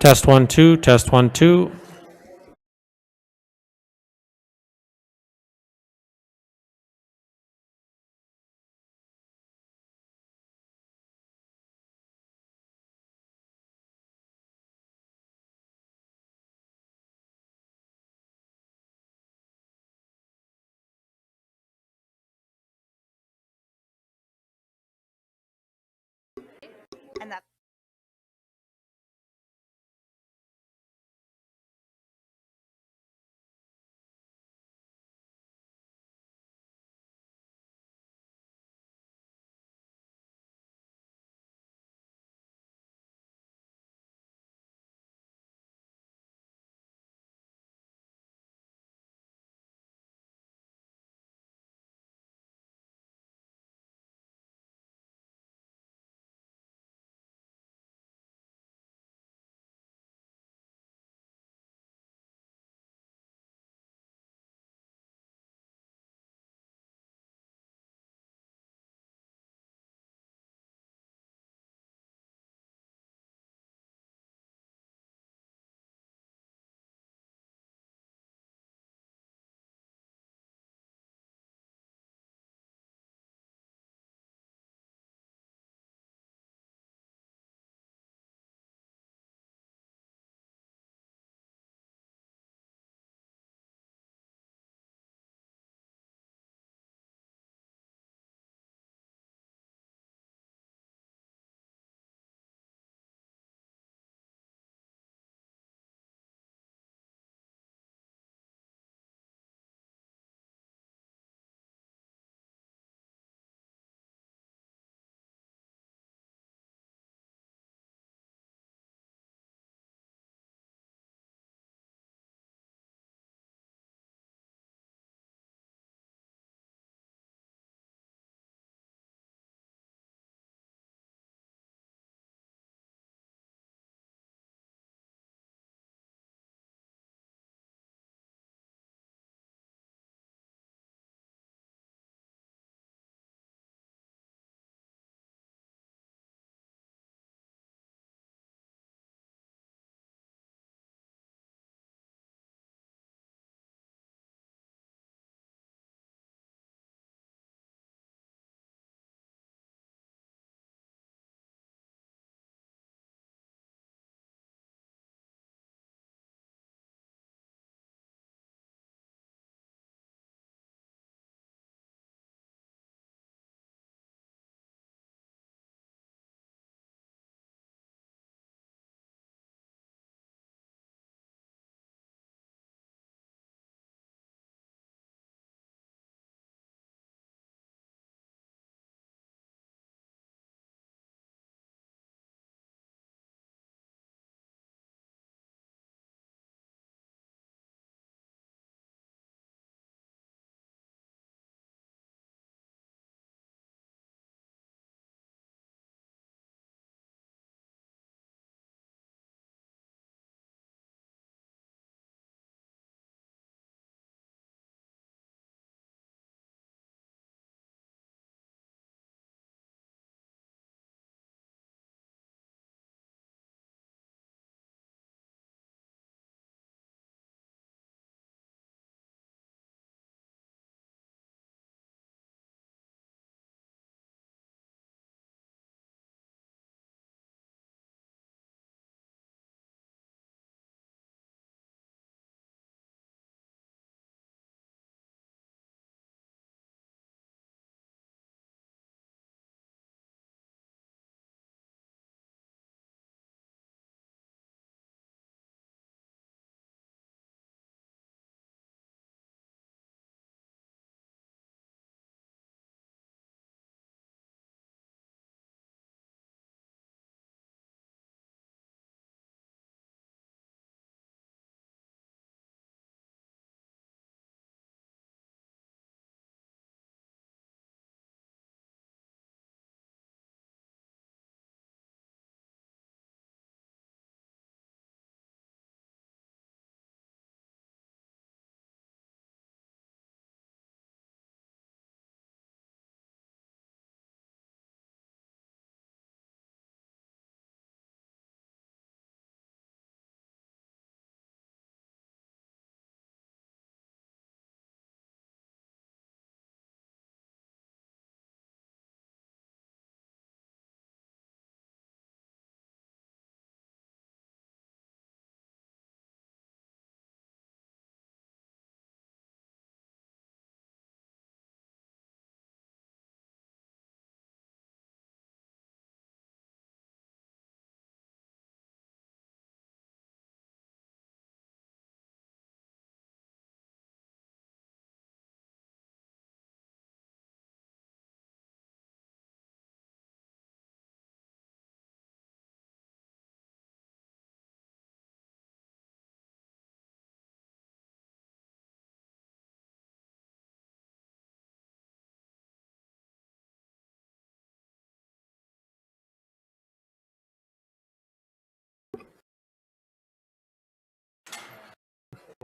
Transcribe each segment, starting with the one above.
Test 1 2, test 1 2. And that's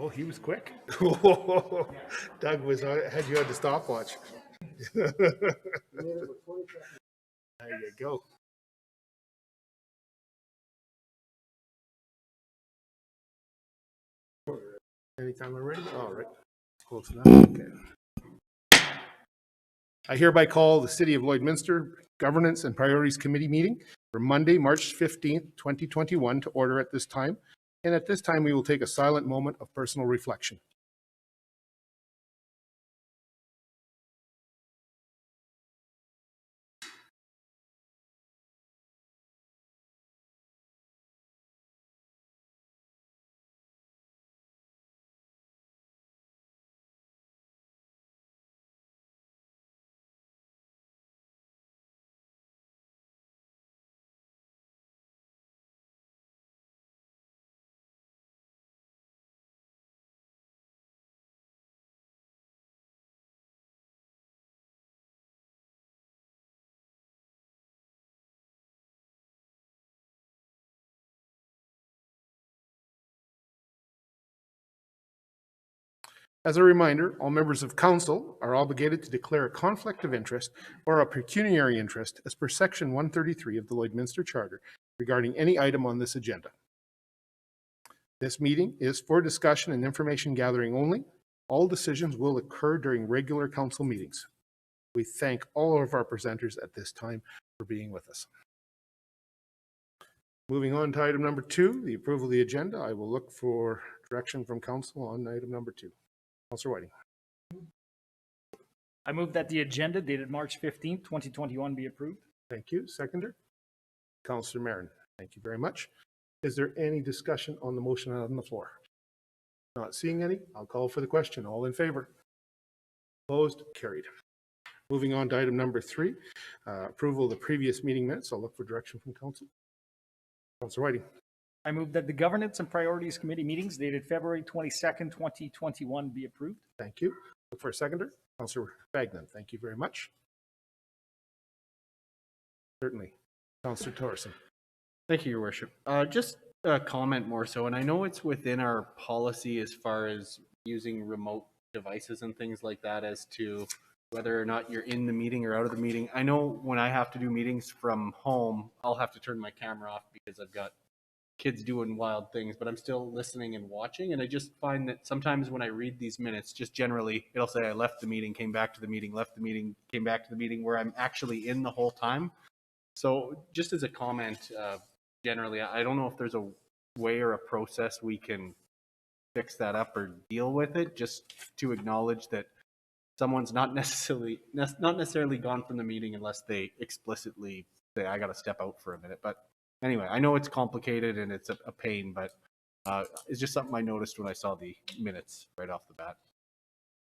Oh, he was quick. Doug was had you on the stopwatch. There you go. Anytime we're ready. All right. Close enough. Okay. I hereby call the City of Lloydminster Governance and Priorities Committee meeting for Monday, March 15th, 2021 to order at this time. And at this time, we will take a silent moment of personal reflection. As a reminder, all members of council are obligated to declare a conflict of interest or a pecuniary interest as per section 133 of the Lloydminster Charter regarding any item on this agenda. This meeting is for discussion and information gathering only. All decisions will occur during regular council meetings. We thank all of our presenters at this time for being with us. Moving on to item number 2, the approval of the agenda. I will look for direction from council on item number 2. Councillor Whiting. I move that the agenda dated March 15th, 2021 be approved. Thank you. Seconder? Councillor Marin. Thank you very much. Is there any discussion on the motion on the floor? Not seeing any, I'll call for the question. All in favor? Opposed? Carried. Moving on to item number 3, approval of the previous meeting minutes. I'll look for direction from council. Councillor Whiting. I move that the Governance and Priorities Committee meetings dated February 22nd, 2021 be approved. Thank you. Look for a seconder. Councillor Bagnan. Thank you very much. Certainly. Councillor Torreson. Thank you, Your Worship. Just a comment more so, and I know it's within our policy as far as using remote devices and things like that as to whether or not you're in the meeting or out of the meeting. I know when I have to do meetings from home, I'll have to turn my camera off because I've got kids doing wild things, but I'm still listening and watching. And I just find that sometimes when I read these minutes, just generally, it'll say I left the meeting, came back to the meeting, left the meeting, came back to the meeting, where I'm actually in the whole time. So just as a comment, generally, I don't know if there's a way or a process we can fix that up or deal with it, just to acknowledge that someone's not necessarily gone from the meeting unless they explicitly say, I got to step out for a minute. But anyway, I know it's complicated and it's a pain, but it's just something I noticed when I saw the minutes right off the bat.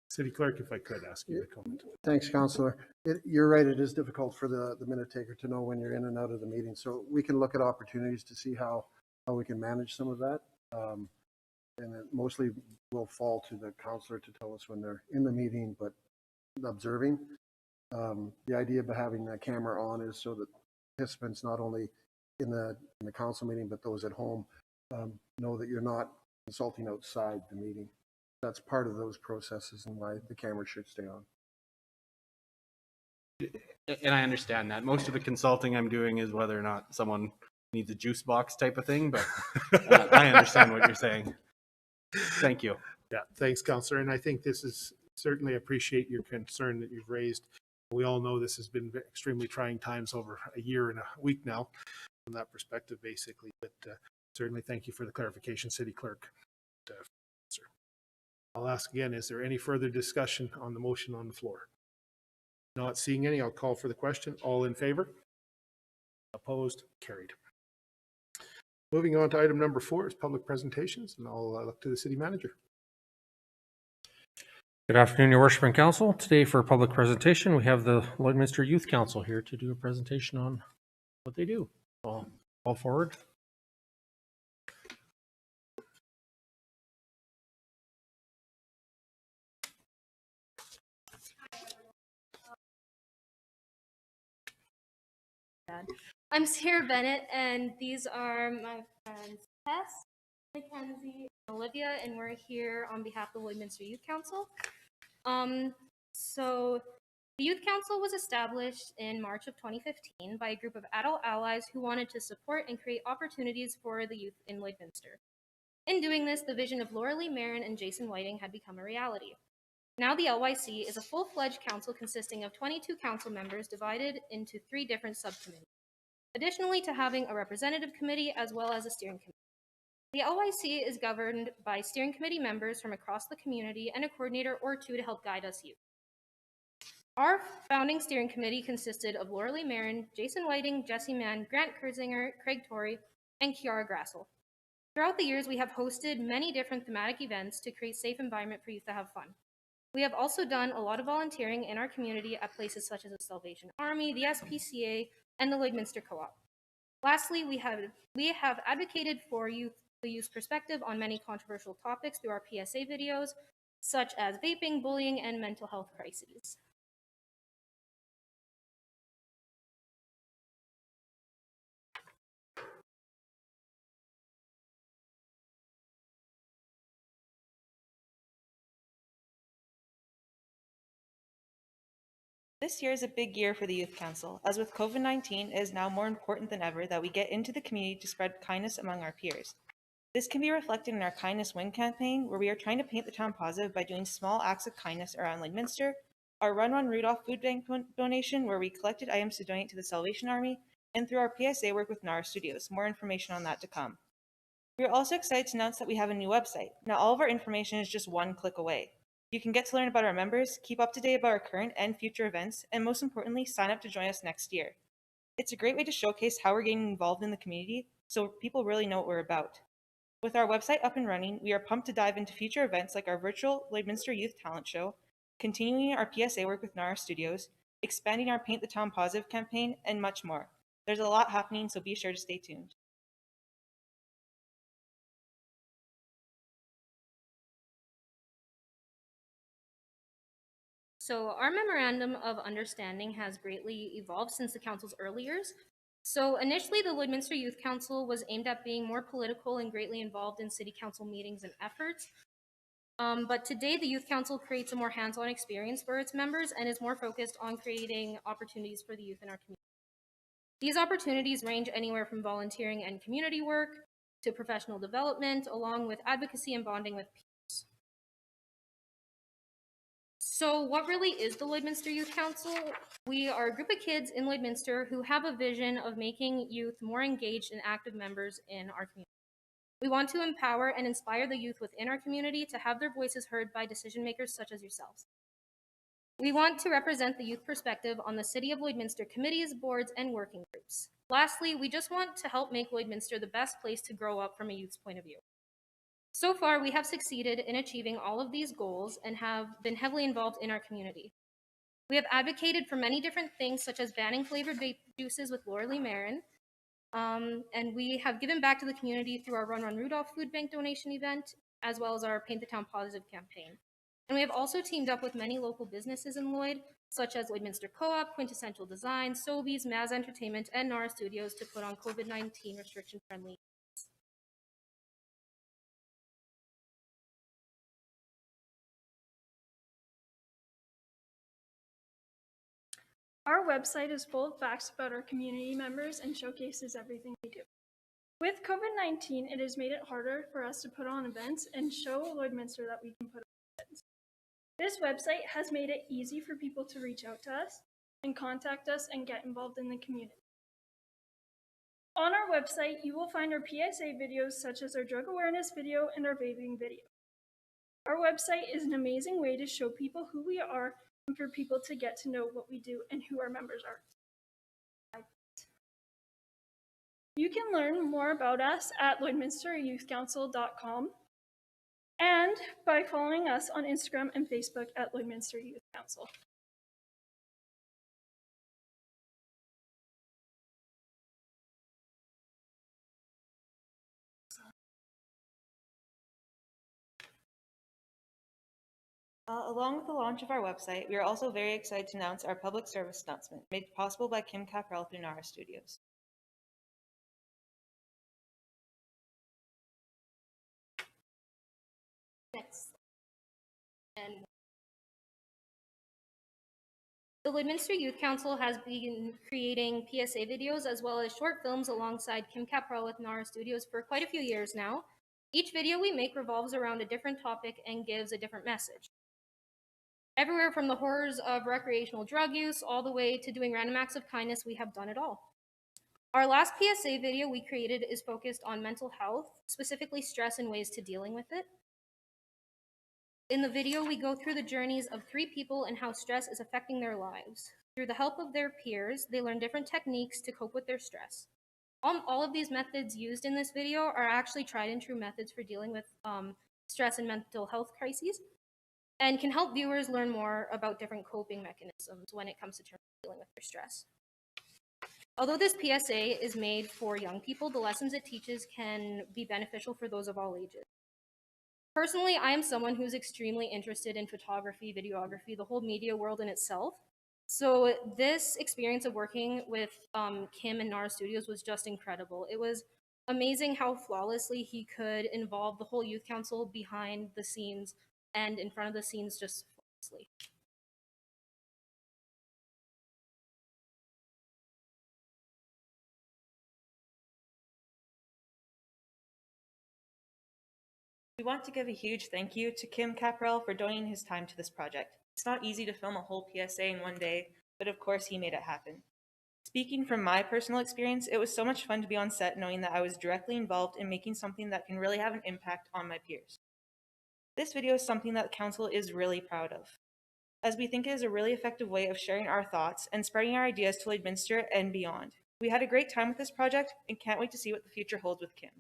City Clerk, if I could ask you to comment. Thanks, Councillor. You're right, it is difficult for the minute taker to know when you're in and out of the meeting. So we can look at opportunities to see how we can manage some of that. And it mostly will fall to the councillor to tell us when they're in the meeting, but observing. The idea of having that camera on is so that participants, not only in the council meeting, but those at home, know that you're not consulting outside the meeting. That's part of those processes and why the camera should stay on. And I understand that. Most of the consulting I'm doing is whether or not someone needs a juice box type of thing, but I understand what you're saying. Thank you. Yeah, thanks, Councillor. And I think this is certainly appreciate your concern that you've raised. We all know this has been extremely trying times over a year and a week now from that perspective, basically. But certainly thank you for the clarification, City Clerk. Sir. I'll ask again, is there any further discussion on the motion on the floor? Not seeing any, I'll call for the question. All in favor? Opposed? Carried. Moving on to item number 4 is public presentations, and I'll look to the City Manager. Good afternoon, Your Worship and Council. Today for a public presentation, we have the Lloydminster Youth Council here to do a presentation on what they do. All forward. I'm Sarah Bennett, and these are my friends Tess Mackenzie, and Olivia, and we're here on behalf of the Lloydminster Youth Council. So the Youth Council was established in March of 2015 by a group of adult allies who wanted to support and create opportunities for the youth in Lloydminster. In doing this, the vision of Laura Lee Marin and Jason Whiting had become a reality. Now the LYC is a full-fledged council consisting of 22 council members divided into 3 different subcommittees, additionally to having a representative committee as well as a steering committee. The LYC is governed by steering committee members from across the community and a coordinator or 2 to help guide us youth. Our founding steering committee consisted of Laura Lee Marin, Jason Whiting, Jesse Mann, Grant Kurzinger, Craig Torrey, and Kiara Grassel. Throughout the years, we have hosted many different thematic events to create a safe environment for youth to have fun. We have also done a lot of volunteering in our community at places such as the Salvation Army, the SPCA, and the Lloydminster Co-op. Lastly, we have advocated for the youth perspective on many controversial topics through our PSA videos, such as vaping, bullying, and mental health crises. This year is a big year for the Youth Council, as with COVID-19, it is now more important than ever that we get into the community to spread kindness among our peers. This can be reflected in our Kindness Win campaign, where we are trying to paint the town positive by doing small acts of kindness around Lloydminster, our Run Rudolph food bank donation, where we collected items to donate to the Salvation Army, and through our PSA work with NARA Studios. More information on that to come. We are also excited to announce that we have a new website. Now all of our information is just one click away. You can get to learn about our members, keep up to date about our current and future events, and most importantly, sign up to join us next year. It's a great way to showcase how we're getting involved in the community so people really know what we're about. With our website up and running, we are pumped to dive into future events like our virtual Lloydminster Youth Talent Show, continuing our PSA work with NARA Studios, expanding our Paint the Town Positive campaign, and much more. There's a lot happening, so be sure to stay tuned. So our Memorandum of Understanding has greatly evolved since the council's early years. So initially, the Lloydminster Youth Council was aimed at being more political and greatly involved in city council meetings and efforts. But today, the Youth Council creates a more hands-on experience for its members and is more focused on creating opportunities for the youth in our community. These opportunities range anywhere from volunteering and community work to professional development, along with advocacy and bonding with peers. So what really is the Lloydminster Youth Council? We are a group of kids in Lloydminster who have a vision of making youth more engaged and active members in our community. We want to empower and inspire the youth within our community to have their voices heard by decision makers such as yourselves. We want to represent the youth perspective on the City of Lloydminster committees, boards, and working groups. Lastly, we just want to help make Lloydminster the best place to grow up from a youth's point of view. So far, we have succeeded in achieving all of these goals and have been heavily involved in our community. We have advocated for many different things, such as banning flavored vape juices with Laura Lee Marin, and we have given back to the community through our Run Rudolph food bank donation event, as well as our Paint the Town Positive campaign. And we have also teamed up with many local businesses in Lloyd, such as Lloydminster Co-op, Quintessential Design, Sobeys, Maz Entertainment, and NARA Studios to put on COVID-19 restriction-friendly. Our website is full of facts about our community members and showcases everything we do. With COVID-19, it has made it harder for us to put on events and show Lloydminster that we can put on events. This website has made it easy for people to reach out to us and contact us and get involved in the community. On our website, you will find our PSA videos such as our drug awareness video and our vaping video. Our website is an amazing way to show people who we are and for people to get to know what we do and who our members are. You can learn more about us at lloydminsteryouthcouncil.com and by following us on Instagram and Facebook at Lloydminster Youth Council. Along with the launch of our website, we are also very excited to announce our public service announcement, made possible by Kim Caprell through NARA Studios. and the Lloydminster Youth Council has been creating PSA videos as well as short films alongside Kim Caprell with Nara Studios for quite a few years now. Each video we make revolves around a different topic and gives a different message. Everywhere from the horrors of recreational drug use all the way to doing random acts of kindness, we have done it all. Our last PSA video we created is focused on mental health, specifically stress and ways to dealing with it. In the video, we go through the journeys of 3 people and how stress is affecting their lives. Through the help of their peers, they learn different techniques to cope with their stress. All of these methods used in this video are actually tried and true methods for dealing with stress and mental health crises, and can help viewers learn more about different coping mechanisms when it comes to dealing with their stress. Although this PSA is made for young people, the lessons it teaches can be beneficial for those of all ages. Personally, I am someone who's extremely interested in photography, videography, the whole media world in itself. So this experience of working with Kim and Nara Studios was just incredible. It was amazing how flawlessly he could involve the whole youth council behind the scenes and in front of the scenes just flawlessly. We want to give a huge thank you to Kim Caprell for donating his time to this project. It's not easy to film a whole PSA in one day, but of course he made it happen. Speaking from my personal experience, it was so much fun to be on set knowing that I was directly involved in making something that can really have an impact on my peers. This video is something that the council is really proud of, as we think it is a really effective way of sharing our thoughts and spreading our ideas to Lloydminster and beyond. We had a great time with this project and can't wait to see what the future holds with Kim.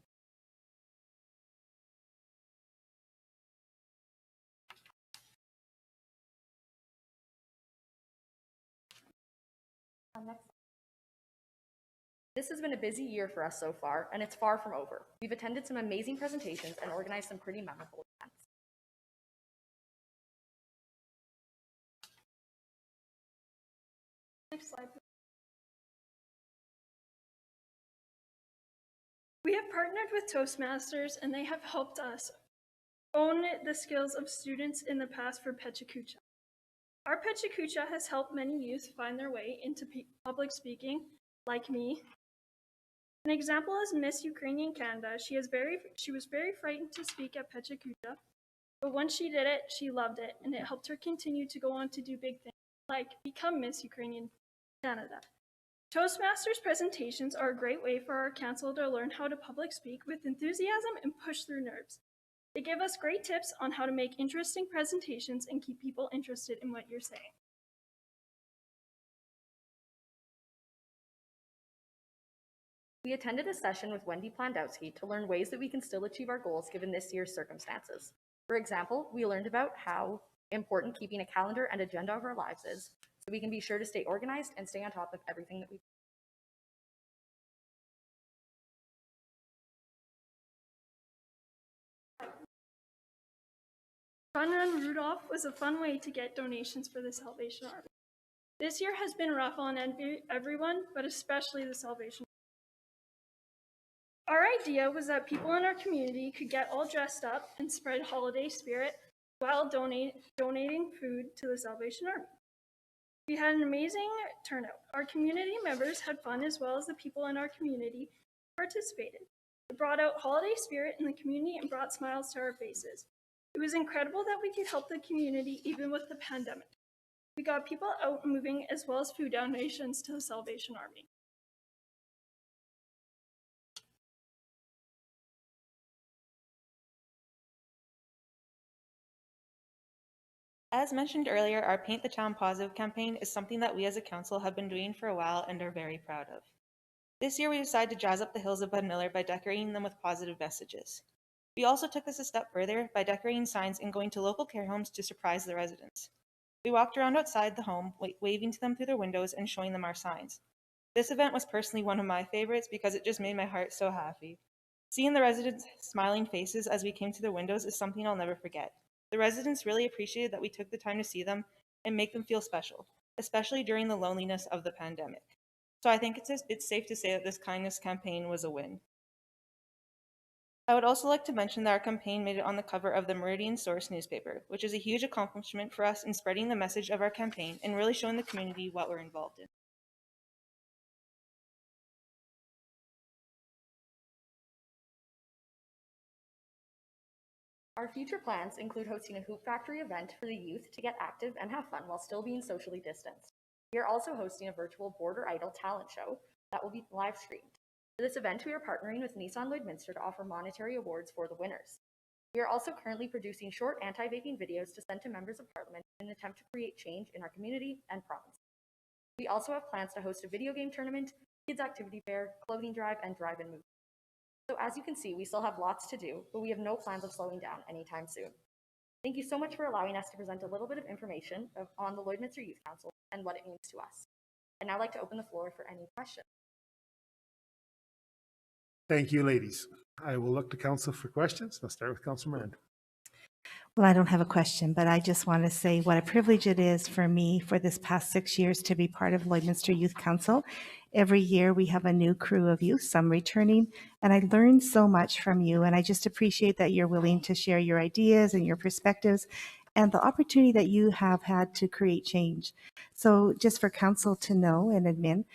This has been a busy year for us so far, and it's far from over. We've attended some amazing presentations and organized some pretty memorable events. Next slide. We have partnered with Toastmasters, and they have helped us own the skills of students in the past for Pechakucha. Our Pechakucha has helped many youth find their way into public speaking, like me. An example is Miss Ukrainian Canada. She was very frightened to speak at Pechakucha, but once she did it, she loved it, and it helped her continue to go on to do big things, like become Miss Ukrainian Canada. Toastmasters presentations are a great way for our council to learn how to public speak with enthusiasm and push through nerves. They give us great tips on how to make interesting presentations and keep people interested in what you're saying. We attended a session with Wendy Plandowski to learn ways that we can still achieve our goals given this year's circumstances. For example, we learned about how important keeping a calendar and agenda of our lives is, so we can be sure to stay organized and stay on top of everything that we do. Fun Run Rudolph was a fun way to get donations for the Salvation Army. This year has been rough on everyone, but especially the Salvation Army. Our idea was that people in our community could get all dressed up and spread holiday spirit while donating food to the Salvation Army. We had an amazing turnout. Our community members had fun as well as the people in our community participated. It brought out holiday spirit in the community and brought smiles to our faces. It was incredible that we could help the community even with the pandemic. We got people out and moving as well as food donations to the Salvation Army. As mentioned earlier, our Paint the Town Positive campaign is something that we as a council have been doing for a while and are very proud of. This year we decided to jazz up the hills of Bud Miller by decorating them with positive messages. We also took this a step further by decorating signs and going to local care homes to surprise the residents. We walked around outside the home, waving to them through their windows and showing them our signs. This event was personally one of my favorites because it just made my heart so happy. Seeing the residents' smiling faces as we came to their windows is something I'll never forget. The residents really appreciated that we took the time to see them and make them feel special, especially during the loneliness of the pandemic. So I think it's safe to say that this kindness campaign was a win. I would also like to mention that our campaign made it on the cover of the Meridian Source newspaper, which is a huge accomplishment for us in spreading the message of our campaign and really showing the community what we're involved in. Our future plans include hosting a Hoop Factory event for the youth to get active and have fun while still being socially distanced. We are also hosting a virtual Border Idol talent show that will be live streamed. For this event, we are partnering with Nissan Lloydminster to offer monetary awards for the winners. We are also currently producing short anti-vaping videos to send to members of parliament in an attempt to create change in our community and province. We also have plans to host a video game tournament, kids activity fair, clothing drive, and drive-in movie. So as you can see, we still have lots to do, but we have no plans of slowing down anytime soon. Thank you so much for allowing us to present a little bit of information on the Lloydminster Youth Council and what it means to us. I'd now like to open the floor for any questions. Thank you, ladies. I will look to council for questions. I'll start with Councilor Miranda. Well, I don't have a question, but I just want to say what a privilege it is for me for this past 6 years to be part of Lloydminster Youth Council. Every year we have a new crew of youth, some returning, and I learned so much from you. And I just appreciate that you're willing to share your ideas and your perspectives and the opportunity that you have had to create change. So just for council to know and admin,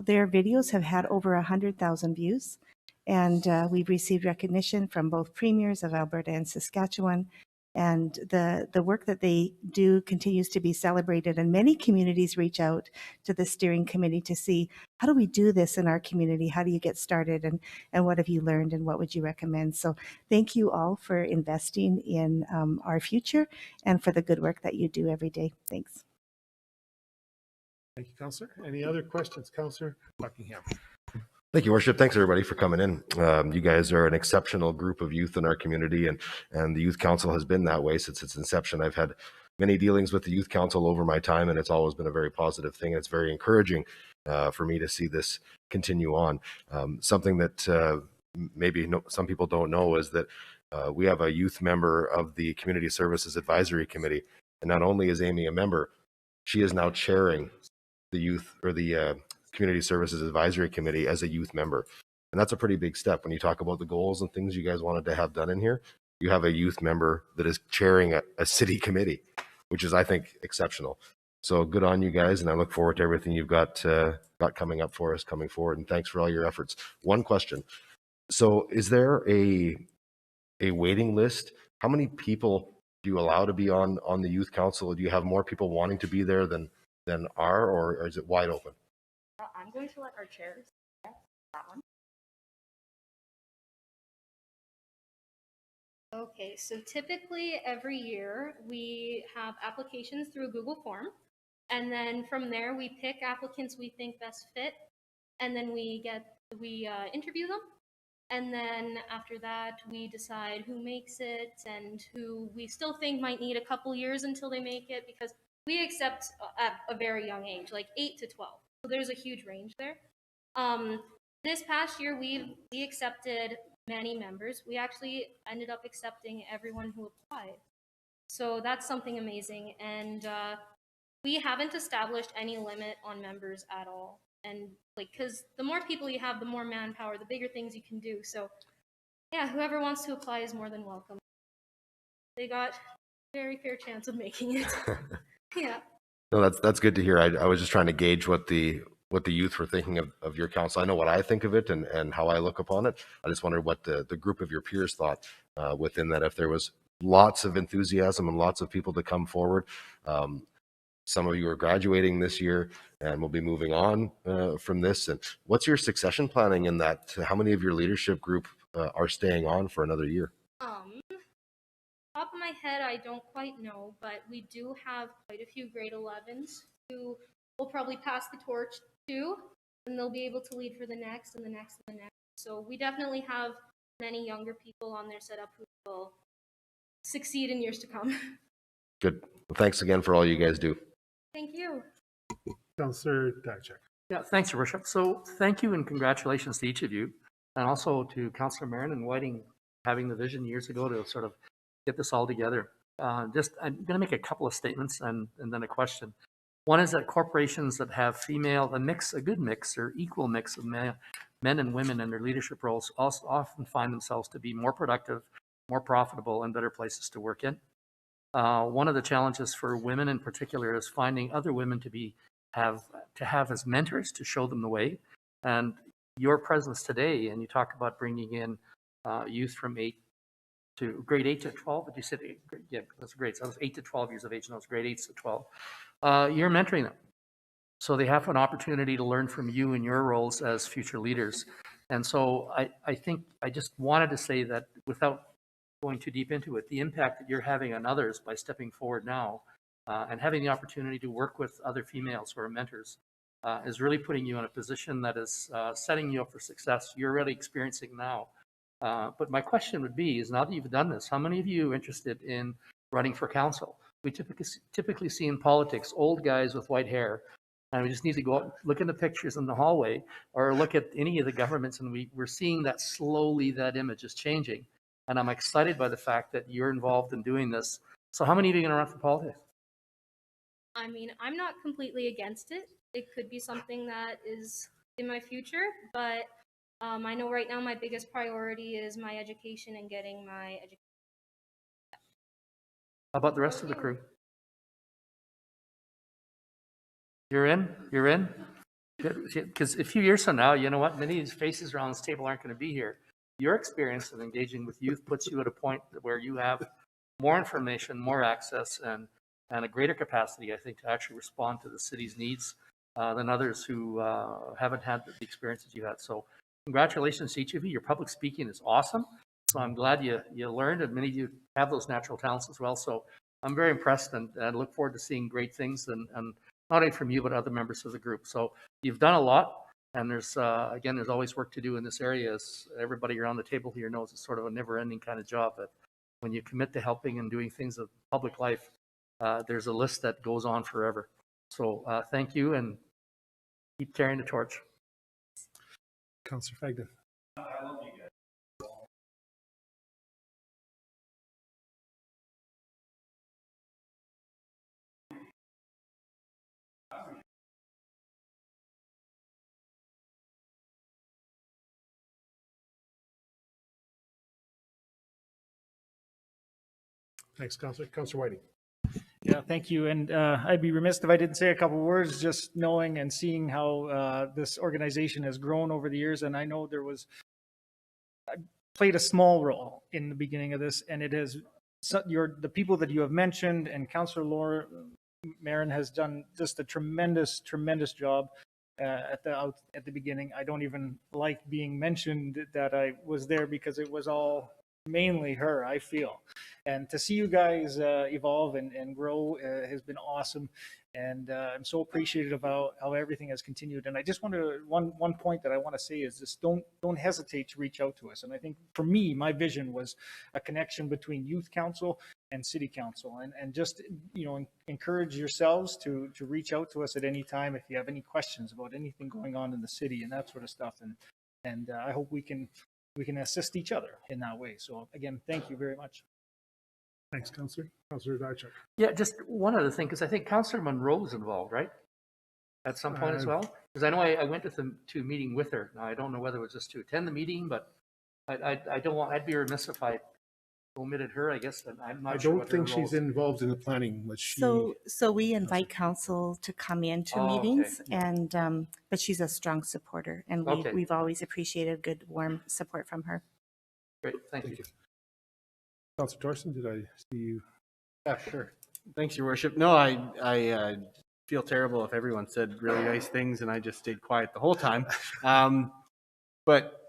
their videos have had over 100,000 views. And we've received recognition from both premiers of Alberta and Saskatchewan. And the work that they do continues to be celebrated. And many communities reach out to the steering committee to see, how do we do this in our community? How do you get started? And what have you learned and what would you recommend? So thank you all for investing in our future and for the good work that you do every day. Thanks. Thank you, Councillor. Any other questions? Councillor Buckingham. Thank you, Worship. Thanks, everybody, for coming in. You guys are an exceptional group of youth in our community, and the Youth Council has been that way since its inception. I've had many dealings with the Youth Council over my time, and it's always been a very positive thing. It's very encouraging for me to see this continue on. Something that maybe some people don't know is that we have a youth member of the Community Services Advisory Committee, and not only is Amy a member, she is now chairing the youth or the Community Services Advisory Committee as a youth member. And that's a pretty big step when you talk about the goals and things you guys wanted to have done in here. You have a youth member that is chairing a city committee, which is, I think, exceptional. So good on you guys, and I look forward to everything you've got coming up for us coming forward. And thanks for all your efforts. One question. So is there a waiting list? How many people do you allow to be on the youth council? Do you have more people wanting to be there than are, or is it wide open? I'm going to let our chairs get that one. Okay, so typically every year we have applications through a Google form, and then from there we pick applicants we think best fit, and then we interview them, and then after that we decide who makes it and who we still think might need a couple years until they make it, because we accept at a very young age, like 8 to 12. So there's a huge range there. This past year, we accepted many members. We actually ended up accepting everyone who applied. So that's something amazing. And we haven't established any limit on members at all. And because the more people you have, the more manpower, the bigger things you can do. So yeah, whoever wants to apply is more than welcome. They got a very fair chance of making it. Yeah. No, that's good to hear. I was just trying to gauge what the youth were thinking of your council. I know what I think of it and how I look upon it. I just wondered what the group of your peers thought within that, if there was lots of enthusiasm and lots of people to come forward. Some of you are graduating this year and will be moving on from this. And what's your succession planning in that? How many of your leadership group are staying on for another year? Top of my head, I don't quite know, but we do have quite a few grade 11s who will probably pass the torch to, and they'll be able to lead for the next and the next and the next. So we definitely have many younger people on their setup who will succeed in years to come. Good. Well, thanks again for all you guys do. Thank you. Councillor Diachek. Yeah, thanks, Your Worship. So thank you and congratulations to each of you, and also to Councillor Marin and Whiting having the vision years ago to sort of get this all together. I'm going to make a couple of statements and then a question. One is that corporations that have a good mix or equal mix of men and women in their leadership roles also often find themselves to be more productive, more profitable, and better places to work in. One of the challenges for women in particular is finding other women to have as mentors to show them the way. And your presence today, and you talk about bringing in youth from grade 8 to 12, but you said, yeah, that's great. So I was 8 to 12 years of age, and I was grade 8 to 12. You're mentoring them. So they have an opportunity to learn from you in your roles as future leaders. And so I think I just wanted to say that without going too deep into it, the impact that you're having on others by stepping forward now and having the opportunity to work with other females who are mentors is really putting you in a position that is setting you up for success. You're already experiencing now. But my question would be, is now that you've done this, how many of you are interested in running for council? We typically see in politics old guys with white hair, and we just need to go out, look at the pictures in the hallway, or look at any of the governments, and we're seeing that slowly that image is changing. And I'm excited by the fact that you're involved in doing this. So how many of you are going to run for politics? I mean, I'm not completely against it. It could be something that is in my future, but I know right now my biggest priority is my education and getting my education. How about the rest of the crew? You're in? You're in? Because a few years from now, you know what? Many of these faces around this table aren't going to be here. Your experience of engaging with youth puts you at a point where you have more information, more access, and a greater capacity, I think, to actually respond to the city's needs than others who haven't had the experiences you had. So congratulations to each of you. Your public speaking is awesome. So I'm glad you learned, and many of you have those natural talents as well. So I'm very impressed and look forward to seeing great things, and not only from you, but other members of the group. So you've done a lot. And there's always work to do in this area. As everybody around the table here knows, it's sort of a never-ending kind of job. But when you commit to helping and doing things of public life, there's a list that goes on forever. So thank you, and keep carrying the torch. Councillor Fagden. Thanks, Councillor. Councillor Whiting. Yeah, thank you. And I'd be remiss if I didn't say a couple of words, just knowing and seeing how this organization has grown over the years. And I know I played a small role in the beginning of this, and it has the people that you have mentioned, and Councillor Laura Marin has done just a tremendous job at the beginning. I don't even like being mentioned that I was there because it was all mainly her, I feel. And to see you guys evolve and grow has been awesome. And I'm so appreciative about how everything has continued. And I just want to, one point that I want to say is just don't hesitate to reach out to us. And I think for me, my vision was a connection between youth council and city council, and just, you know, encourage yourselves to reach out to us at any time if you have any questions about anything going on in the city and that sort of stuff. And I hope we can assist each other in that way. So again, thank you very much. Thanks, Councillor. Councillor Darchuk. Yeah, just one other thing, because I think Councillor Monroe was involved, right? At some point as well? Because I know I went to a meeting with her. Now, I don't know whether it was just to attend the meeting, but I'd be remiss if I omitted her, I guess. And I'm not I sure don't what her think role she's is. involved in the planning. Was she? So we invite council to come into meetings, and but she's a strong supporter, and we've always appreciated good, warm support from her. Great, thank you. Councillor Thorson, did I see you? Yeah, sure. Thanks, Your Worship. No, I feel terrible if everyone said really nice things and I just stayed quiet the whole time. But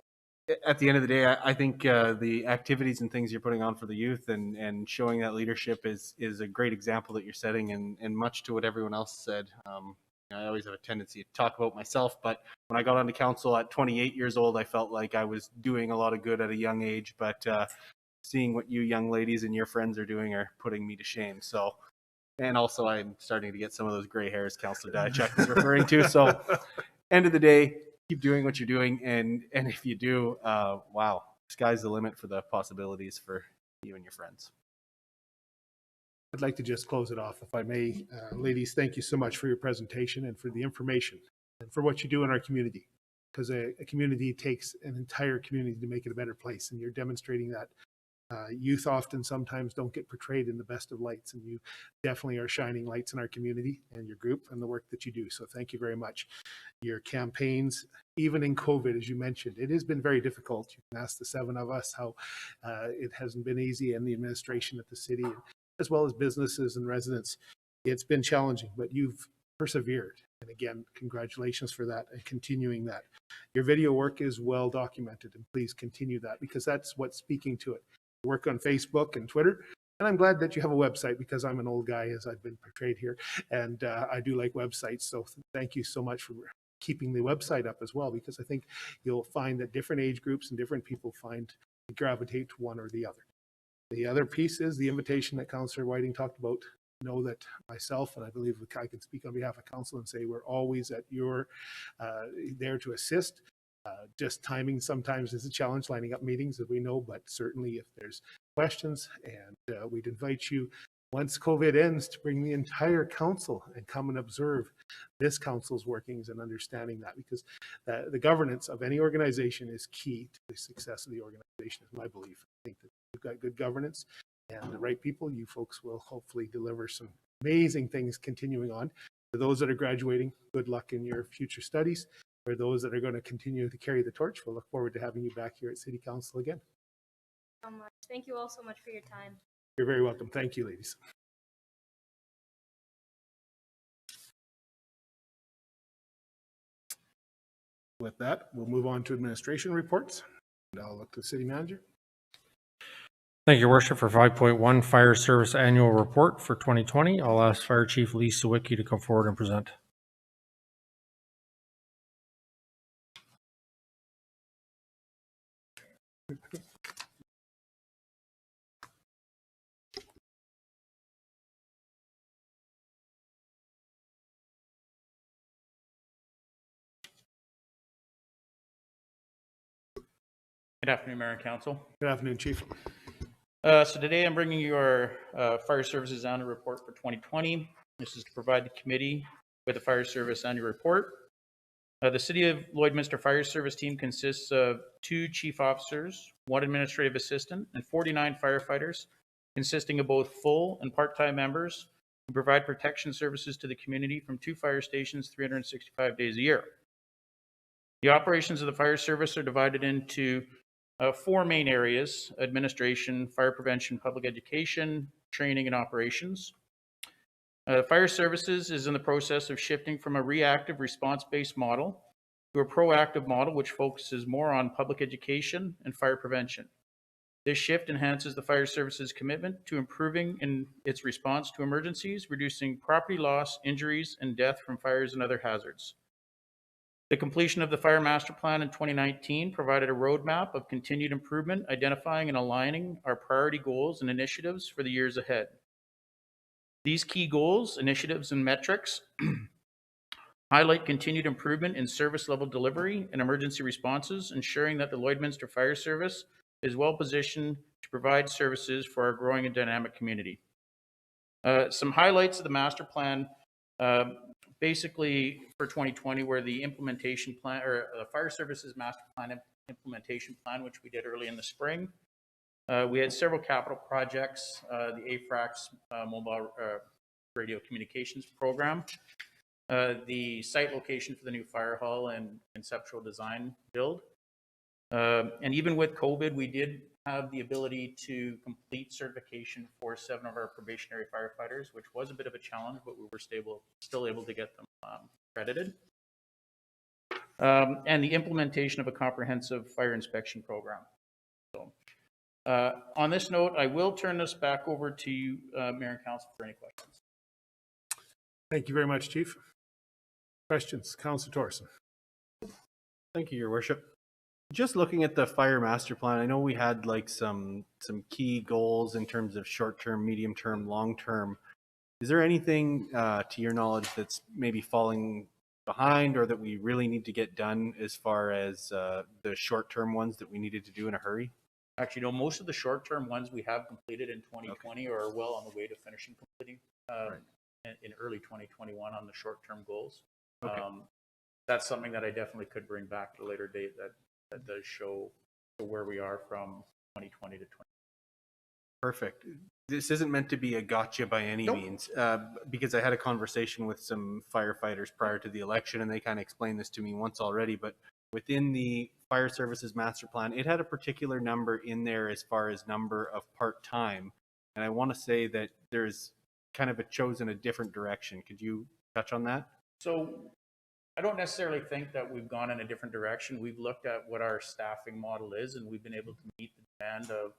at the end of the day, I think the activities and things you're putting on for the youth and showing that leadership is a great example that you're setting, and much to what everyone else said. I always have a tendency to talk about myself, but when I got onto council at 28 years old, I felt like I was doing a lot of good at a young age, but seeing what you young ladies and your friends are doing are putting me to shame. So, and also I'm starting to get some of those gray hairs Councillor Diachuk is referring to. So end of the day, keep doing what you're doing. And if you do, wow, sky's the limit for the possibilities for you and your friends. I'd like to just close it off, if I may. Ladies, thank you so much for your presentation and for the information and for what you do in our community. because a community takes an entire community to make it a better place, and you're demonstrating that. Youth often sometimes don't get portrayed in the best of lights, and you definitely are shining lights in our community and your group and the work that you do. So thank you very much. Your campaigns, even in COVID, as you mentioned, it has been very difficult. You can ask the 7 of us how it hasn't been easy, and the administration at the city, as well as businesses and residents. It's been challenging, but you've persevered. And again, congratulations for that and continuing that. Your video work is well documented, and please continue that, because that's what's speaking to it. Work on Facebook and Twitter, and I'm glad that you have a website, because I'm an old guy, as I've been portrayed here, and I do like websites. So thank you so much for keeping the website up as well, because I think you'll find that different age groups and different people gravitate to one or the other. The other piece is the invitation that Councillor Whiting talked about. Know that myself, and I believe I can speak on behalf of council and say we're always at your there to assist. Just timing sometimes is a challenge, lining up meetings, as we know, but certainly if there's questions, and we'd invite you, once COVID ends, to bring the entire council and come and observe this council's workings and understanding that, because the governance of any organization is key to the success of the organization, is my belief. I think that you've got good governance and the right people. You folks will hopefully deliver some amazing things continuing on. For those that are graduating, good luck in your future studies. For those that are going to continue to carry the torch, we'll look forward to having you back here at City Council again. Thank you all so much for your time. You're very welcome. Thank you, ladies. With that, we'll move on to administration reports. And I'll look to the city manager. Thank you, Your Worship. For 5.1, Fire Service Annual Report for 2020, I'll ask Fire Chief Lee Sawicki to come forward and present. Good afternoon, Mayor and Council. Good afternoon, Chief. So today I'm bringing you our Fire Services Annual Report for 2020. This is to provide the committee with a Fire Service Annual Report. The City of Lloydminster Fire Service team consists of 2 chief officers, 1 administrative assistant, and 49 firefighters, consisting of both full and part-time members who provide protection services to the community from 2 fire stations 365 days a year. The operations of the fire service are divided into 4 main areas: administration, fire prevention, public education, training, and operations. Fire services is in the process of shifting from a reactive response-based model to a proactive model, which focuses more on public education and fire prevention. This shift enhances the fire services commitment to improving in its response to emergencies, reducing property loss, injuries, and death from fires and other hazards. The completion of the Fire Master Plan in 2019 provided a roadmap of continued improvement, identifying and aligning our priority goals and initiatives for the years ahead. These key goals, initiatives, and metrics highlight continued improvement in service level delivery and emergency responses, ensuring that the Lloydminster Fire Service is well positioned to provide services for our growing and dynamic community. Some highlights of the master plan, basically for 2020, were the implementation plan, or the Fire Services Master Plan implementation plan, which we did early in the spring. We had several capital projects, the AFRAX mobile radio communications program, the site location for the new fire hall and conceptual design build. And even with COVID, we did have the ability to complete certification for 7 of our probationary firefighters, which was a bit of a challenge, but we were still able to get them accredited. And the implementation of a comprehensive fire inspection program. So, on this note, I will turn this back over to you, Mayor and Council, for any questions. Thank you very much, Chief. Questions? Councillor Thorson. Thank you, Your Worship. Just looking at the Fire Master Plan, I know we had like some key goals in terms of short-term, medium-term, long-term. Is there anything, to your knowledge, that's maybe falling behind or that we really need to get done as far as the short-term ones that we needed to do in a hurry? Actually, no, most of the short-term ones we have completed in 2020 or are well on the way to finishing completing in early 2021 on the short-term goals. Okay. that's something that I definitely could bring back at a later date that does show where we are from 2020 to 20. Perfect. This isn't meant to be a gotcha by any means, because I had a conversation with some firefighters prior to the election, and they kind of explained this to me once already. But within the fire services master plan, it had a particular number in there as far as number of part-time, and I want to say that there's kind of chosen a different direction. Could you touch on that? So I don't necessarily think that we've gone in a different direction. We've looked at what our staffing model is, and we've been able to meet the demand of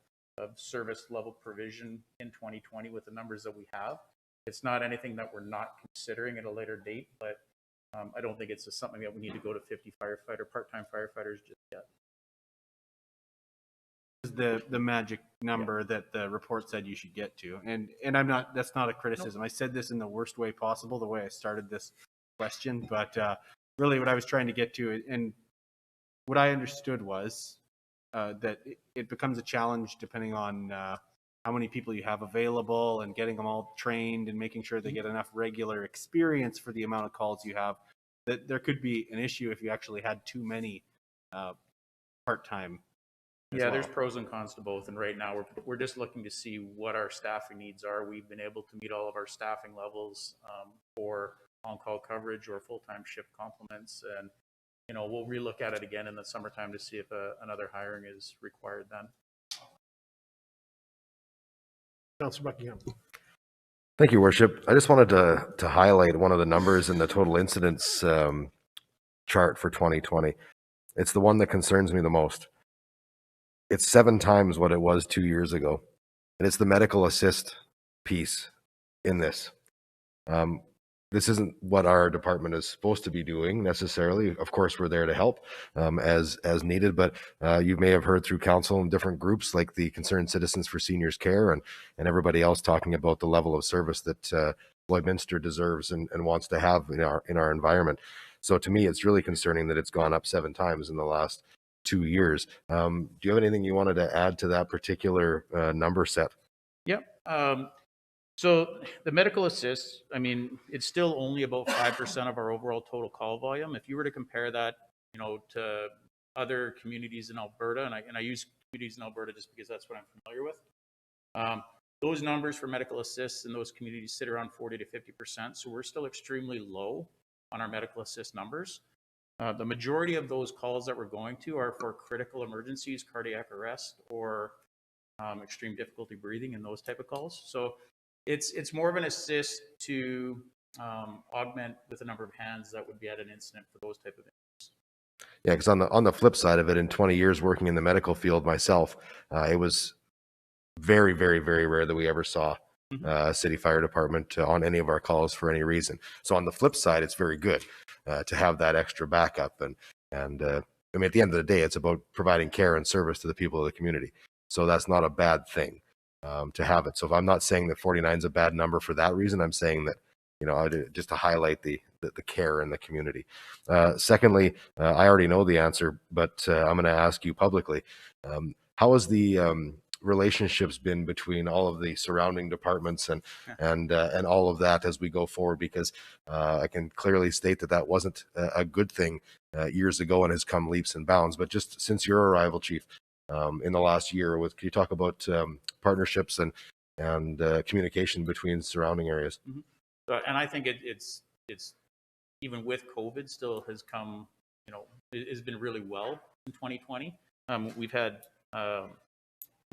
service level provision in 2020 with the numbers that we have. It's not anything that we're not considering at a later date, but I don't think it's something that we need to go to 50 part-time firefighters just yet. The magic number that the report said you should get to, and I'm not, that's not a criticism. I said this in the worst way possible, the way I started this question, but really what I was trying to get to, and what I understood was that it becomes a challenge depending on how many people you have available and getting them all trained and making sure they get enough regular experience for the amount of calls you have, that there could be an issue if you actually had too many part-time. Yeah, there's pros and cons to both, and right now we're just looking to see what our staffing needs are. We've been able to meet all of our staffing levels for on-call coverage or full-time shift complements, and we'll relook at it again in the summertime to see if another hiring is required then. Councillor Buckingham. Thank you, Worship. I just wanted to highlight one of the numbers in the total incidents chart for 2020. It's the one that concerns me the most. It's 7 times what it was 2 years ago. And it's the medical assist piece in this. This isn't what our department is supposed to be doing necessarily. Of course, we're there to help as needed, but you may have heard through council and different groups like the Concerned Citizens for Seniors Care and everybody else talking about the level of service that Lloydminster deserves and wants to have in our environment. So to me, it's really concerning that it's gone up 7 times in the last 2 years. Do you have anything you wanted to add to that particular number set? Yep. So the medical assists, I mean, it's still only about 5% of our overall total call volume. If you were to compare that, to other communities in Alberta, and I use communities in Alberta just because that's what I'm familiar with. Those numbers for medical assists in those communities sit around 40 to 50%. So we're still extremely low on our medical assist numbers. The majority of those calls that we're going to are for critical emergencies, cardiac arrest, or extreme difficulty breathing and those type of calls. So it's more of an assist to augment with the number of hands that would be at an incident for those type of things. Yeah, because on the flip side of it, in 20 years working in the medical field myself, it was very, very, very rare that we ever saw a city fire department on any of our calls for any reason. So on the flip side, it's very good to have that extra backup. And I mean, at the end of the day, it's about providing care and service to the people of the community. So that's not a bad thing to have it. So if I'm not saying that 49 is a bad number for that reason, I'm saying that, just to highlight the care in the community. Secondly, I already know the answer, but I'm going to ask you publicly. How has the relationships been between all of the surrounding departments and all of that as we go forward? Because I can clearly state that wasn't a good thing years ago and has come leaps and bounds. But just since your arrival, Chief, in the last year, can you talk about partnerships and communication between surrounding areas? And I think it's even with COVID still has come, it has been really well in 2020. We've had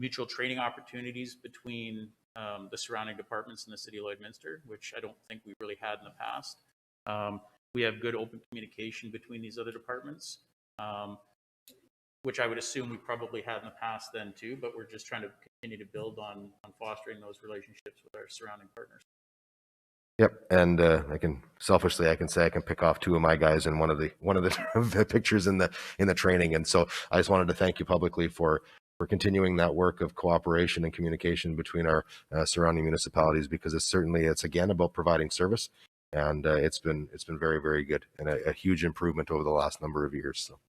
mutual training opportunities between the surrounding departments in the city of Lloydminster, which I don't think we really had in the past. We have good open communication between these other departments, which I would assume we probably had in the past then too, but we're just trying to continue to build on fostering those relationships with our surrounding partners. Yep, and I can say I can pick off 2 of my guys in one of the pictures in the training, and so I just wanted to thank you publicly for continuing that work of cooperation and communication between our surrounding municipalities, because it's again about providing service, and it's been very, very good and a huge improvement over the last number of years. So.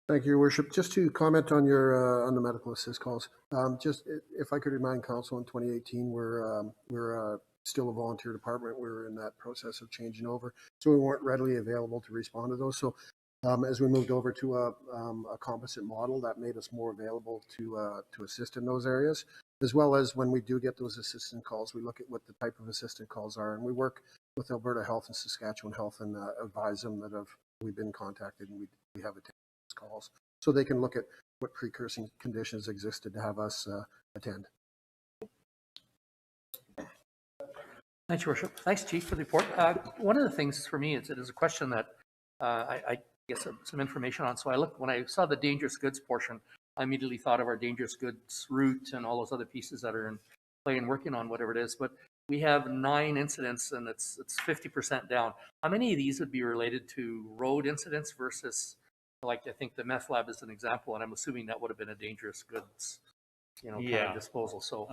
Thank you, Your Worship. Just to comment on your on the medical assist calls, just if I could remind Council, in 2018, we're still a volunteer department. We were in that process of changing over, so we weren't readily available to respond to those. So as we moved over to a composite model, that made us more available to assist in those areas, as well as when we do get those assistant calls, we look at what the type of assistant calls are, and we work with Alberta Health and Saskatchewan Health and advise them that we've been contacted and we have attended those calls, so they can look at what precursing conditions existed to have us attend. Thanks, Your Worship. Thanks, Chief, for the report. One of the things for me is it is a question that I get some information on. So when I saw the dangerous goods portion, I immediately thought of our dangerous goods route and all those other pieces that are in play and working on whatever it is. But we have 9 incidents and it's 50% down. How many of these would be related to road incidents versus, like I think the meth lab is an example, and I'm assuming that would have been a dangerous goods, kind of disposal. So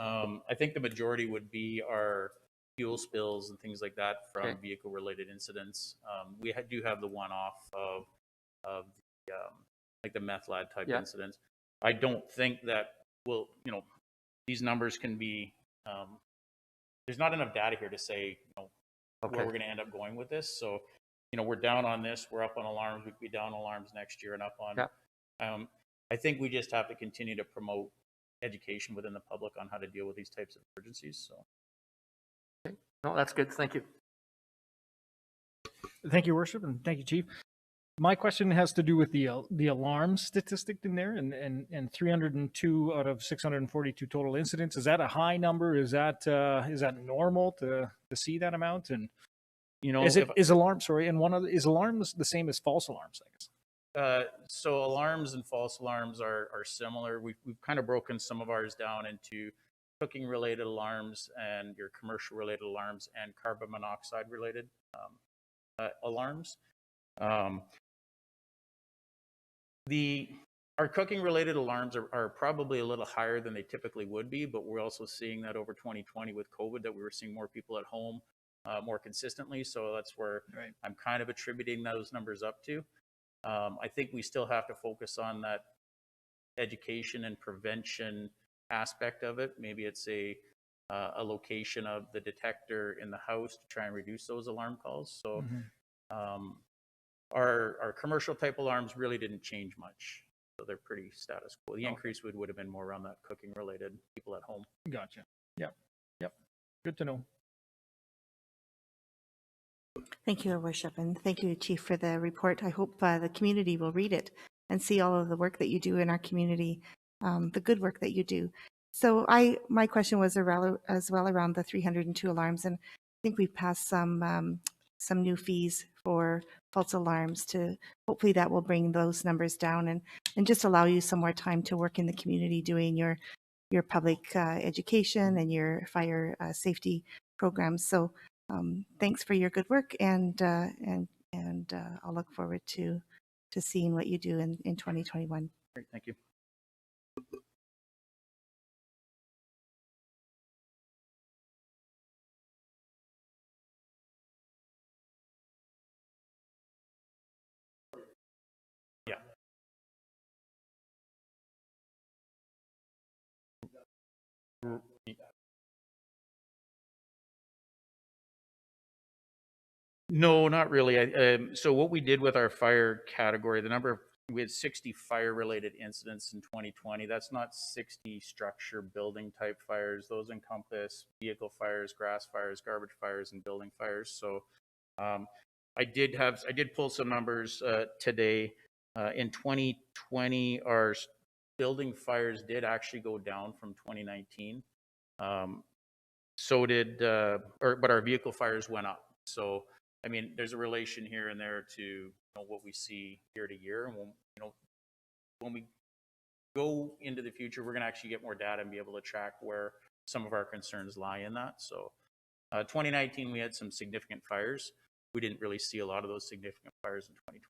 I think the majority would be our fuel spills and things like that from vehicle-related incidents. We do have the one-off of like the meth lab type incidents. I don't think that these numbers can be. There's not enough data here to say where we're going to end up going with this. So we're down on this. We're up on alarms. We could be down on alarms next year and up on. I think we just have to continue to promote education within the public on how to deal with these types of emergencies. So. No, that's good. Thank you. Thank you, Worship, and thank you, Chief. My question has to do with the alarm statistic in there, and 302 out of 642 total incidents. Is that a high number? Is that normal to see that amount? And is alarms the same as false alarms, I guess? So alarms and false alarms are similar. We've kind of broken some of ours down into cooking related alarms and your commercial related alarms and carbon monoxide related alarms. Our cooking related alarms are probably a little higher than they typically would be, but we're also seeing that over 2020 with COVID that we were seeing more people at home more consistently. So that's where I'm kind of attributing those numbers up to. I think we still have to focus on that education and prevention aspect of it. Maybe it's a location of the detector in the house to try and reduce those alarm calls. So our commercial type alarms really didn't change much. So they're pretty status quo. The increase would have been more around that cooking related people at home. Gotcha. Yep. Good to know. Thank you, Your Worship, and thank you, Chief, for the report. I hope the community will read it and see all of the work that you do in our community, the good work that you do. So my question was as well around the 302 alarms, and I think we've passed some new fees for false alarms to hopefully that will bring those numbers down and just allow you some more time to work in the community doing your public education and your fire safety programs. So thanks for your good work, and I'll look forward to seeing what you do in 2021. Great, thank you. No, not really. So what we did with our fire category, we had 60 fire-related incidents in 2020. That's not 60 structure building type fires. Those encompass vehicle fires, grass fires, garbage fires, and building fires. So I did pull some numbers today. In 2020, our building fires did actually go down from 2019. But our vehicle fires went up. So I mean, there's a relation here and there to what we see year to year. And when we go into the future, we're going to actually get more data and be able to track where some of our concerns lie in that. So 2019, we had some significant fires. We didn't really see a lot of those significant fires in 2020.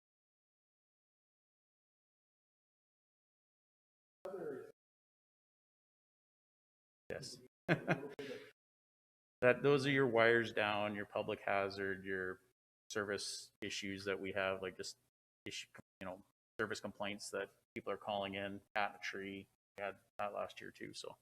Yes. Those are your wires down, your public hazard, your service issues that we have, like just service complaints that people are calling in, cat in a tree. We had that last year too. So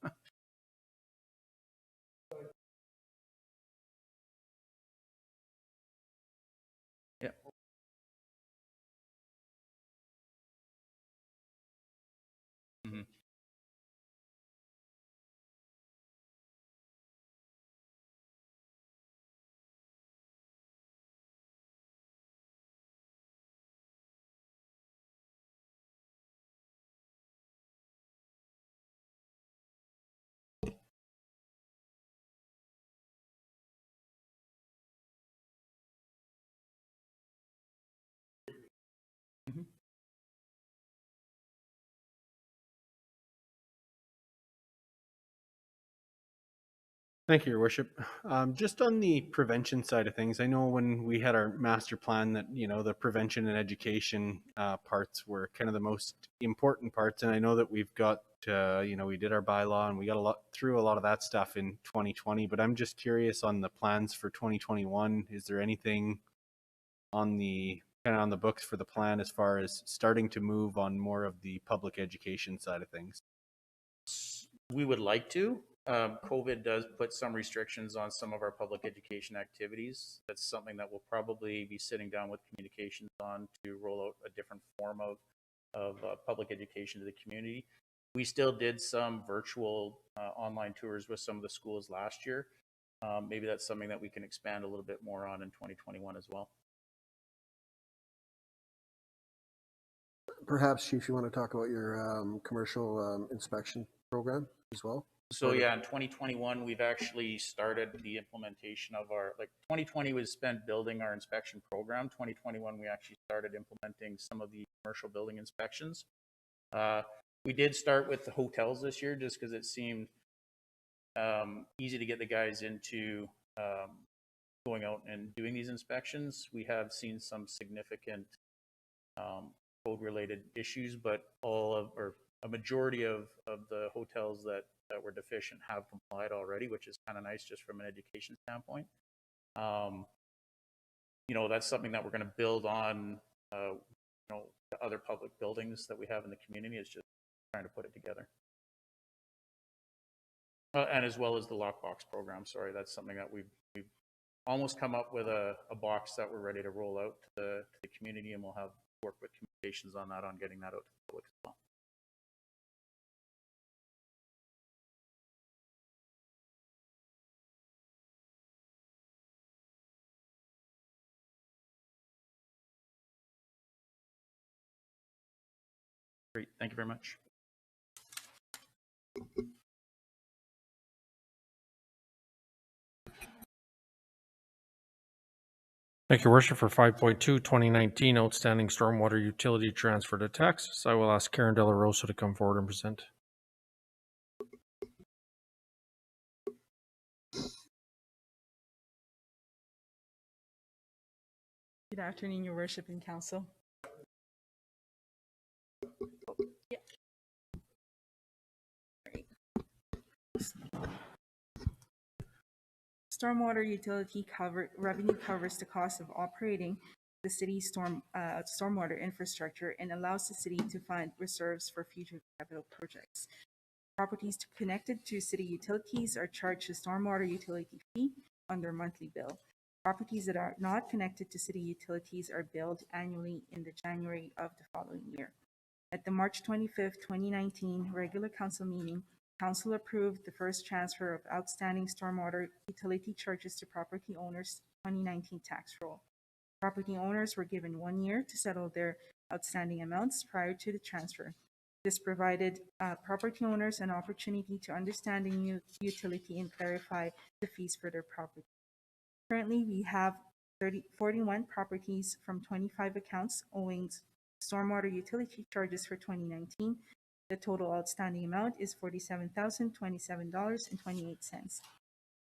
Thank you, Your Worship. Just on the prevention side of things, I know when we had our master plan that, the prevention and education parts were kind of the most important parts. And I know that we've got, we did our bylaw and we got through a lot of that stuff in 2020, but I'm just curious on the plans for 2021. Is there anything on the books for the plan as far as starting to move on more of the public education side of things? We would like to. COVID does put some restrictions on some of our public education activities. That's something that we'll probably be sitting down with communications on to roll out a different form of public education to the community. We still did some virtual online tours with some of the schools last year. Maybe that's something that we can expand a little bit more on in 2021 as well. Perhaps, Chief, you want to talk about your commercial inspection program as well? So yeah, in 2021, we've actually started the implementation of 2020 was spent building our inspection program. 2021, we actually started implementing some of the commercial building inspections. We did start with the hotels this year just because it seemed easy to get the guys into going out and doing these inspections. We have seen some significant code-related issues, but a majority of the hotels that were deficient have complied already, which is kind of nice just from an education standpoint. That's something that we're going to build on, the other public buildings that we have in the community. Is just trying to put it together. And as well as the lockbox program. Sorry, that's something that we've almost come up with a box that we're ready to roll out to the community, and we'll have work with communications on that, on getting that out to the public as well. Great, thank you very much. Thank you, Your Worship. For 5.2, 2019 outstanding stormwater utility transfer to Texas, I will ask Karen De La Rosa to come forward and present. Good afternoon, Your Worship and Council. Yeah. Stormwater utility revenue covers the cost of operating the city's stormwater infrastructure and allows the city to fund reserves for future capital projects. Properties connected to city utilities are charged a stormwater utility fee on their monthly bill. Properties that are not connected to city utilities are billed annually in the January of the following year. At the March 25th, 2019 regular council meeting, Council approved the first transfer of outstanding stormwater utility charges to property owners 2019 tax roll. Property owners were given 1 year to settle their outstanding amounts prior to the transfer. This provided property owners an opportunity to understand the new utility and clarify the fees for their property. Currently, we have 41 properties from 25 accounts owing stormwater utility charges for 2019. The total outstanding amount is $47,027.28.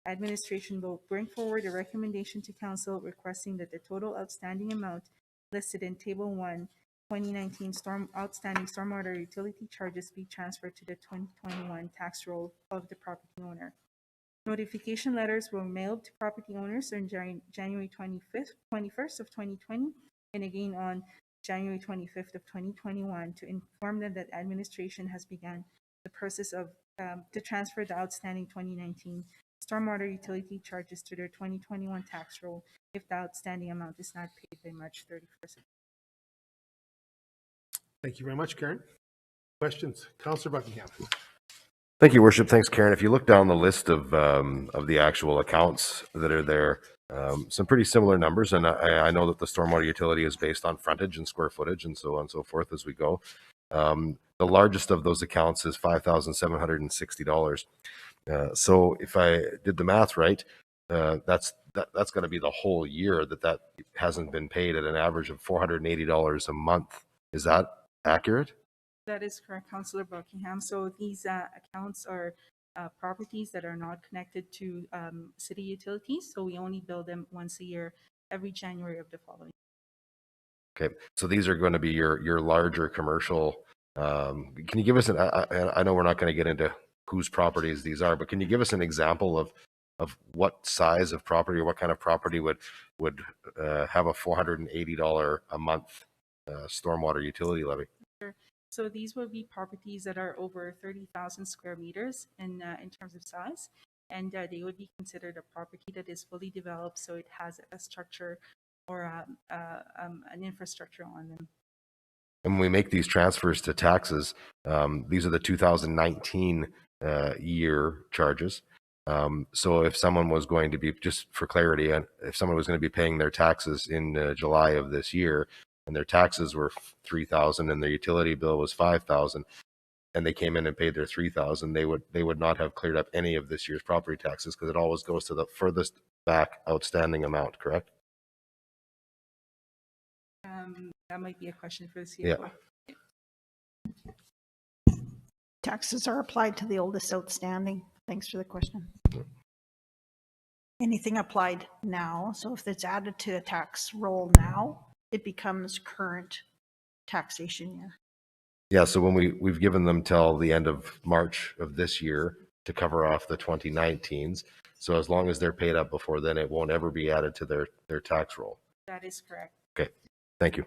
Administration will bring forward a recommendation to Council requesting that the total outstanding amount listed in Table 1, 2019 outstanding stormwater utility charges be transferred to the 2021 tax roll of the property owner. Notification letters were mailed to property owners on January 21st of 2020 and again on January 25th of 2021 to inform them that administration has begun the process of to transfer the outstanding 2019 stormwater utility charges to their 2021 tax roll if the outstanding amount is not paid by March 31st. Thank you very much, Karen. Questions? Councillor Buckingham. Thank you, Worship. Thanks, Karen. If you look down the list of the actual accounts that are there, some pretty similar numbers, and I know that the stormwater utility is based on frontage and square footage and so on and so forth as we go. The largest of those accounts is $5,760. So if I did the math right, that's going to be the whole year that hasn't been paid at an average of $480 a month. Is that accurate? That is correct, Councillor Buckingham. So these accounts are properties that are not connected to city utilities. So we only bill them once a year, every January of the following. Okay, so these are going to be your larger commercial. Can you give us I know we're not going to get into whose properties these are, but can you give us an example of what size of property or what kind of property would have a $480 a month stormwater utility levy? Sure. So these will be properties that are over 30,000 square meters in terms of size, and they would be considered a property that is fully developed, so it has a structure or an infrastructure on them. And when we make these transfers to taxes, these are the 2019 year charges. So if someone was going to be, just for clarity, if someone was going to be paying their taxes in July of this year, and their taxes were $3,000 and their utility bill was $5,000, and they came in and paid their $3,000, they would not have cleared up any of this year's property taxes because it always goes to the furthest back outstanding amount, correct? That might be a question for the CFO. Yeah. Taxes are applied to the oldest outstanding. Thanks for the question. Anything applied now, so if it's added to a tax roll now, it becomes current taxation year. Yeah, so when we've given them till the end of March of this year to cover off the 2019s. So as long as they're paid up before then, it won't ever be added to their tax roll. That is correct. Okay, thank you.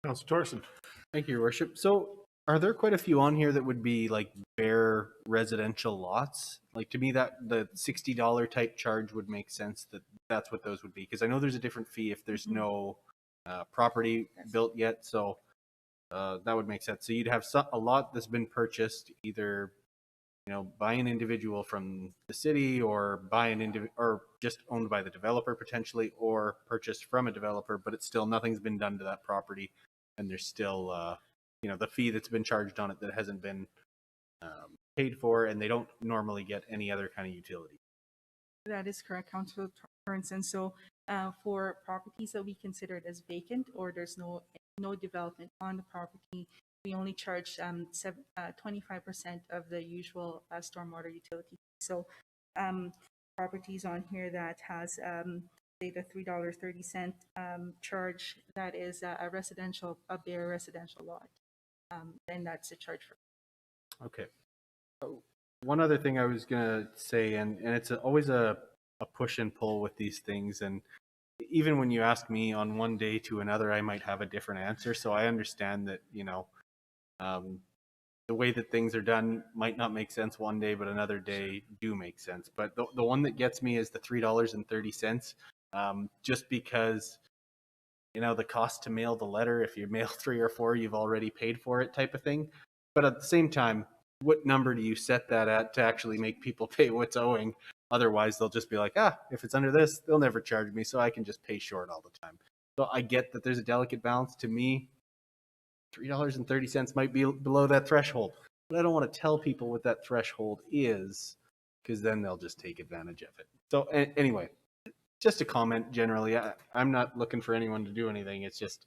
Councilor Thorson. Thank you, Your Worship. So are there quite a few on here that would be like bare residential lots? Like, to me, that the $60 type charge would make sense, that's what those would be. Because I know there's a different fee if there's no property built yet. So that would make sense. So you'd have a lot that's been purchased either, by an individual from the city, or or just owned by the developer potentially, or purchased from a developer, but it's still, nothing's been done to that property, and there's still the fee that's been charged on it that hasn't been paid for, and they don't normally get any other kind of utility. That is correct, Councilor Torrance. So for properties that we considered as vacant, or there's no development on the property, we only charge 25% of the usual stormwater utility. So properties on here that has say the $3.30 charge, that is a bare residential lot, then that's a charge for. Okay. One other thing I was gonna say, and it's always a push and pull with these things, and even when you ask me on one day to another, I might have a different answer. So I understand that the way that things are done might not make sense one day, but another day do make sense. But the one that gets me is the $3.30, just because the cost to mail the letter, if you mail 3 or 4, you've already paid for it, type of thing. But at the same time, what number do you set that at to actually make people pay what's owing? Otherwise, they'll just be like, if it's under this, they'll never charge me, so I can just pay short all the time. So I get that there's a delicate balance. To me, $3.30 might be below that threshold, but I don't want to tell people what that threshold is, because then they'll just take advantage of it. So anyway, just a comment generally. I'm not looking for anyone to do anything. It's just,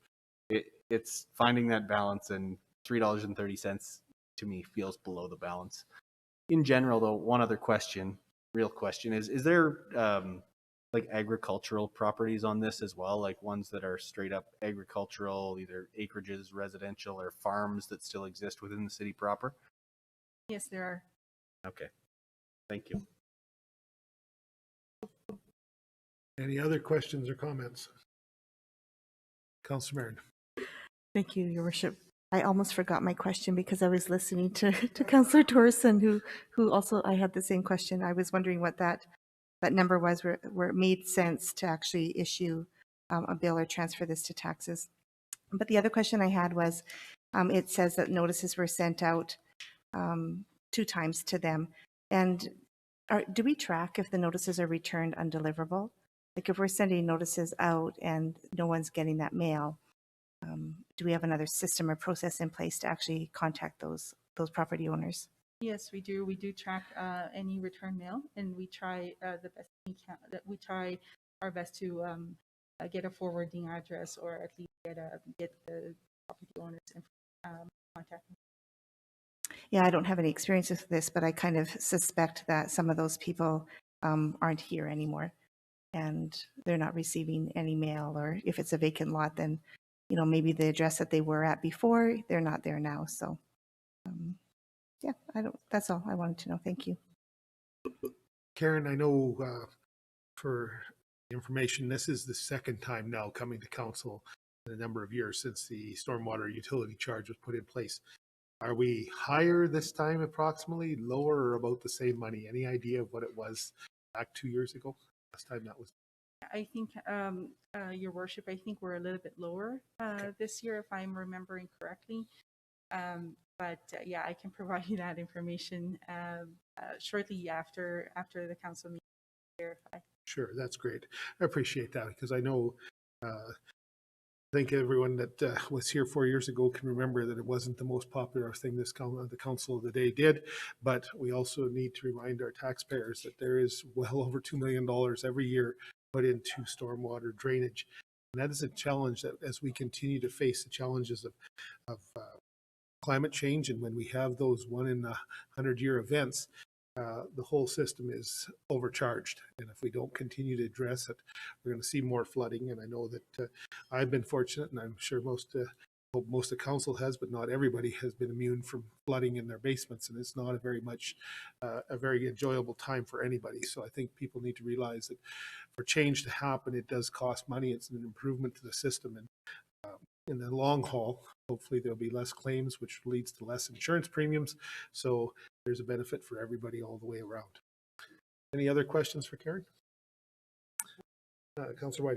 it's finding that balance, and $3.30 to me feels below the balance. In general, though, one other real question is there like agricultural properties on this as well, like ones that are straight up agricultural, either acreages, residential, or farms that still exist within the city proper? Yes, there are. Okay, thank you. Any other questions or comments? Councilor Marin. Thank you, Your Worship. I almost forgot my question because I was listening to Councillor Thorson, who also, I had the same question. I was wondering what that number was, where it made sense to actually issue a bill or transfer this to taxes. But the other question I had was, it says that notices were sent out 2 times to them. And do we track if the notices are returned undeliverable? Like if we're sending notices out and no one's getting that mail, do we have another system or process in place to actually contact those property owners? Yes, we do. We do track any return mail, and we try the best we can. We try our best to get a forwarding address, or at least get the property owners in contact. Yeah, I don't have any experience with this, but I kind of suspect that some of those people aren't here anymore and they're not receiving any mail, or if it's a vacant lot, then, you know, maybe the address that they were at before, they're not there now. So, yeah, that's all I wanted to know. Thank you. Karen, I know for information, this is the second time now coming to council in a number of years since the stormwater utility charge was put in place. Are we higher this time approximately, lower, or about the same money? Any idea of what it was back 2 years ago? Last time that was. I think, Your Worship, I think we're a little bit lower this year, if I'm remembering correctly. But yeah, I can provide you that information shortly after the council meeting to verify. Sure, that's great. I appreciate that because I know, I think everyone that was here 4 years ago can remember that it wasn't the most popular thing the council of the day did, but we also need to remind our taxpayers that there is well over $2 million every year put into stormwater drainage. And that is a challenge that as we continue to face the challenges of climate change, and when we have those 1 in 100-year events, the whole system is overcharged. And if we don't continue to address it, we're going to see more flooding. And I know that I've been fortunate, and I'm sure most of council has, but not everybody has been immune from flooding in their basements. And it's not a very enjoyable time for anybody. So I think people need to realize that for change to happen, it does cost money. It's an improvement to the system. And in the long haul, hopefully there'll be less claims, which leads to less insurance premiums. So there's a benefit for everybody all the way around. Any other questions for Karen? Councillor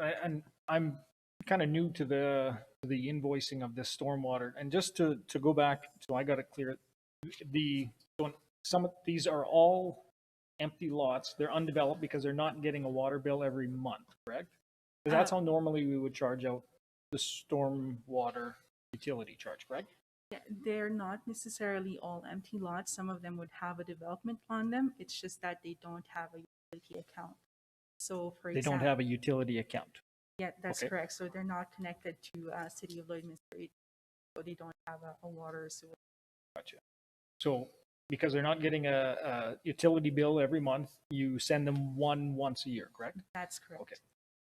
Whiting. I'm kind of new to the invoicing of this stormwater, and just to go back, so I got it clear. Some of these are all empty lots. They're undeveloped because they're not getting a water bill every month, correct? Because that's how normally we would charge out the stormwater utility charge, correct? Yeah, they're not necessarily all empty lots. Some of them would have a development on them. It's just that they don't have a utility account. So for example, they don't have a utility account. Yeah, that's Okay. correct. So they're not connected to City of Lloydminster, so they don't have a water or sewer. Gotcha. So because they're not getting a utility bill every month, you send them one once a year, correct? That's correct. Okay.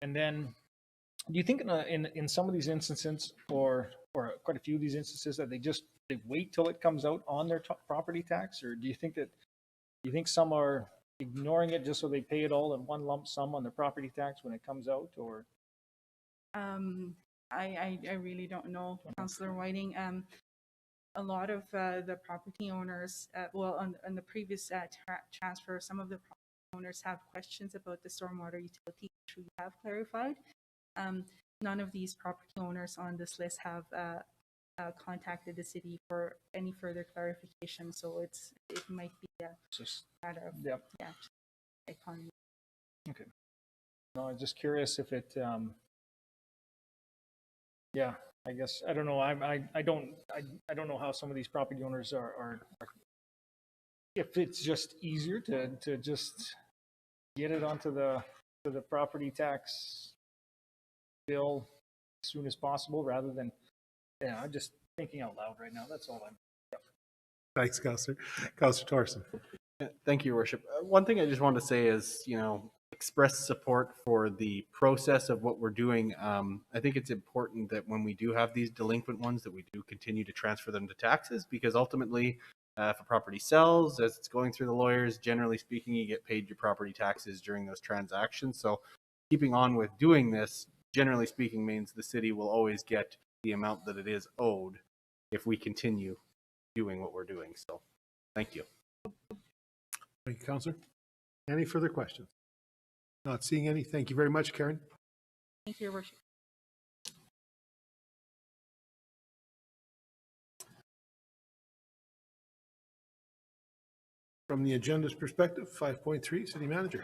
And then, do you think in some of these instances, or quite a few of these instances, that they wait till it comes out on their property tax, or do you think some are ignoring it just so they pay it all in one lump sum on their property tax when it comes out, or? I really don't know, Councillor Whiting. A lot of the property owners, on the previous transfer, some of the property owners have questions about the stormwater utility, which we have clarified. None of these property owners on this list have contacted the city for any further clarification. So it might be a matter of economy. Okay. No, I'm just curious if it. I guess I don't know. I don't know how some of these property owners are. If it's just easier to just get it onto the property tax bill as soon as possible, rather than, I'm just thinking out loud right now. That's all I'm. Thanks, Councillor. Councillor Thorson. Thank you, Your Worship. One thing I just want to say is, express support for the process of what we're doing. I think it's important that when we do have these delinquent ones, that we do continue to transfer them to taxes, because ultimately, if a property sells, as it's going through the lawyers, generally speaking, you get paid your property taxes during those transactions. So keeping on with doing this, generally speaking, means the city will always get the amount that it is owed if we continue doing what we're doing. So thank you. Thank you, Councillor. Any further questions? Not seeing any. Thank you very much, Karen. Thank you, Your Worship. From the agenda's perspective, 5.3, City Manager.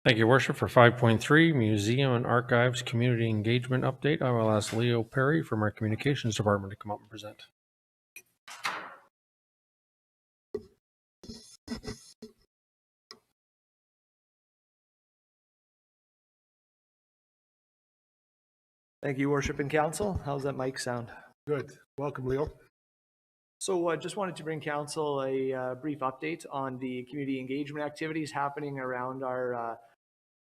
Thank you, Worship. For 5.3, Museum and Archives Community Engagement Update, I will ask Leo Perry from our Communications Department to come up and present. Thank you, Worship and Council. How's that mic sound? Good. Welcome, Leo. So I just wanted to bring council a brief update on the community engagement activities happening around our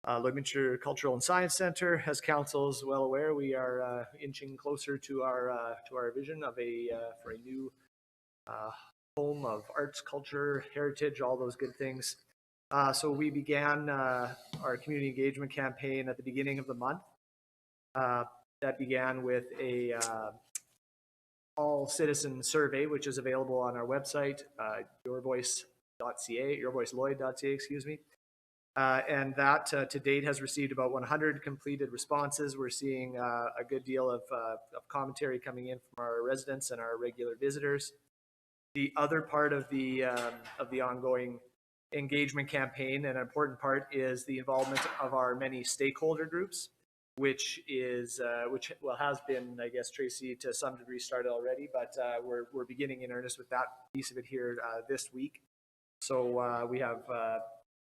Lloydminster Cultural and Science Center. As council is well aware, we are inching closer to our vision of for a new home of arts, culture, heritage, all those good things. So we began our community engagement campaign at the beginning of the month. That began with a all citizen survey, which is available on our website, yourvoice.ca, yourvoicelloyd.ca, excuse me. And that to date has received about 100 completed responses. We're seeing a good deal of commentary coming in from our residents and our regular visitors. The other part of the ongoing engagement campaign, and an important part, is the involvement of our many stakeholder groups, which has been, I guess, Tracy, to some degree started already, but we're beginning in earnest with that piece of it here this week. So we have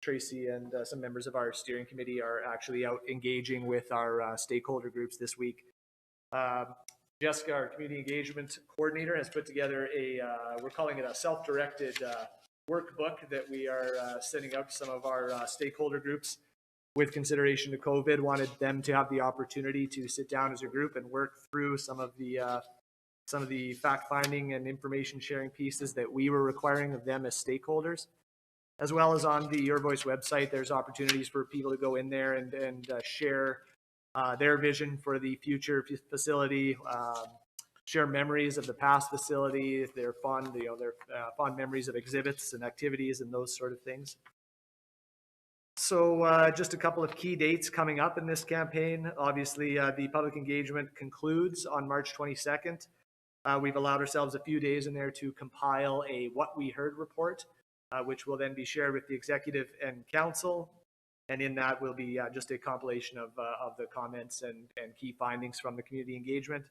Tracy and some members of our steering committee are actually out engaging with our stakeholder groups this week. Jessica, our community engagement coordinator, has put together we're calling it a self-directed workbook that we are sending out to some of our stakeholder groups. With consideration to COVID, wanted them to have the opportunity to sit down as a group and work through some of the fact-finding and information sharing pieces that we were requiring of them as stakeholders. As well as on the Your Voice website, there's opportunities for people to go in there and share their vision for the future facility, share memories of the past facility, their fond memories of exhibits and activities and those sort of things. So just a couple of key dates coming up in this campaign. Obviously, the public engagement concludes on March 22nd. We've allowed ourselves a few days in there to compile a What We Heard report, which will then be shared with the executive and council. And in that will be just a compilation of the comments and key findings from the community engagement.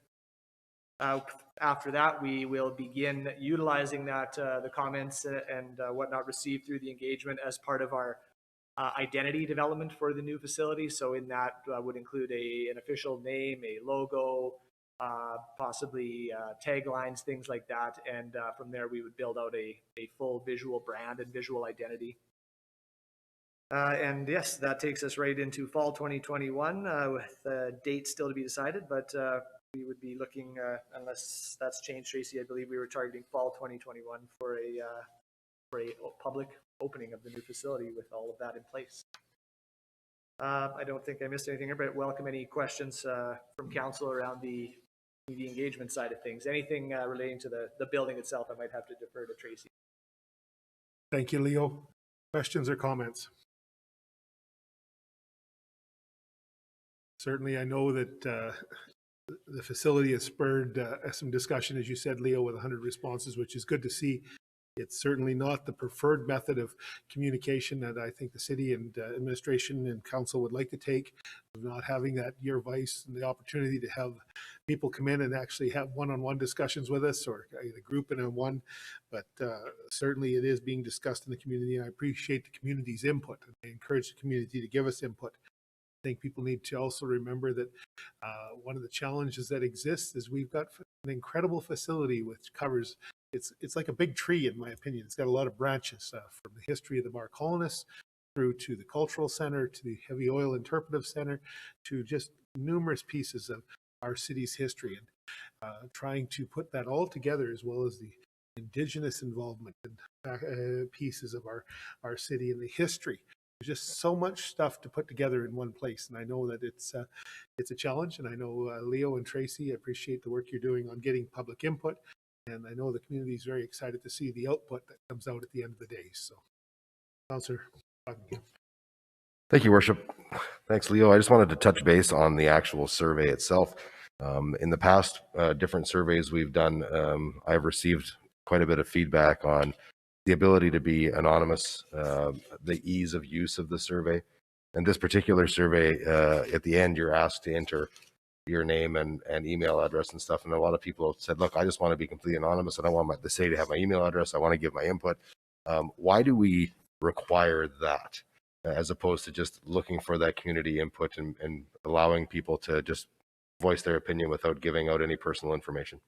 After that, we will begin utilizing the comments and whatnot received through the engagement as part of our identity development for the new facility. So in that would include an official name, a logo, possibly taglines, things like that. And from there, we would build out a full visual brand and visual identity. And yes, that takes us right into fall 2021 with the date still to be decided, but we would be looking, unless that's changed, Tracy, I believe we were targeting fall 2021 for a public opening of the new facility with all of that in place. I don't think I missed anything here, but welcome any questions from council around the engagement side of things. Anything relating to the building itself, I might have to defer to Tracy. Thank you, Leo. Questions or comments? Certainly, I know that the facility has spurred some discussion, as you said, Leo, with 100 responses, which is good to see. It's certainly not the preferred method of communication that I think the city and administration and council would like to take, of not having that your voice and the opportunity to have people come in and actually have one-on-one discussions with us, or a group in one. But certainly it is being discussed in the community, and I appreciate the community's input. I encourage the community to give us input. I think people need to also remember that one of the challenges that exists is we've got an incredible facility which covers, it's like a big tree, in my opinion. It's got a lot of branches from the history of the Mar colonists through to the cultural center, to the heavy oil interpretive center, to just numerous pieces of our city's history. And trying to put that all together, as well as the Indigenous involvement and pieces of our city and the history. There's just so much stuff to put together in one place, and I know that it's a challenge. And I know Leo and Tracy, I appreciate the work you're doing on getting public input, and I know the community is very excited to see the output that comes out at the end of the day. So, Councillor. Thank you, Worship. Thanks, Leo. I just wanted to touch base on the actual survey itself. In the past, different surveys we've done, I've received quite a bit of feedback on the ability to be anonymous, the ease of use of the survey. And this particular survey, at the end, you're asked to enter your name and email address and stuff. And a lot of people have said, look, I just want to be completely anonymous. I don't want the city to have my email address. I want to give my input. Why do we require that, as opposed to just looking for that community input and allowing people to just voice their opinion without giving out any personal information?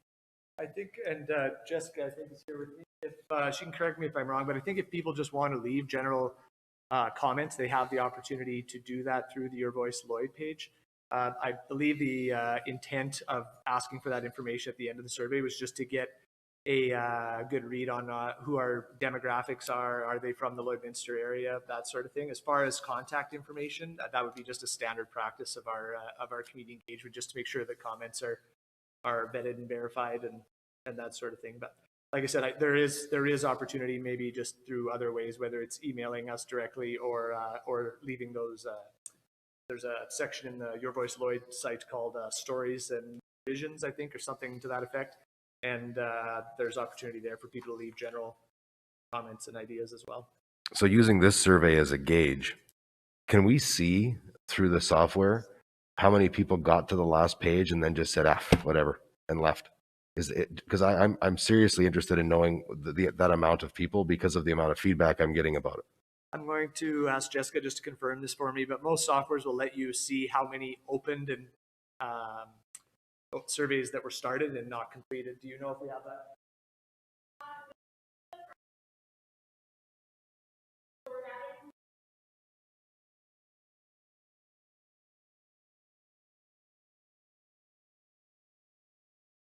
I think, and Jessica, I think is here with me. If she can correct me if I'm wrong, but I think if people just want to leave general comments, they have the opportunity to do that through the Your Voice Lloyd page. I believe the intent of asking for that information at the end of the survey was just to get a good read on who our demographics are. Are they from the Lloydminster area? That sort of thing. As far as contact information, that would be just a standard practice of our community engagement, just to make sure that comments are vetted and verified and that sort of thing. But like I said, there is opportunity maybe just through other ways, whether it's emailing us directly or leaving those. There's a section in the Your Voice Lloyd site called Stories and Visions, I think, or something to that effect. And there's opportunity there for people to leave general comments and ideas as well. So using this survey as a gauge, can we see through the software how many people got to the last page and then just said, whatever, and left? Is it because I'm seriously interested in knowing that amount of people because of the amount of feedback I'm getting about it. I'm going to ask Jessica just to confirm this for me, but most softwares will let you see how many opened and surveys that were started and not completed. Do you know if we have that?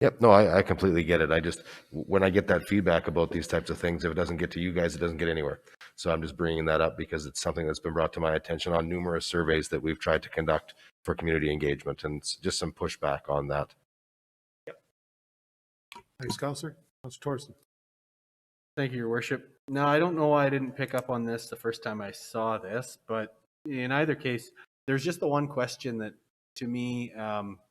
Yep. No, I completely get it. I just, when I get that feedback about these types of things, if it doesn't get to you guys, it doesn't get anywhere. So I'm just bringing that up because it's something that's been brought to my attention on numerous surveys that we've tried to conduct for community engagement, and just some pushback on that. Thanks, Councillor. Councillor Torson. Thank you, Your Worship. No, I don't know why I didn't pick up on this the first time I saw this, but in either case, there's just the one question that to me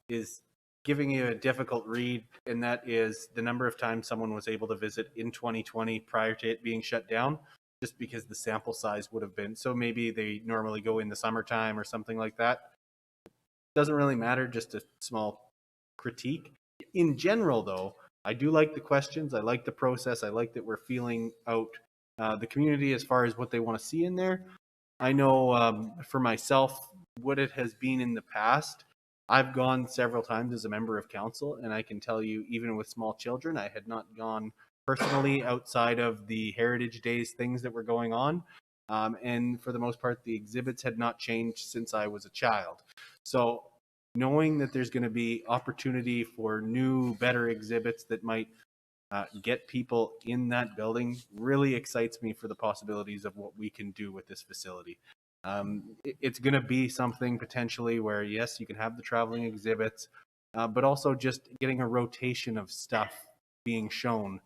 is giving you a difficult read, and that is the number of times someone was able to visit in 2020 prior to it being shut down, just because the sample size would have been. So maybe they normally go in the summertime or something like that. Doesn't really matter, just a small critique. In general, though, I do like the questions. I like the process. I like that we're feeling out the community as far as what they want to see in there. I know for myself, what it has been in the past, I've gone several times as a member of council, and I can tell you, even with small children, I had not gone personally outside of the Heritage Days things that were going on. And for the most part, the exhibits had not changed since I was a child. So knowing that there's going to be opportunity for new, better exhibits that might get people in that building really excites me for the possibilities of what we can do with this facility. It's going to be something potentially where, yes, you can have the traveling exhibits, but also just getting a rotation of stuff being shown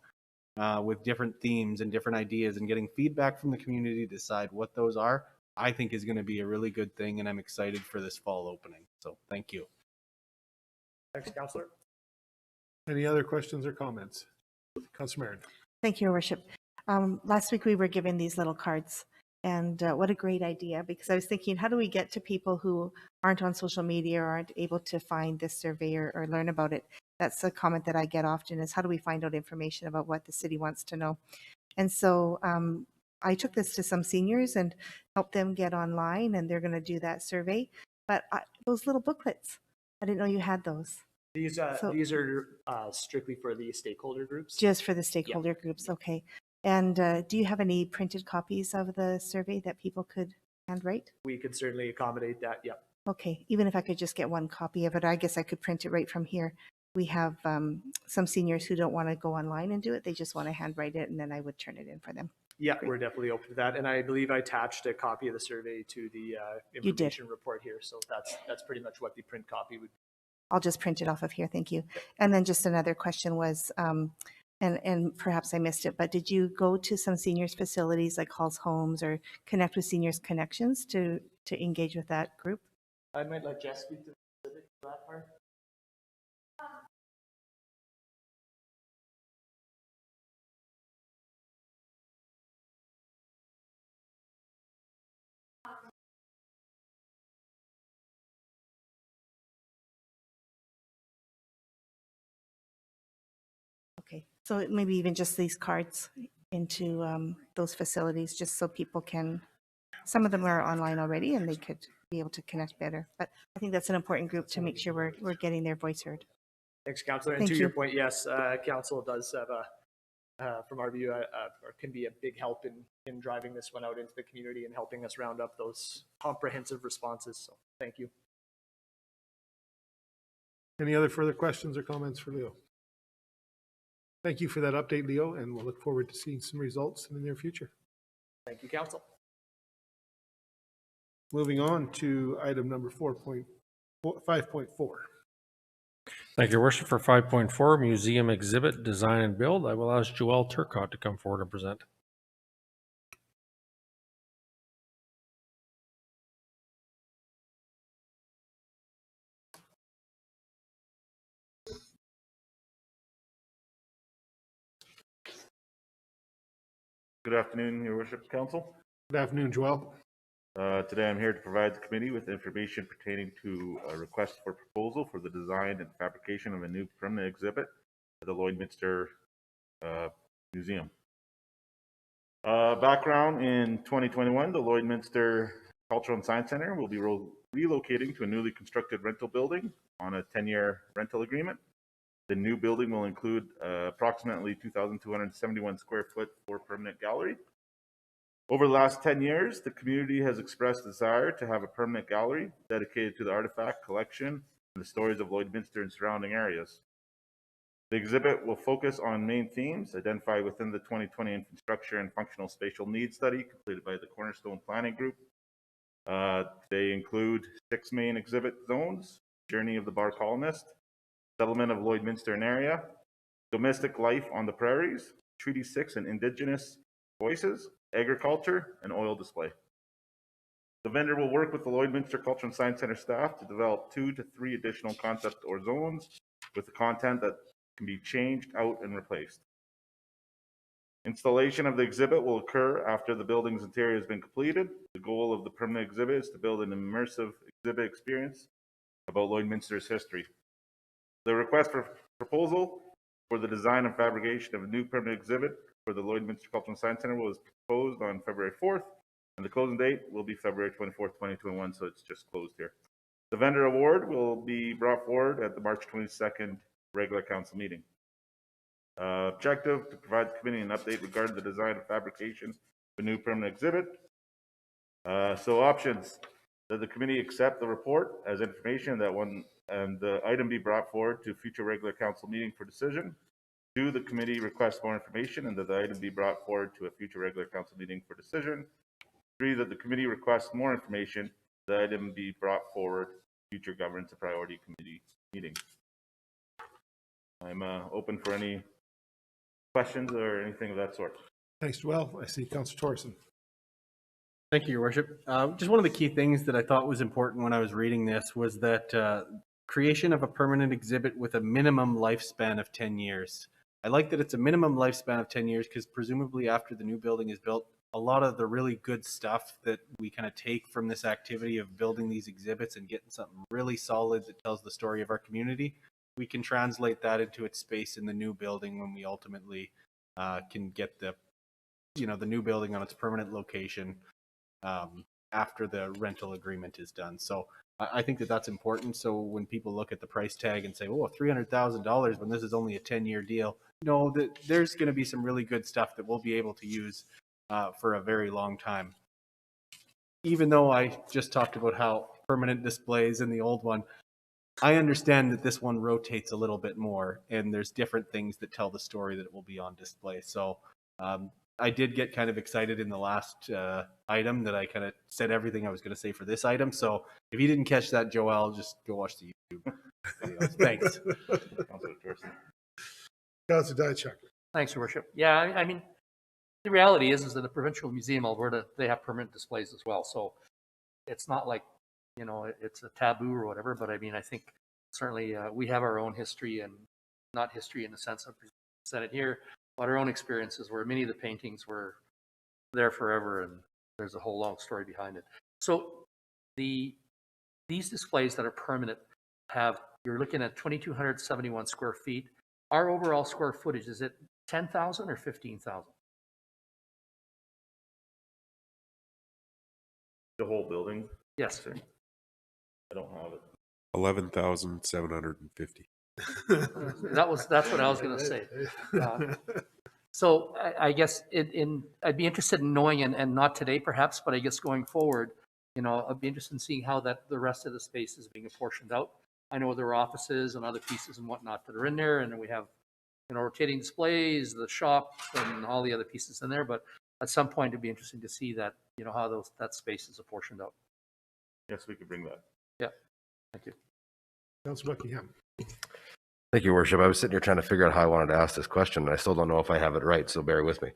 with different themes and different ideas, and getting feedback from the community to decide what those are, I think is going to be a really good thing, and I'm excited for this fall opening. So thank you. Thanks, Councillor. Any other questions or comments? Councillor Marin. Thank you, Your Worship. Last week we were given these little cards, and what a great idea, because I was thinking, how do we get to people who aren't on social media or aren't able to find this survey or learn about it? That's a comment that I get often, is how do we find out information about what the city wants to know? And so I took this to some seniors and helped them get online, and they're going to do that survey. But those little booklets, I didn't know you had those. These are strictly for the stakeholder groups. Just for the stakeholder groups, okay. And do you have any printed copies of the survey that people could handwrite? We could certainly accommodate that, yeah. Okay, even if I could just get one copy of it, I guess I could print it right from here. We have some seniors who don't want to go online and do it. They just want to handwrite it, and then I would turn it in for them. Yeah, we're definitely open to that. And I believe I attached a copy of the survey to the information report here. So that's pretty much what the print copy would be. I'll just print it off of here. Thank you. And then just another question was, and perhaps I missed it, but did you go to some seniors facilities like Hall's Homes or connect with Seniors Connections to engage with that group? I might let Jess speak to that part. Okay, so maybe even just these cards into those facilities, just so people can, some of them are online already and they could be able to connect better. But I think that's an important group to make sure we're getting their voice heard. Thanks, Councillor. And Thank to you. your point, yes, council does have from our view, or can be a big help in driving this one out into the community and helping us round up those comprehensive responses. So thank you. Any other further questions or comments for Leo? Thank you for that update, Leo, and we'll look forward to seeing some results in the near future. Thank you, Council. Moving on to item number 5.4. Thank you, Your Worship. For 5.4, Museum Exhibit Design and Build, I will ask Joelle Turcott to come forward and present. Good afternoon, Your Worship, Council. Good afternoon, Joel. Today I'm here to provide the committee with information pertaining to a request for proposal for the design and fabrication of a new permanent exhibit at the Lloydminster Museum. Background: in 2021, the Lloydminster Cultural and Science Center will be relocating to a newly constructed rental building on a 10-year rental agreement. The new building will include approximately 2,271 square foot for permanent gallery. Over the last 10 years, the community has expressed desire to have a permanent gallery dedicated to the artifact collection and the stories of Lloydminster and surrounding areas. The exhibit will focus on main themes identified within the 2020 Infrastructure and Functional Spatial Needs Study completed by the Cornerstone Planning Group. They include 6 main exhibit zones: Journey of the Bar Colonist, Settlement of Lloydminster and Area, Domestic Life on the Prairies, Treaty 6 and Indigenous Voices, Agriculture, and Oil Display. The vendor will work with the Lloydminster Culture and Science Center staff to develop 2 to 3 additional concepts or zones with the content that can be changed out and replaced. Installation of the exhibit will occur after the building's interior has been completed. The goal of the permanent exhibit is to build an immersive exhibit experience about Lloydminster's history. The request for proposal for the design and fabrication of a new permanent exhibit for the Lloydminster Cultural and Science Center was proposed on February 4th, and the closing date will be February 24th, 2021, so it's just closed here. The vendor award will be brought forward at the March 22nd regular council meeting. Objective: to provide the committee an update regarding the design and fabrication of a new permanent exhibit. So options: that the committee accept the report as information, that one and the item be brought forward to future regular council meeting for decision. 2, the committee request more information and that the item be brought forward to a future regular council meeting for decision. 3, that the committee requests more information, the item be brought forward to future governance and priority committee meeting. I'm open for any questions or anything of that sort. Thanks, Joel. I see Councillor Torson. Thank you, Your Worship. Just one of the key things that I thought was important when I was reading this was that creation of a permanent exhibit with a minimum lifespan of 10 years. I like that it's a minimum lifespan of 10 years because presumably after the new building is built, a lot of the really good stuff that we kind of take from this activity of building these exhibits and getting something really solid that tells the story of our community, we can translate that into its space in the new building when we ultimately can get the new building on its permanent location after the rental agreement is done. So I think that that's important. So when people look at the price tag and say, "Oh, $300,000," when this is only a 10-year deal, know that there's going to be some really good stuff that we'll be able to use for a very long time. Even though I just talked about how permanent displays in the old one, I understand that this one rotates a little bit more, and there's different things that tell the story that it will be on display. So I did get kind of excited in the last item that I kind of said everything I was going to say for this item. So if you didn't catch that, Joel, just go watch the YouTube videos. Thanks. Councillor Diachuk. Thanks, Your Worship. Yeah, I mean, the reality is that the Provincial Museum Alberta, they have permanent displays as well. So it's not like, it's a taboo or whatever, but I mean, I think certainly we have our own history, and not history in the sense of presented here, but our own experiences where many of the paintings were there forever, and there's a whole long story behind it. So these displays that are permanent you're looking at 2,271 square feet. Our overall square footage, is it 10,000 or 15,000? The whole building? Yes. I don't have it. 11,750. That's what I was going to say. So I guess I'd be interested in knowing, and not today perhaps, but I guess going forward, I'd be interested in seeing how the rest of the space is being apportioned out. I know there are offices and other pieces and whatnot that are in there, and then we have, rotating displays, the shop, and all the other pieces in there. But at some point, it'd be interesting to see that, how that space is apportioned out. Yes, we could bring that. Yeah, thank you. Councillor Buckingham. Thank you, Worship. I was sitting here trying to figure out how I wanted to ask this question, and I still don't know if I have it right, so bear with me.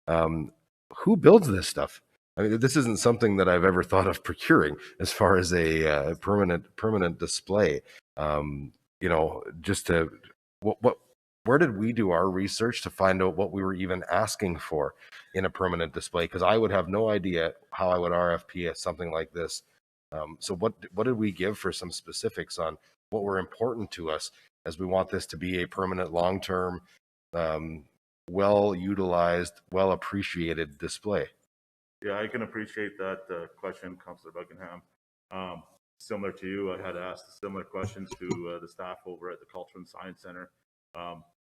Who builds this stuff? I mean, this isn't something that I've ever thought of procuring as far as a permanent display. Just to where did we do our research to find out what we were even asking for in a permanent display? Because I would have no idea how I would RFP at something like this. So what did we give for some specifics on what were important to us, as we want this to be a permanent, long-term, well-utilized, well-appreciated display? Yeah, I can appreciate that question, Councillor Buckingham. Similar to you, I had asked similar questions to the staff over at the Culture and Science Center.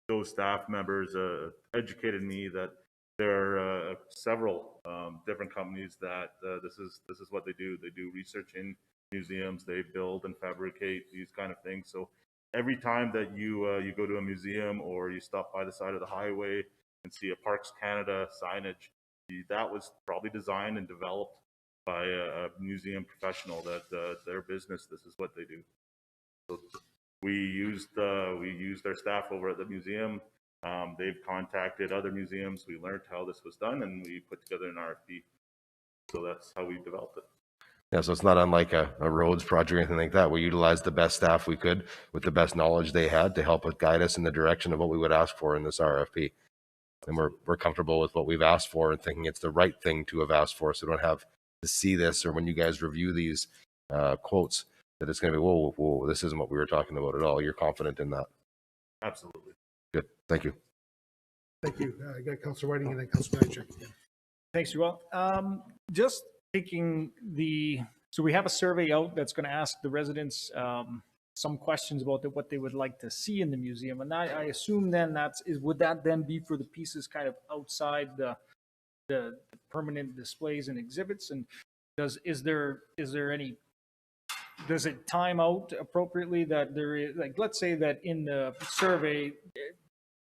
Those staff members educated me that there are several different companies that this is what they do. They do research in museums. They build and fabricate these kind of things. So every time that you go to a museum or you stop by the side of the highway and see a Parks Canada signage, that was probably designed and developed by a museum professional. That their business, this is what they do. So we used our staff over at the museum. They've contacted other museums. We learned how this was done, and we put together an RFP. So that's how we developed it. Yeah, so it's not unlike a roads project or anything like that. We utilized the best staff we could with the best knowledge they had to help guide us in the direction of what we would ask for in this RFP. And we're comfortable with what we've asked for and thinking it's the right thing to have asked for. So we don't have to see this, or when you guys review these quotes, that it's going to be, whoa, this isn't what we were talking about at all. You're confident in that? Absolutely. Good. Thank you. Thank you. I got Councillor Whiting and then Councillor Dychek. Thanks, Joel. Just taking so we have a survey out that's going to ask the residents some questions about what they would like to see in the museum. And I assume then would that then be for the pieces kind of outside the permanent displays and exhibits? And does it time out appropriately that there is, like, let's say that in the survey,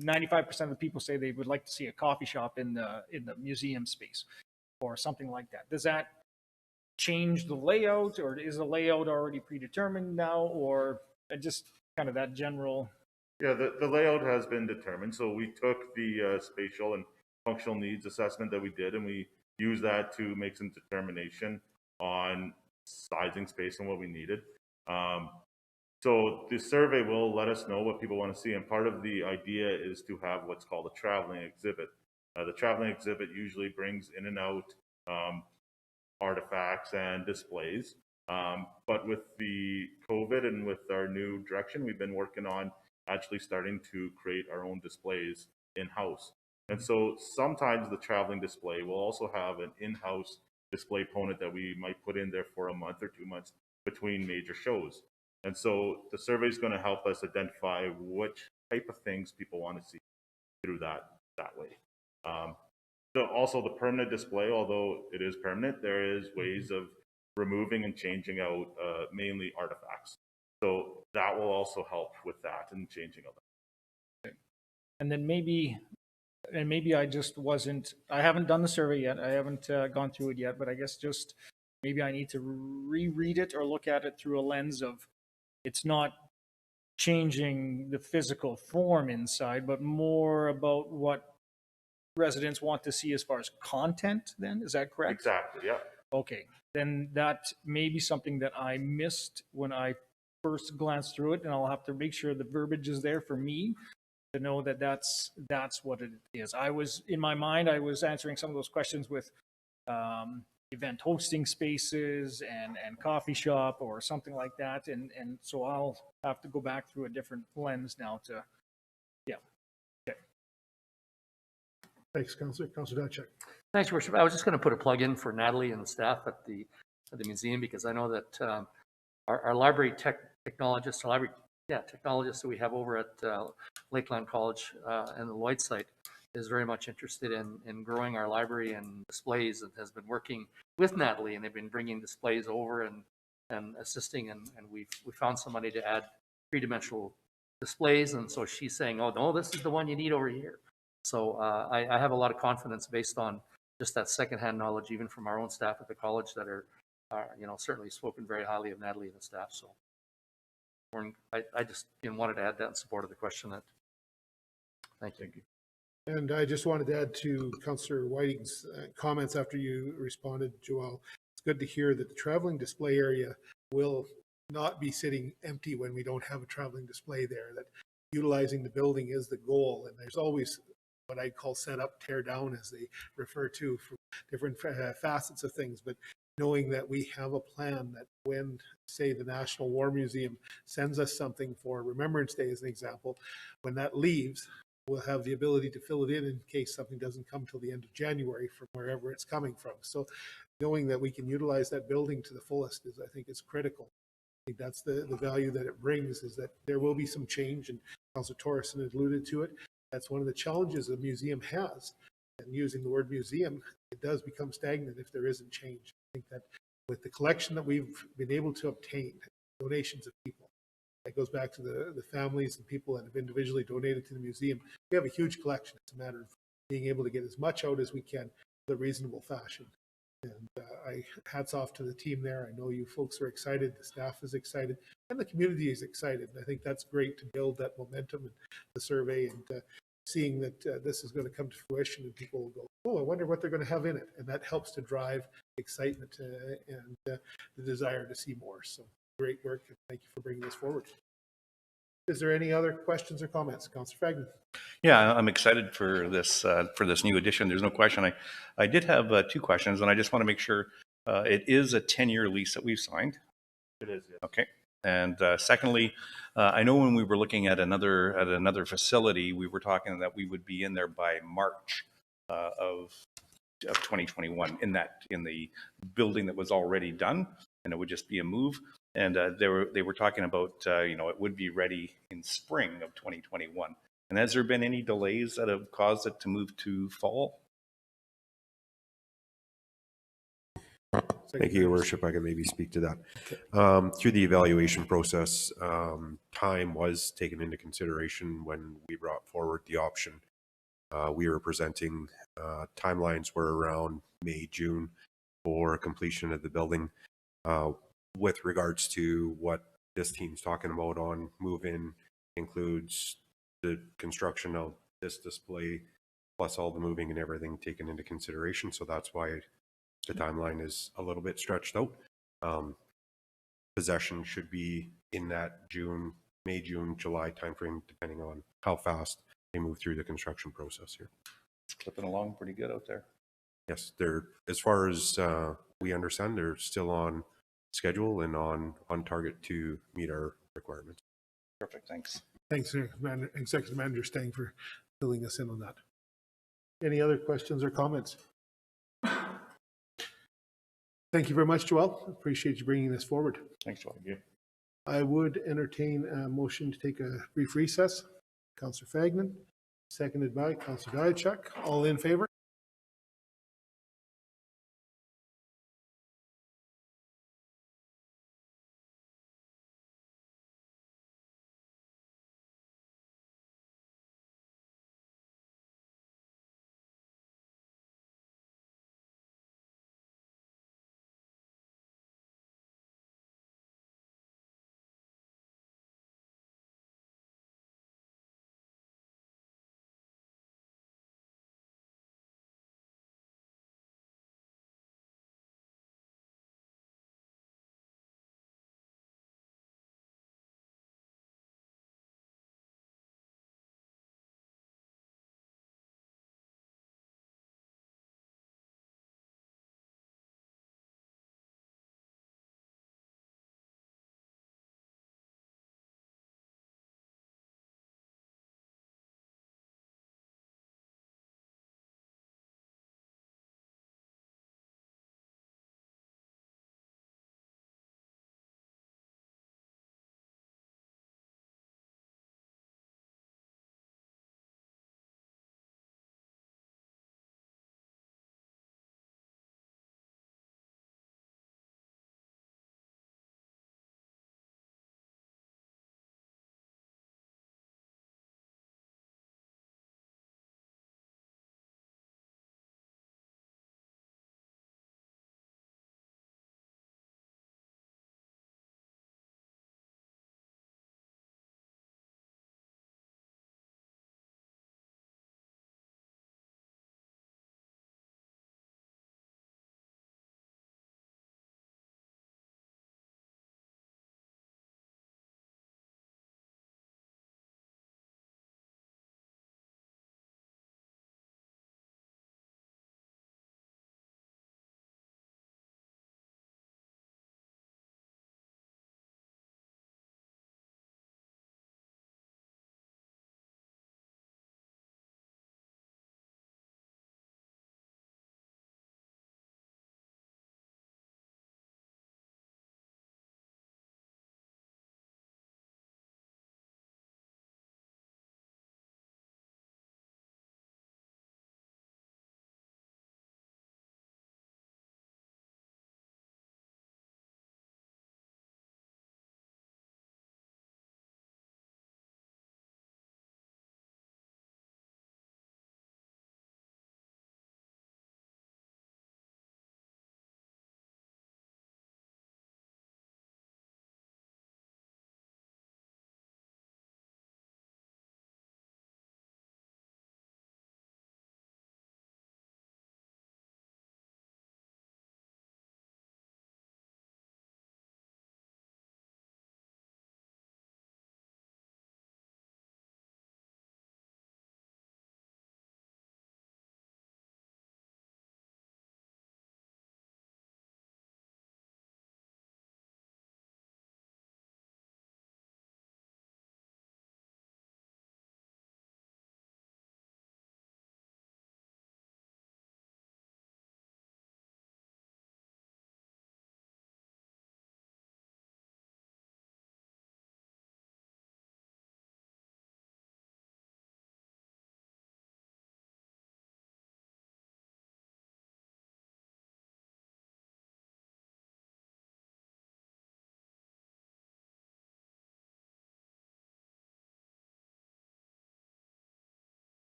95% of the people say they would like to see a coffee shop in the museum space or something like that. Does that change the layout, or is the layout already predetermined now, or just kind of that general? Yeah, the layout has been determined. So we took the spatial and functional needs assessment that we did, and we used that to make some determination on sizing space and what we needed. So the survey will let us know what people want to see, and part of the idea is to have what's called a traveling exhibit. The traveling exhibit usually brings in and out artifacts and displays. But with the COVID and with our new direction, we've been working on actually starting to create our own displays in-house. And so sometimes the traveling display will also have an in-house display component that we might put in there for a month or 2 months between major shows. And so the survey is going to help us identify which type of things people want to see through that way. So also the permanent display, although it is permanent, there is ways of removing and changing out mainly artifacts. So that will also help with that and changing of that. Okay. And then maybe I just I haven't done the survey yet. I haven't gone through it yet, but I guess just maybe I need to reread it or look at it through a lens of, it's not changing the physical form inside, but more about what residents want to see as far as content then. Is that correct? Exactly, yeah. Okay, then that may be something that I missed when I first glanced through it, and I'll have to make sure the verbiage is there for me to know that that's what it is. In my mind, I was answering some of those questions with event hosting spaces and coffee shop or something like that, and so I'll have to go back through a different lens now to, yeah. Okay. Thanks, Councillor. Councillor Dychek. Thanks, Your Worship. I was just going to put a plug in for Natalie and the staff at the museum, because I know that our library technologists, our library technologist that we have over at Lakeland College and the Lloyd site is very much interested in growing our library and displays, and has been working with Natalie, and they've been bringing displays over and assisting, and we found somebody to add three-dimensional displays, and so she's saying, oh no, this is the one you need over here. So I have a lot of confidence based on just that secondhand knowledge, even from our own staff at the college that are certainly spoken very highly of Natalie and the staff. So I just wanted to add that in support of the question. Thank you. And I just wanted to add to Councillor Whiting's comments after you responded, Joelle. It's good to hear that the traveling display area will not be sitting empty when we don't have a traveling display there, that utilizing the building is the goal. And there's always what I call set up, tear down, as they refer to, from different facets of things. But knowing that we have a plan that when, say, the National War Museum sends us something for Remembrance Day, as an example, when that leaves, we'll have the ability to fill it in case something doesn't come till the end of January from wherever it's coming from. So knowing that we can utilize that building to the fullest is, I think, is critical. I think that's the value that it brings, is that there will be some change, and Councillor Torreson had alluded to it. That's one of the challenges a museum has. And using the word museum, it does become stagnant if there isn't change. I think that with the collection that we've been able to obtain, donations of people, that goes back to the families and people that have individually donated to the museum. We have a huge collection. It's a matter of being able to get as much out as we can in a reasonable fashion. And hats off to the team there. I know you folks are excited, the staff is excited, and the community is excited. And I think that's great to build that momentum and the survey, and seeing that this is going to come to fruition, and people will go, oh, I wonder what they're going to have in it. And that helps to drive excitement and the desire to see more. So great work, and thank you for bringing this forward. Is there any other questions or comments? Councillor Fagnan. Yeah, I'm excited for this new edition. There's no question. I did have two questions, and I just want to make sure it is a 10-year lease that we've signed. It is, yes. Okay. And secondly, I know when we were looking at another facility, we were talking that we would be in there by March of 2021 in the building that was already done, and it would just be a move. And they were talking about it would be ready in spring of 2021. And has there been any delays that have caused it to move to fall? Thank you, Your Worship. I can maybe speak to that. Through the evaluation process, time was taken into consideration when we brought forward the option. We were presenting timelines were around May, June for completion of the building. With regards to what this team's talking about on move-in, includes the construction of this display, plus all the moving and everything taken into consideration. So that's why the timeline is a little bit stretched out. Possession should be in that May, June, July timeframe, depending on how fast they move through the construction process here. It's clipping along pretty good out there. Yes, they're, as far as we understand, they're still on schedule and on target to meet our requirements. Perfect, thanks. Thanks, Executive Manager Stang, for filling us in on that. Any other questions or comments? Thank you very much, Joelle. Appreciate you bringing this forward. Thanks, Joelle. Yeah. I would entertain a motion to take a brief recess. Councillor Fagnan, seconded by Councillor Diachuk. All in favor?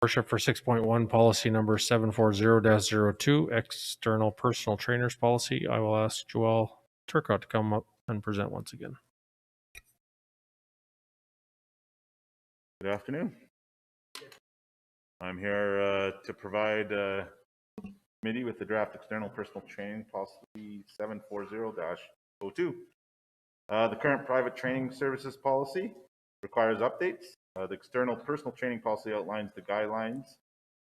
Worship, for 6.1, policy number 740-02, external personal trainers policy, I will ask Joelle Turcotte to come up and present once again. Good afternoon. I'm here to provide committee with the draft external personal training policy 740-02. The current private training services policy requires updates. The external personal training policy outlines the guidelines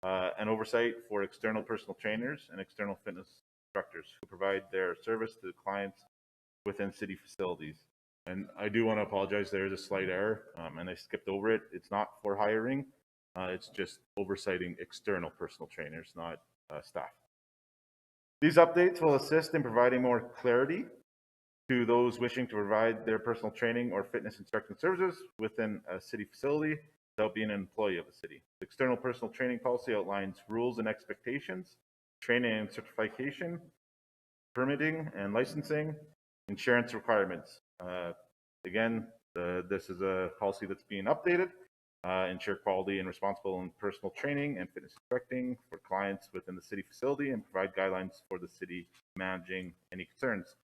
and oversight for external personal trainers and external fitness instructors who provide their service to the clients within city facilities. And I do want to apologize, there is a slight error and I skipped over it. It's not for hiring, it's just oversighting external personal trainers, not staff. These updates will assist in providing more clarity to those wishing to provide their personal training or fitness instruction services within a city facility without being an employee of the city. The external personal training policy outlines rules and expectations, training and certification, permitting and licensing, insurance requirements. Again, this is a policy that's being updated. Ensure quality and responsible and personal training and fitness instructing for clients within the city facility and provide guidelines for the city managing any concerns.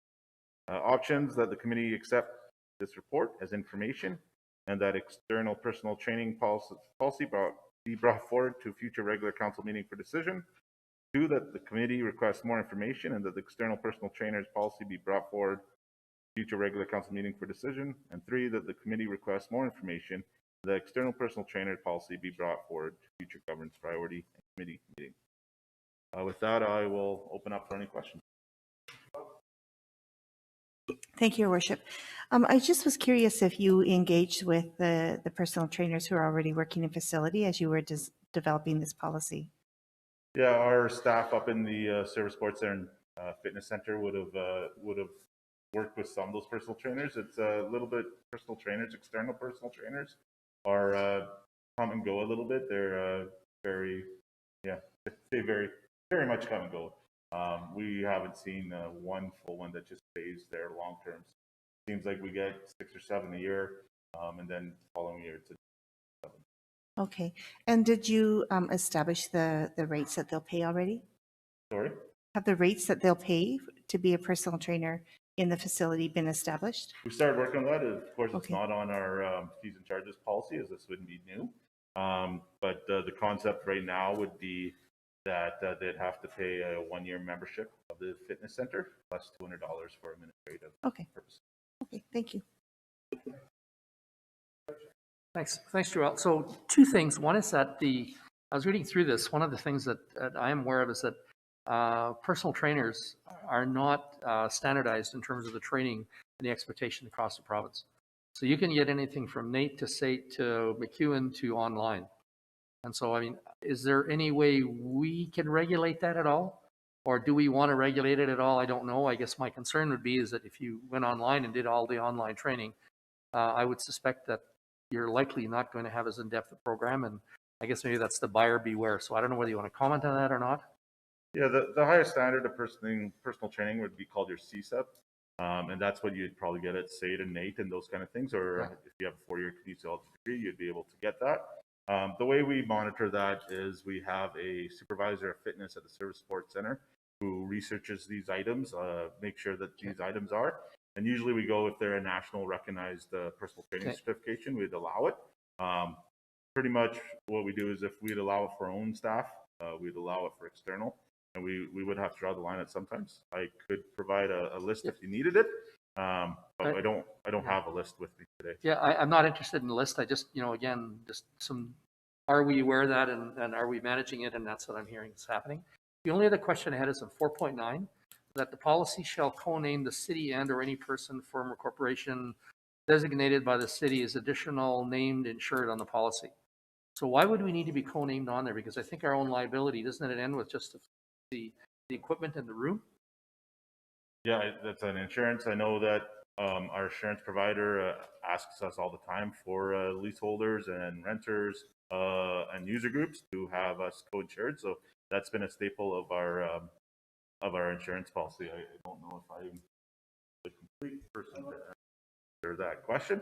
Options that the committee accept this report as information and that external personal training policy be brought forward to future regular council meeting for decision. 2, that the committee requests more information and that the external personal trainers policy be brought forward to future regular council meeting for decision. And 3, that the committee requests more information, the external personal trainer policy be brought forward to future governance priority and committee meeting. With that, I will open up for any questions. Thank you, Your Worship. I just was curious if you engaged with the personal trainers who are already working in facility as you were developing this policy. Yeah, our staff up in the Service Sports and Fitness Center would have worked with some of those personal trainers. It's a little bit personal trainers, external personal trainers are come and go a little bit. They're very much come and go. We haven't seen one full one that just stays there long term. Seems like we get 6 or 7 a year, and then following year it's 7. Okay. And did you establish the rates that they'll pay already? Sorry? Have the rates that they'll pay to be a personal trainer in the facility been established? We started working on that. Of course, it's Okay. not on our fees and charges policy, as this wouldn't be new. But the concept right now would be that they'd have to pay a 1-year membership of the fitness center plus $200 for administrative purposes. Okay, thank you. Thanks, Joelle. So 2 things. One is that I was reading through this. One of the things that I am aware of is that personal trainers are not standardized in terms of the training and the expectation across the province. So you can get anything from NAIT to SAIT to McEwen to online. And so, I mean, is there any way we can regulate that at all? Or do we want to regulate it at all? I don't know. I guess my concern would be is that if you went online and did all the online training, I would suspect that you're likely not going to have as in-depth a program. And I guess maybe that's the buyer beware. So I don't know whether you want to comment on that or not. Yeah, the highest standard of personal training would be called your CSEP. And that's what you'd probably get at SAIT and NAIT and those kind of things. Or if you have a 4-year kinesiology degree, you'd be able to get that. The way we monitor that is we have a supervisor of fitness at the Service Sports Center who researches these items, make sure that these items are. And usually we go, if they're a national recognized personal training certification, we'd allow it. Pretty much what we do is if we'd allow it for our own staff, we'd allow it for external. And we would have to draw the line at sometimes. I could provide a list if you needed it, but I don't have a list with me today. Yeah, I'm not interested in the list. I just, again, just are we aware of that and are we managing it? And that's what I'm hearing is happening. The only other question I had is on 4.9, that the policy shall co-name the city and or any person, firm or corporation designated by the city as additional named insured on the policy. So why would we need to be co-named on there? Because I think our own liability, doesn't it end with just the equipment in the room? Yeah, that's an insurance. I know that our insurance provider asks us all the time for leaseholders and renters and user groups to have us co-insured. So that's been a staple of our insurance policy. I don't know if I'm the complete person to answer that question.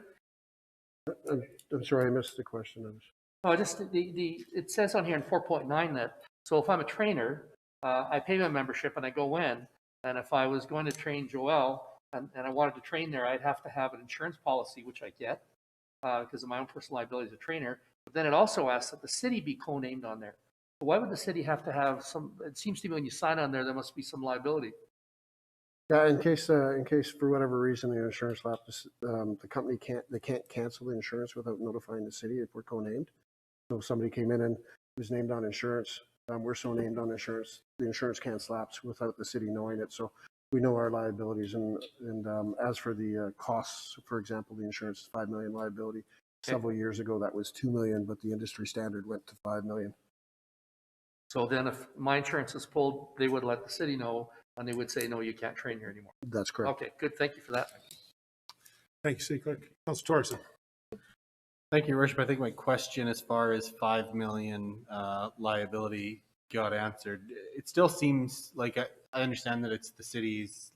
I'm sorry, I missed the question. No, just it says on here in 4.9 that, so if I'm a trainer, I pay my membership and I go in, and if I was going to train Joelle and I wanted to train there, I'd have to have an insurance policy, which I get because of my own personal liability as a trainer. But then it also asks that the city be co-named on there. So why would the city have to have some, it seems to me when you sign on there, there must be some liability. Yeah, in case for whatever reason the insurance lapses, the company can't cancel the insurance without notifying the city if we're co-named. So if somebody came in and was named on insurance, we're so named on insurance, the insurance can't lapse without the city knowing it. So we know our liabilities, and as for the costs, for example, the insurance is $5 million liability. Several years ago, that was $2 million, but the industry standard went to $5 million. So then if my insurance is pulled, they would let the city know, and they would say, no, you can't train here anymore. That's correct. Okay, good. Thank you for that. Thank you, City Clerk. Councilor Torson. Thank you, Your Worship. I think my question as far as 5 million liability got answered. It still seems like I understand that it's the city's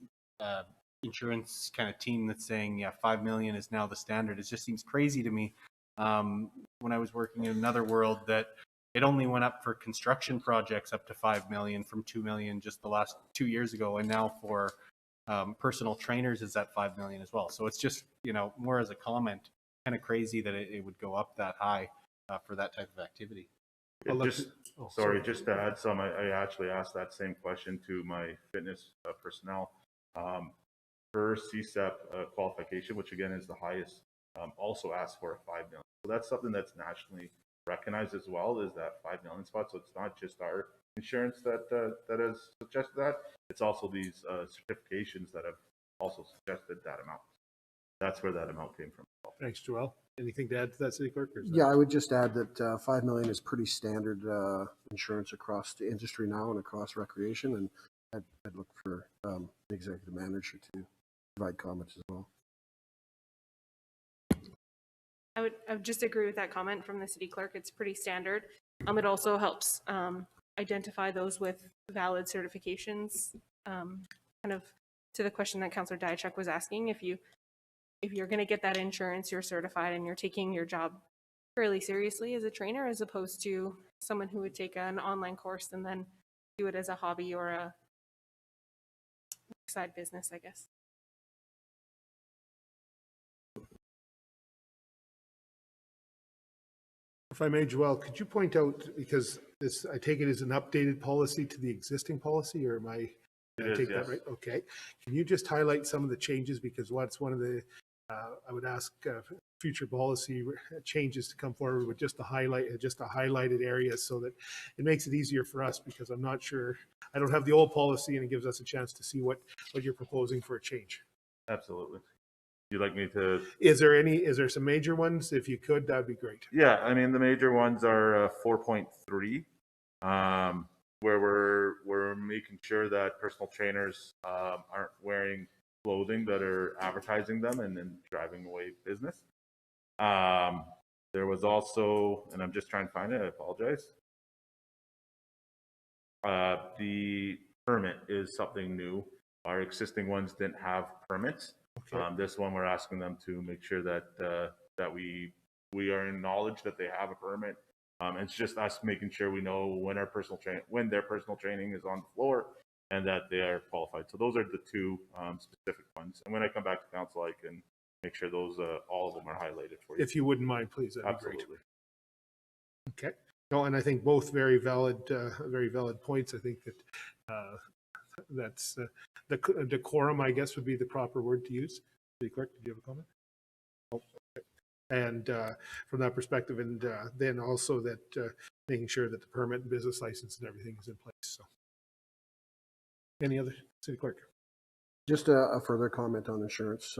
insurance kind of team that's saying, yeah, 5 million is now the standard. It just seems crazy to me. When I was working in another world, that it only went up for construction projects up to 5 million from 2 million just the last 2 years ago. And now for personal trainers is at 5 million as well. So it's just, more as a comment, kind of crazy that it would go up that high for that type of activity. Yeah, just to add some, I actually asked that same question to my fitness personnel. Her CSEP qualification, which again is the highest, also asked for a 5 million. So that's something that's nationally recognized as well, is that 5 million spot. So it's not just our insurance that has suggested that, it's also these certifications that have also suggested that amount. That's where that amount came from. Thanks, Joelle. Anything to add to that, City Clerk? Yeah, I would just add that 5 million is pretty standard insurance across the industry now and across recreation, and I'd look for the executive manager to provide comments as well. I would just agree with that comment from the city clerk. It's pretty standard. It also helps identify those with valid certifications. Kind of to the question that Councillor Diachuk was asking, if you're going to get that insurance, you're certified and you're taking your job fairly seriously as a trainer, as opposed to someone who would take an online course and then do it as a hobby or a side business, I guess. If I may, Joelle, could you point out, because this, I take it as an updated policy to the existing policy, or am I, did I take that right? Okay. Can you just highlight some of the changes, because what's one of the, I would ask future policy changes to come forward with just a highlighted area, so that it makes it easier for us, because I'm not sure, I don't have the old policy, and it gives us a chance to see what you're proposing for a change. Absolutely. You'd like me to? Is there some major ones? If you could, that'd be great. Yeah, I mean, the major ones are 4.3, where we're making sure that personal trainers aren't wearing clothing that are advertising them and then driving away business. There was also, and I'm just trying to find it, I apologize. The permit is something new. Our existing ones didn't have permits. Okay. This one, we're asking them to make sure that that we are in knowledge that they have a permit. It's just us making sure we know when their personal training is on the floor and that they are qualified. So those are the two specific ones. And when I come back to council, I can make sure those all of them are highlighted for you. If you wouldn't mind, please, that'd Absolutely. be great. Okay. No, and I think both very valid points. I think that that's the decorum, I guess, would be the proper word to use. City Clerk, did you have a comment? Oh, okay. And from that perspective, and then also that making sure that the permit and business license and everything is in place. So, any other, City Clerk? Just a further comment on insurance.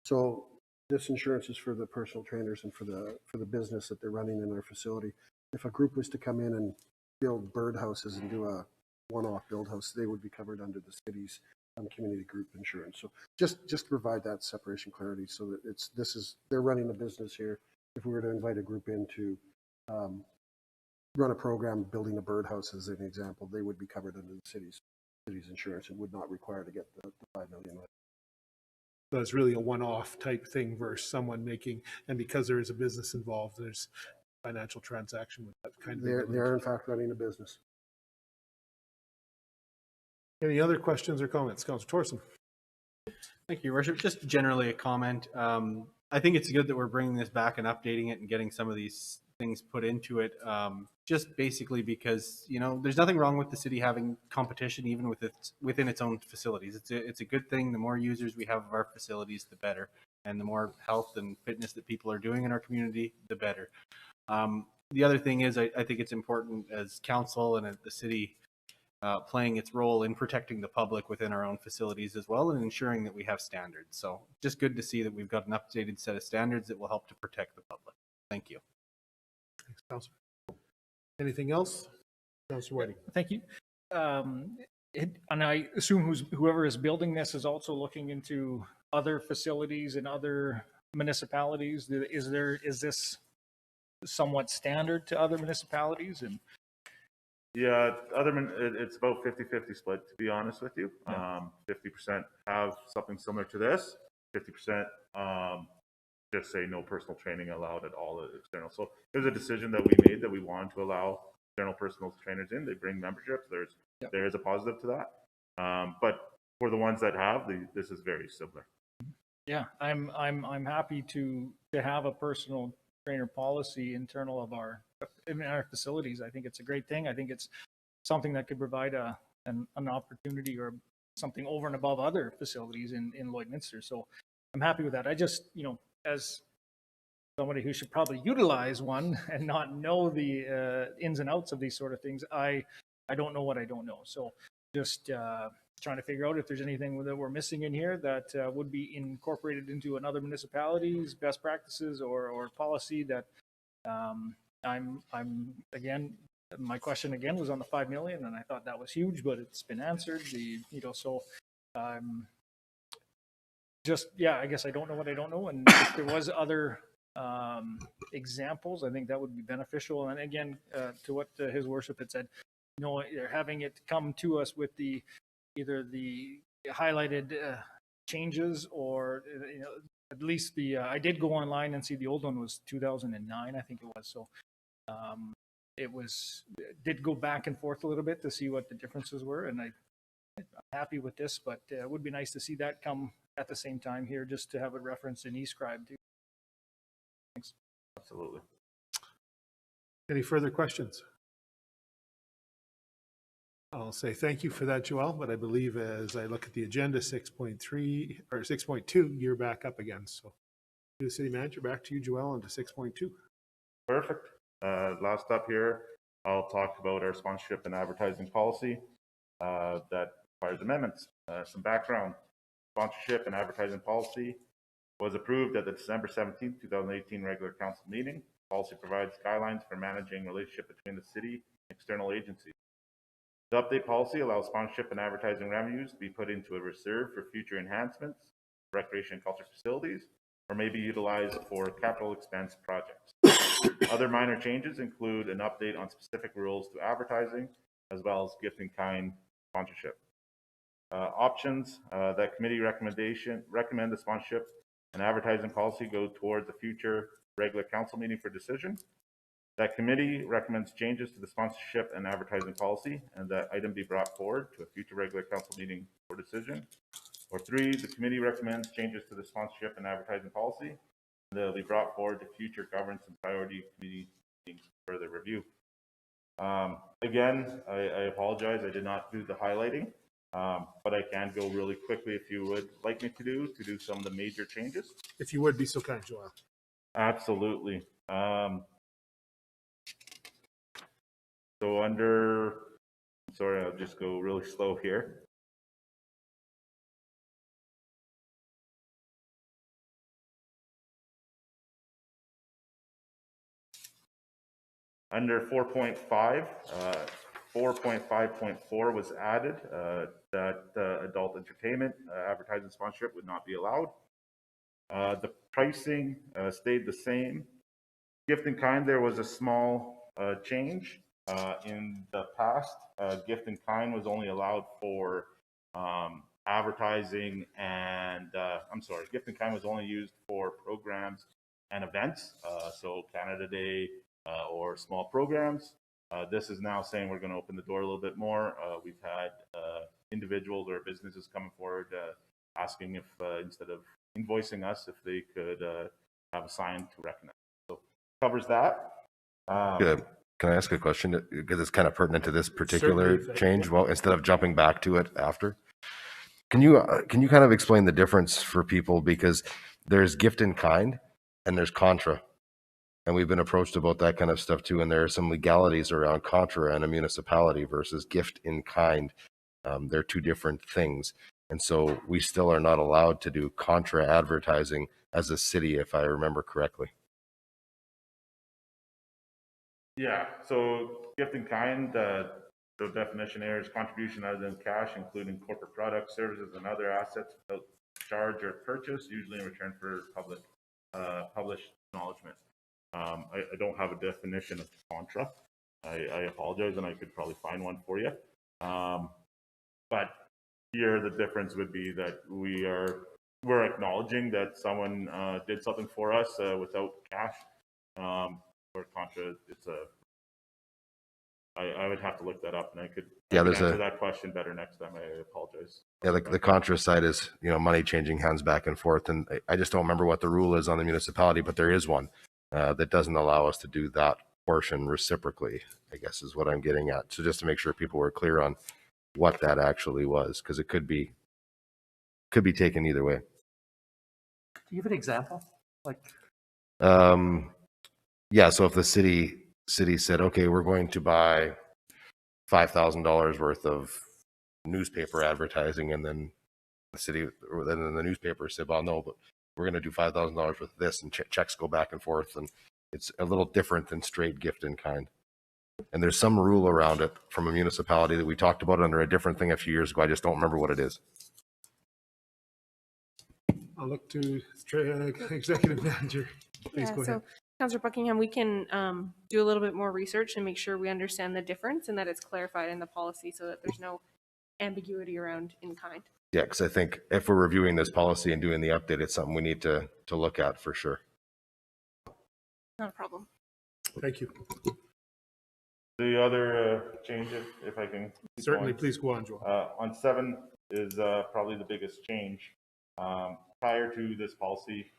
So this insurance is for the personal trainers and for the business that they're running in their facility. If a group was to come in and build birdhouses and do a one-off build house, they would be covered under the city's community group insurance. So just to provide that separation clarity, so that they're running a business here. If we were to invite a group in to run a program building a birdhouse as an example, they would be covered under the city's insurance and would not require to get the 5 million. So it's really a one-off type thing versus someone making, and because there is a business involved, there's financial transaction with that kind of They're information. in fact running a business. Any other questions or comments? Councillor Thorson. Thank you, Your Worship. Just generally a comment. I think it's good that we're bringing this back and updating it and getting some of these things put into it. Just basically because, you know, there's nothing wrong with the city having competition even within its own facilities. It's a good thing. The more users we have of our facilities, the better. And the more health and fitness that people are doing in our community, the better. The other thing is I think it's important as council and as the city playing its role in protecting the public within our own facilities as well and ensuring that we have standards. So just good to see that we've got an updated set of standards that will help to protect the public. Thank you. Thanks, Councillor. Anything else? Councillor Whiting. Thank you. And I assume whoever is building this is also looking into other facilities in other municipalities. Is this somewhat standard to other municipalities? And yeah, it's about 50-50 split, to be honest with you. 50% have something similar to this, 50% just say no personal training allowed at all external. So there's a decision that we made that we wanted to allow external personal trainers in. They bring memberships. There is a positive to that. But for the ones that have, this is very similar. yeah, I'm happy to have a personal trainer policy internal of our facilities. I think it's a great thing. I think it's something that could provide an opportunity or something over and above other facilities in Lloydminster. So I'm happy with that. I just, you know, as somebody who should probably utilize one and not know the ins and outs of these sort of things, I don't know what I don't know. So just trying to figure out if there's anything that we're missing in here that would be incorporated into another municipality's best practices or policy that I'm again, my question again was on the 5 million, and I thought that was huge, but it's been answered. So just, yeah, I guess I don't know what I don't know. And if there was other examples, I think that would be beneficial. And again, to what his worship had said, you know, they're having it come to us with either the highlighted changes or, you know, at least I did go online and see the old one was 2009, I think it was. So did go back and forth a little bit to see what the differences were. And I'm happy with this, but it would be nice to see that come at the same time here, just to have it referenced in eScribe too. Thanks. Absolutely. Any further questions? I'll say thank you for that, Joel, but I believe as I look at the agenda, 6.3 or 6.2, you're back up again. So to the city manager, back to you, Joel, into 6.2. Perfect. Last up here, I'll talk about our sponsorship and advertising policy that requires amendments. Some background. Sponsorship and advertising policy was approved at the December 17th, 2018 regular council meeting. Policy provides guidelines for managing relationship between the city and external agencies. The update policy allows sponsorship and advertising revenues to be put into a reserve for future enhancements, recreation and culture facilities, or may be utilized for capital expense projects. Other minor changes include an update on specific rules to advertising, as well as gift in kind sponsorship. Options that committee recommend the sponsorship and advertising policy go towards a future regular council meeting for decision. That committee recommends changes to the sponsorship and advertising policy, and that item be brought forward to a future regular council meeting for decision. Or 3, the committee recommends changes to the sponsorship and advertising policy, and they'll be brought forward to future governance and priority committee meetings for further review. Again, I apologize, I did not do the highlighting, but I can go really quickly if you would like me to do some of the major changes. If you would be so kind, Joel. Absolutely. So under, sorry, I'll just go really slow here. Under 4.5, 4.5.4 was added that adult entertainment advertising sponsorship would not be allowed. The pricing stayed the same. Gift in kind, there was a small change. In the past, gift in kind was only allowed for advertising and, gift in kind was only used for programs and events. So Canada Day, or small programs. This is now saying we're going to open the door a little bit more. We've had individuals or businesses coming forward asking if instead of invoicing us, if they could have a sign to recognize. So covers that. Good. Can I ask a question? Because it's kind of pertinent to this particular change. Well, instead of jumping back to it after, can you kind of explain the difference for people? Because there's gift in kind and there's contra, and we've been approached about that kind of stuff too. And there are some legalities around contra and a municipality versus gift in kind. They're two different things, and so we still are not allowed to do contra advertising as a city, if I remember correctly. Yeah, so gift in kind, the definition there is contribution other than cash, including corporate products, services, and other assets without charge or purchase, usually in return for published acknowledgement. I don't have a definition of contra. I apologize, and I could probably find one for you. But here the difference would be that we're acknowledging that someone did something for us without cash. Or contra, I would have to look that up, and I could answer that question better next time. I apologize. Yeah, the contra side is, money changing hands back and forth, and I just don't remember what the rule is on the municipality, but there is one that doesn't allow us to do that portion reciprocally, I guess is what I'm getting at. So just to make sure people were clear on what that actually was, because it could be taken either way. Do you have an example? Yeah, so if the city said, okay, we're going to buy $5,000 worth of newspaper advertising, and then the newspaper said, well, no, but we're going to do $5,000 with this, and checks go back and forth, and it's a little different than straight gift in kind. And there's some rule around it from a municipality that we talked about under a different thing a few years ago. I just don't remember what it is. I'll look to executive manager. Please go ahead. Councillor Buckingham, we can do a little bit more research and make sure we understand the difference and that it's clarified in the policy so that there's no ambiguity around in kind. Yeah, because I think if we're reviewing this policy and doing the update, it's something we need to look at for sure. Not a problem. Thank you. The other change, if I can. Certainly, please go on, Joel. On 7 is probably the biggest change. Prior to this policy,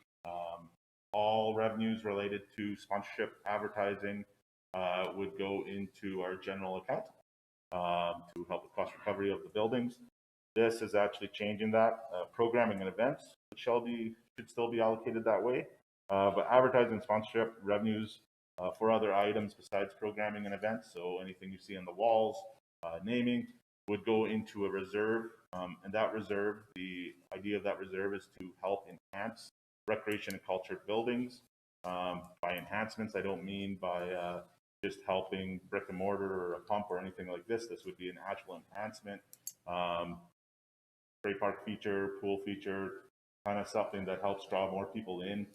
all revenues related to sponsorship advertising would go into our general account to help with cost recovery of the buildings. This is actually changing that. Programming and events should still be allocated that way, but advertising sponsorship revenues for other items besides programming and events, so anything you see on the walls, naming, would go into a reserve, and that reserve, the idea of that reserve is to help enhance recreation and culture buildings. By enhancements, I don't mean by just helping brick and mortar or a pump or anything like this. This would be an actual enhancement, spray park feature, pool feature, kind of something that helps draw more people in.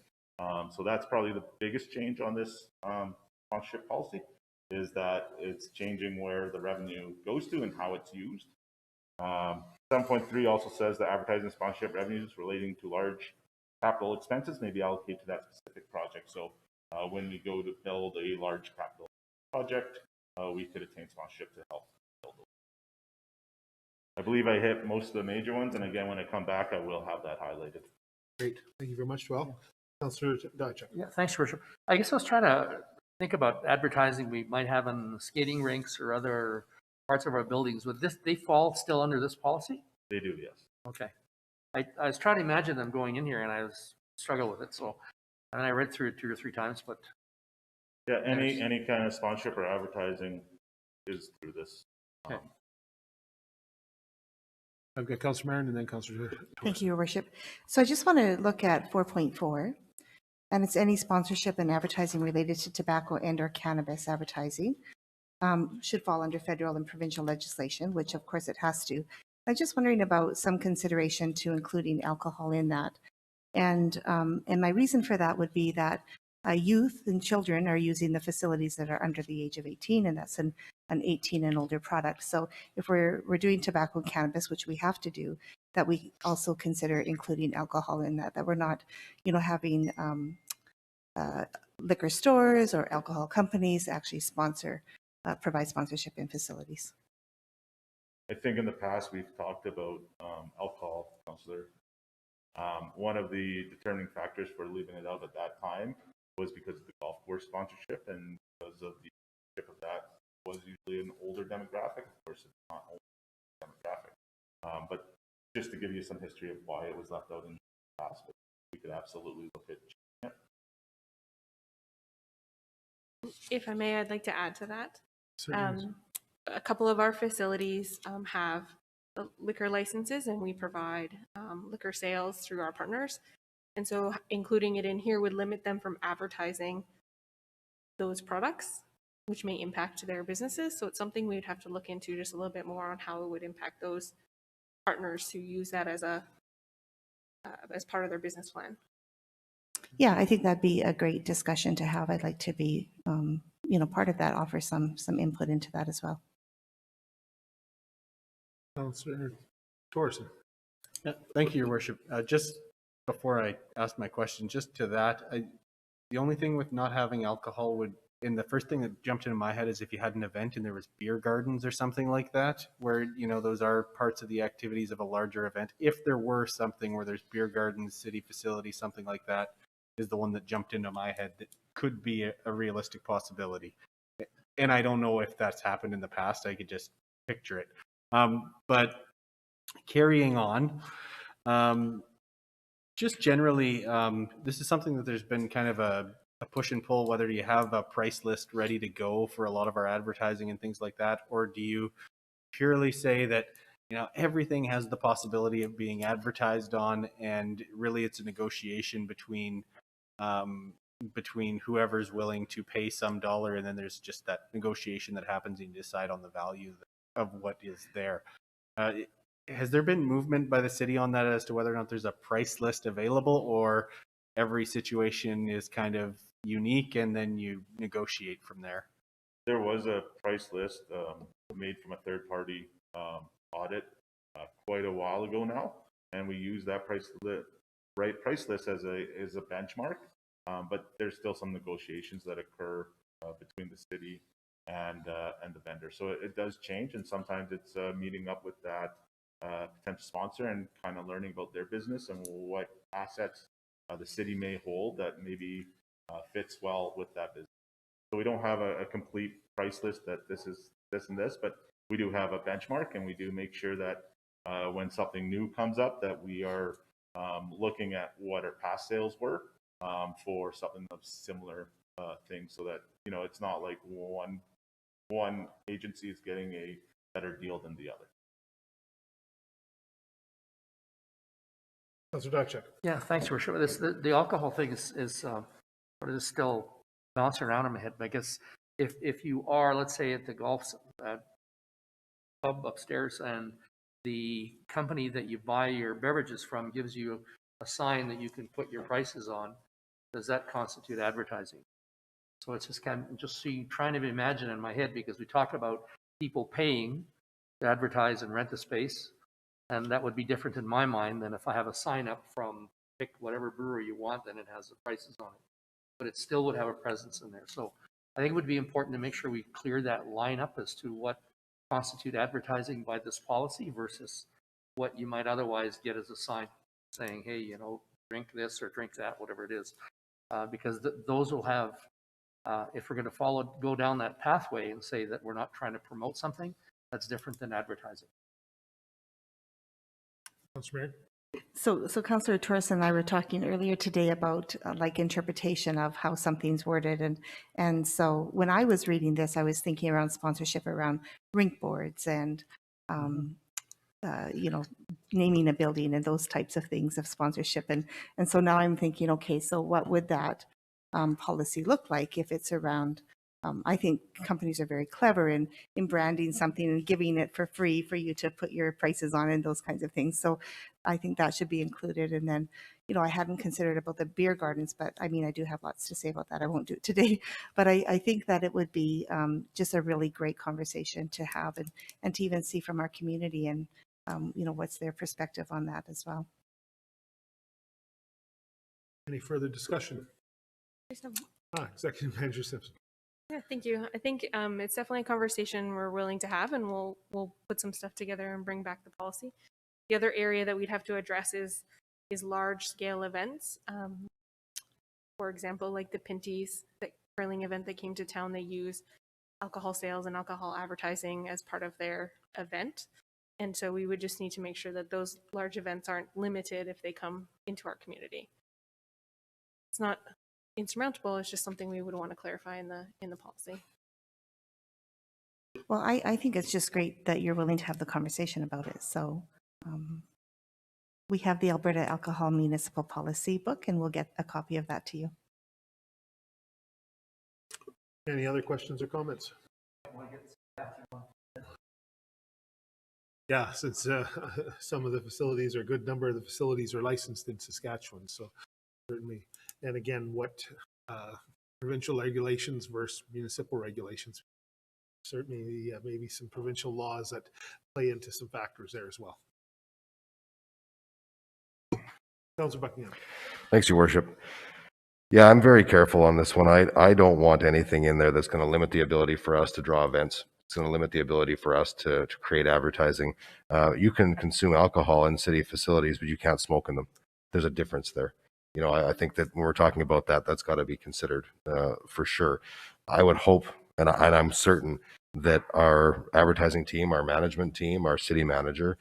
So that's probably the biggest change on this sponsorship policy, is that it's changing where the revenue goes to and how it's used. 7.3 also says that advertising sponsorship revenues relating to large capital expenses may be allocated to that specific project. So when we go to build a large capital project, we could attain sponsorship to help build those. I believe I hit most of the major ones, and again, when I come back, I will have that highlighted. Great. Thank you very much, Joel. Councillor Dodge. Yeah, thanks, Your Worship. I guess I was trying to think about advertising we might have in skating rinks or other parts of our buildings. Would they fall still under this policy? They do, yes. Okay. I was trying to imagine them going in here, and I was struggle with it. So, and I read through it 2 or 3 times, but yeah, any kind of sponsorship or advertising is through this. Okay. I've got Councillor Marin and then Councillor. Thank you, Your Worship. So I just want to look at 4.4, and it's any sponsorship and advertising related to tobacco and/or cannabis advertising should fall under federal and provincial legislation, which of course it has to. I'm just wondering about some consideration to including alcohol in that. And my reason for that would be that youth and children are using the facilities that are under the age of 18, and that's an 18 and older product. So if we're doing tobacco and cannabis, which we have to do, that we also consider including alcohol in that we're not, having liquor stores or alcohol companies actually provide sponsorship in facilities. I think in the past we've talked about alcohol, Councillor. One of the determining factors for leaving it out at that time was because of the golf course sponsorship, and because of the tip of that was usually an older demographic. Of course, it's not older demographic, but just to give you some history of why it was left out in the past, but we could absolutely look at changing it. If I may, I'd like to add to that. Certainly. A couple of our facilities have liquor licenses, and we provide liquor sales through our partners. And so including it in here would limit them from advertising those products, which may impact their businesses. So it's something we would have to look into just a little bit more on how it would impact those partners who use that as part of their business plan. Yeah, I think that'd be a great discussion to have. I'd like to be, part of that, offer some input into that as well. Councillor Thorson. Yeah, thank you, Your Worship. Just before I ask my question, just to that, the only thing with not having alcohol and the first thing that jumped into my head is if you had an event and there was beer gardens or something like that, where, those are parts of the activities of a larger event. If there were something where there's beer gardens, city facilities, something like that, is the one that jumped into my head that could be a realistic possibility. And I don't know if that's happened in the past. I could just picture it. But carrying on, just generally, this is something that there's been kind of a push and pull, whether you have a price list ready to go for a lot of our advertising and things like that, or do you purely say that, everything has the possibility of being advertised on, and really it's a negotiation between whoever's willing to pay some dollar, and then there's just that negotiation that happens and you decide on the value of what is there. Has there been movement by the city on that as to whether or not there's a price list available, or every situation is kind of unique and then you negotiate from there? There was a price list made from a third-party audit quite a while ago now, and we use that price list as a benchmark. But there's still some negotiations that occur between the city and the vendor. So it does change, and sometimes it's meeting up with that potential sponsor and kind of learning about their business and what assets the city may hold that maybe fits well with that business. So we don't have a complete price list that this is this and this, but we do have a benchmark, and we do make sure that when something new comes up that we are looking at what our past sales were for something of similar things, so that it's not like one agency is getting a better deal than the other. Councillor Duchek. Yeah, thanks, Your Worship. The alcohol thing is still bouncing around in my head. But I guess if you are, let's say, at the golf pub upstairs, and the company that you buy your beverages from gives you a sign that you can put your prices on, does that constitute advertising? So it's just kind of trying to imagine in my head, because we talk about people paying to advertise and rent the space, and that would be different in my mind than if I have a sign up from pick whatever brewery you want, then it has the prices on it, but it still would have a presence in there. So I think it would be important to make sure we clear that line up as to what constitute advertising by this policy versus what you might otherwise get as a sign saying, hey, drink this or drink that, whatever it is, because those will have, if we're going to go down that pathway and say that we're not trying to promote something, that's different than advertising. Councillor So Councillor Torres and I were talking earlier today about interpretation of how something's worded, and so when I was reading this, I was thinking around sponsorship around rink boards and naming a building and those types of things of sponsorship, and so now I'm thinking, okay, so what would that policy look like if it's around? I think companies are very clever in branding something and giving it for free for you to put your prices on and those kinds of things. So I think that should be included. And then, I hadn't considered about the beer gardens, but I mean, I do have lots to say about that. I won't do it today, but I think that it would be just a really great conversation to have and to even see from our community and, what's their perspective on that as well. Any further discussion? Executive Manager Simpson. Yeah, thank you. I think it's definitely a conversation we're willing to have, and we'll put some stuff together and bring back the policy. The other area that we'd have to address is large scale events. For example, like the Pinties, the curling event that came to town, they use alcohol sales and alcohol advertising as part of their event. And so we would just need to make sure that those large events aren't limited if they come into our community. It's not insurmountable, it's just something we would want to clarify in the policy. Well, I think it's just great that you're willing to have the conversation about it. So we have the Alberta Alcohol Municipal Policy book, and we'll get a copy of that to you. Any other questions or comments? Yeah, since some of the facilities, or a good number of the facilities, are licensed in Saskatchewan, so certainly. And again, what provincial regulations versus municipal regulations? Certainly, maybe some provincial laws that play into some factors there as well. Councillor Buckingham. Thanks, Your Worship. Yeah, I'm very careful on this one. I don't want anything in there that's going to limit the ability for us to draw events. It's going to limit the ability for us to create advertising. You can consume alcohol in city facilities, but you can't smoke in them. There's a difference there. You know, I think that when we're talking about that, that's got to be considered for sure. I would hope, and I'm certain, that our advertising team, our management team, our city manager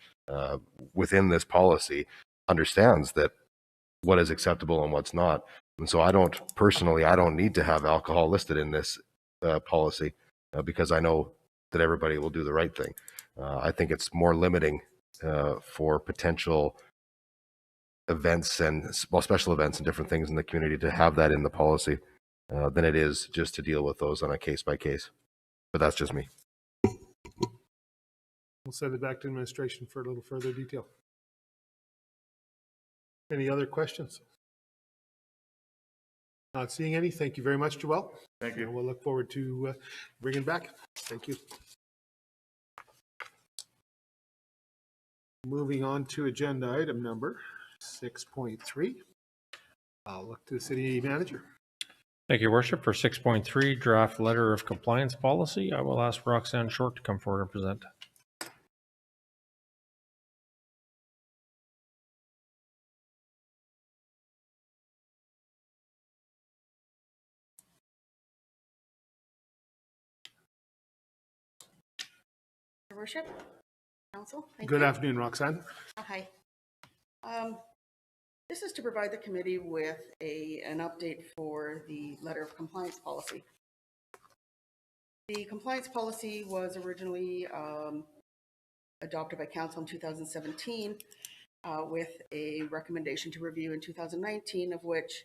within this policy understands that what is acceptable and what's not. And so I don't need to have alcohol listed in this policy because I know that everybody will do the right thing. I think it's more limiting for potential events and special events and different things in the community to have that in the policy than it is just to deal with those on a case by case. But that's just me. We'll send it back to administration for a little further detail. Any other questions? Not seeing any. Thank you very much, Joelle. Thank you. And we'll look forward to bringing back. Thank you. Moving on to agenda item number 6.3. I'll look to the city manager. Thank you, Your Worship. For 6.3, draft letter of compliance policy, I will ask Roxanne Short to come forward and present. Your Worship, Council. Good afternoon, Roxanne. Hi. This is to provide the committee with an update for the letter of compliance policy. The compliance policy was originally adopted by Council in 2017 with a recommendation to review in 2019, of which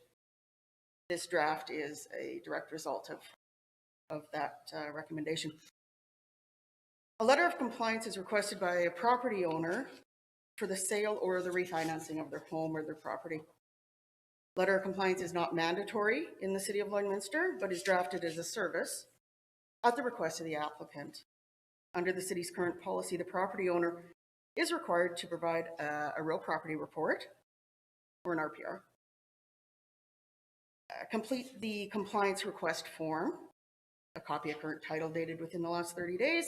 this draft is a direct result of that recommendation. A letter of compliance is requested by a property owner for the sale or the refinancing of their home or their property. Letter of compliance is not mandatory in the City of Lloydminster, but is drafted as a service at the request of the applicant. Under the city's current policy, the property owner is required to provide a real property report or an RPR, complete the compliance request form, a copy of current title dated within the last 30 days,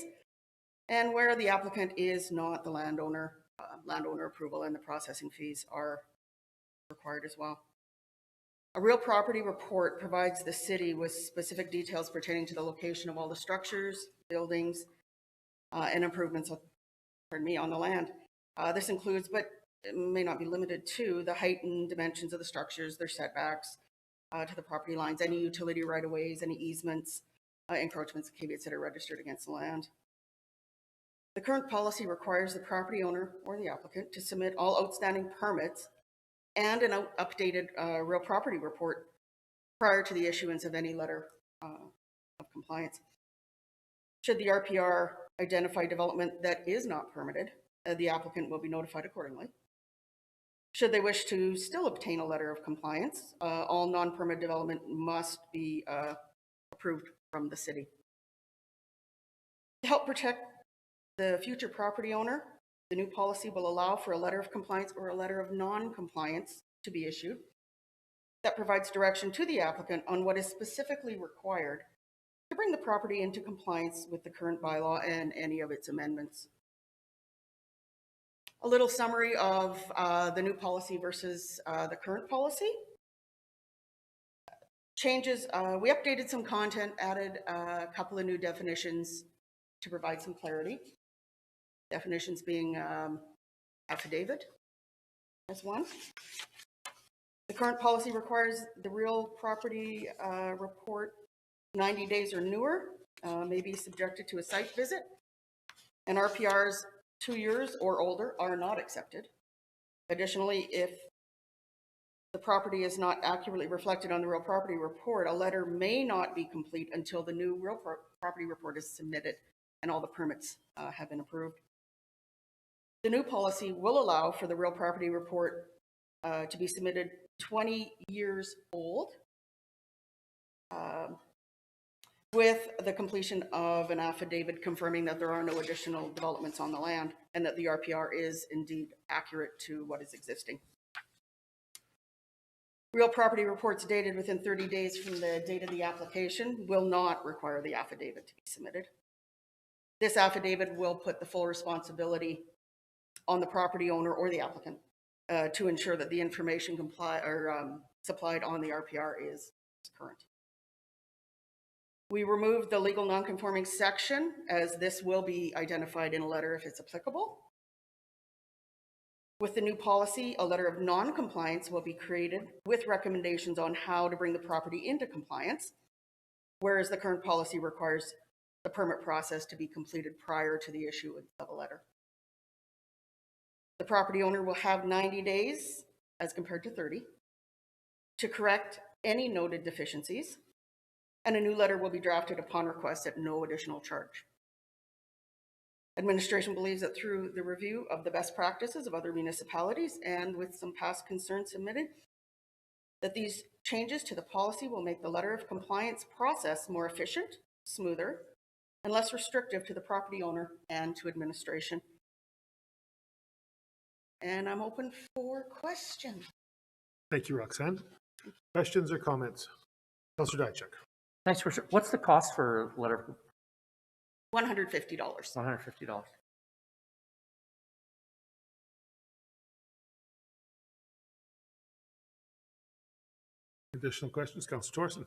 and where the applicant is not the landowner, landowner approval and the processing fees are required as well. A real property report provides the city with specific details pertaining to the location of all the structures, buildings, and improvements on the land. This includes, but it may not be limited to, the height and dimensions of the structures, their setbacks to the property lines, any utility right-of-ways, any easements, encroachments, caveats that are registered against the land. The current policy requires the property owner or the applicant to submit all outstanding permits and an updated real property report prior to the issuance of any letter of compliance. Should the RPR identify development that is not permitted, the applicant will be notified accordingly. Should they wish to still obtain a letter of compliance, all non-permit development must be approved from the city. To help protect the future property owner, the new policy will allow for a letter of compliance or a letter of non-compliance to be issued that provides direction to the applicant on what is specifically required to bring the property into compliance with the current bylaw and any of its amendments. A little summary of the new policy versus the current policy. Changes, we updated some content, added a couple of new definitions to provide some clarity. Definitions being affidavit as one. The current policy requires the real property report 90 days or newer, may be subjected to a site visit, and RPRs 2 years or older are not accepted. Additionally, if the property is not accurately reflected on the real property report, a letter may not be complete until the new real property report is submitted and all the permits have been approved. The new policy will allow for the real property report to be submitted 20 years old with the completion of an affidavit confirming that there are no additional developments on the land and that the RPR is indeed accurate to what is existing. Real property reports dated within 30 days from the date of the application will not require the affidavit to be submitted. This affidavit will put the full responsibility on the property owner or the applicant to ensure that the information supplied on the RPR is current. We removed the legal nonconforming section, as this will be identified in a letter if it's applicable. With the new policy, a letter of non-compliance will be created with recommendations on how to bring the property into compliance, whereas the current policy requires the permit process to be completed prior to the issuance of a letter. The property owner will have 90 days, as compared to 30, to correct any noted deficiencies, and a new letter will be drafted upon request at no additional charge. Administration believes that through the review of the best practices of other municipalities and with some past concerns submitted, that these changes to the policy will make the letter of compliance process more efficient, smoother, and less restrictive to the property owner and to administration. And I'm open for questions. Thank you, Roxanne. Questions or comments? Councillor Diachuk. Thanks, Worship. What's the cost for letter? $150. $150. Additional questions? Councillor Thorson.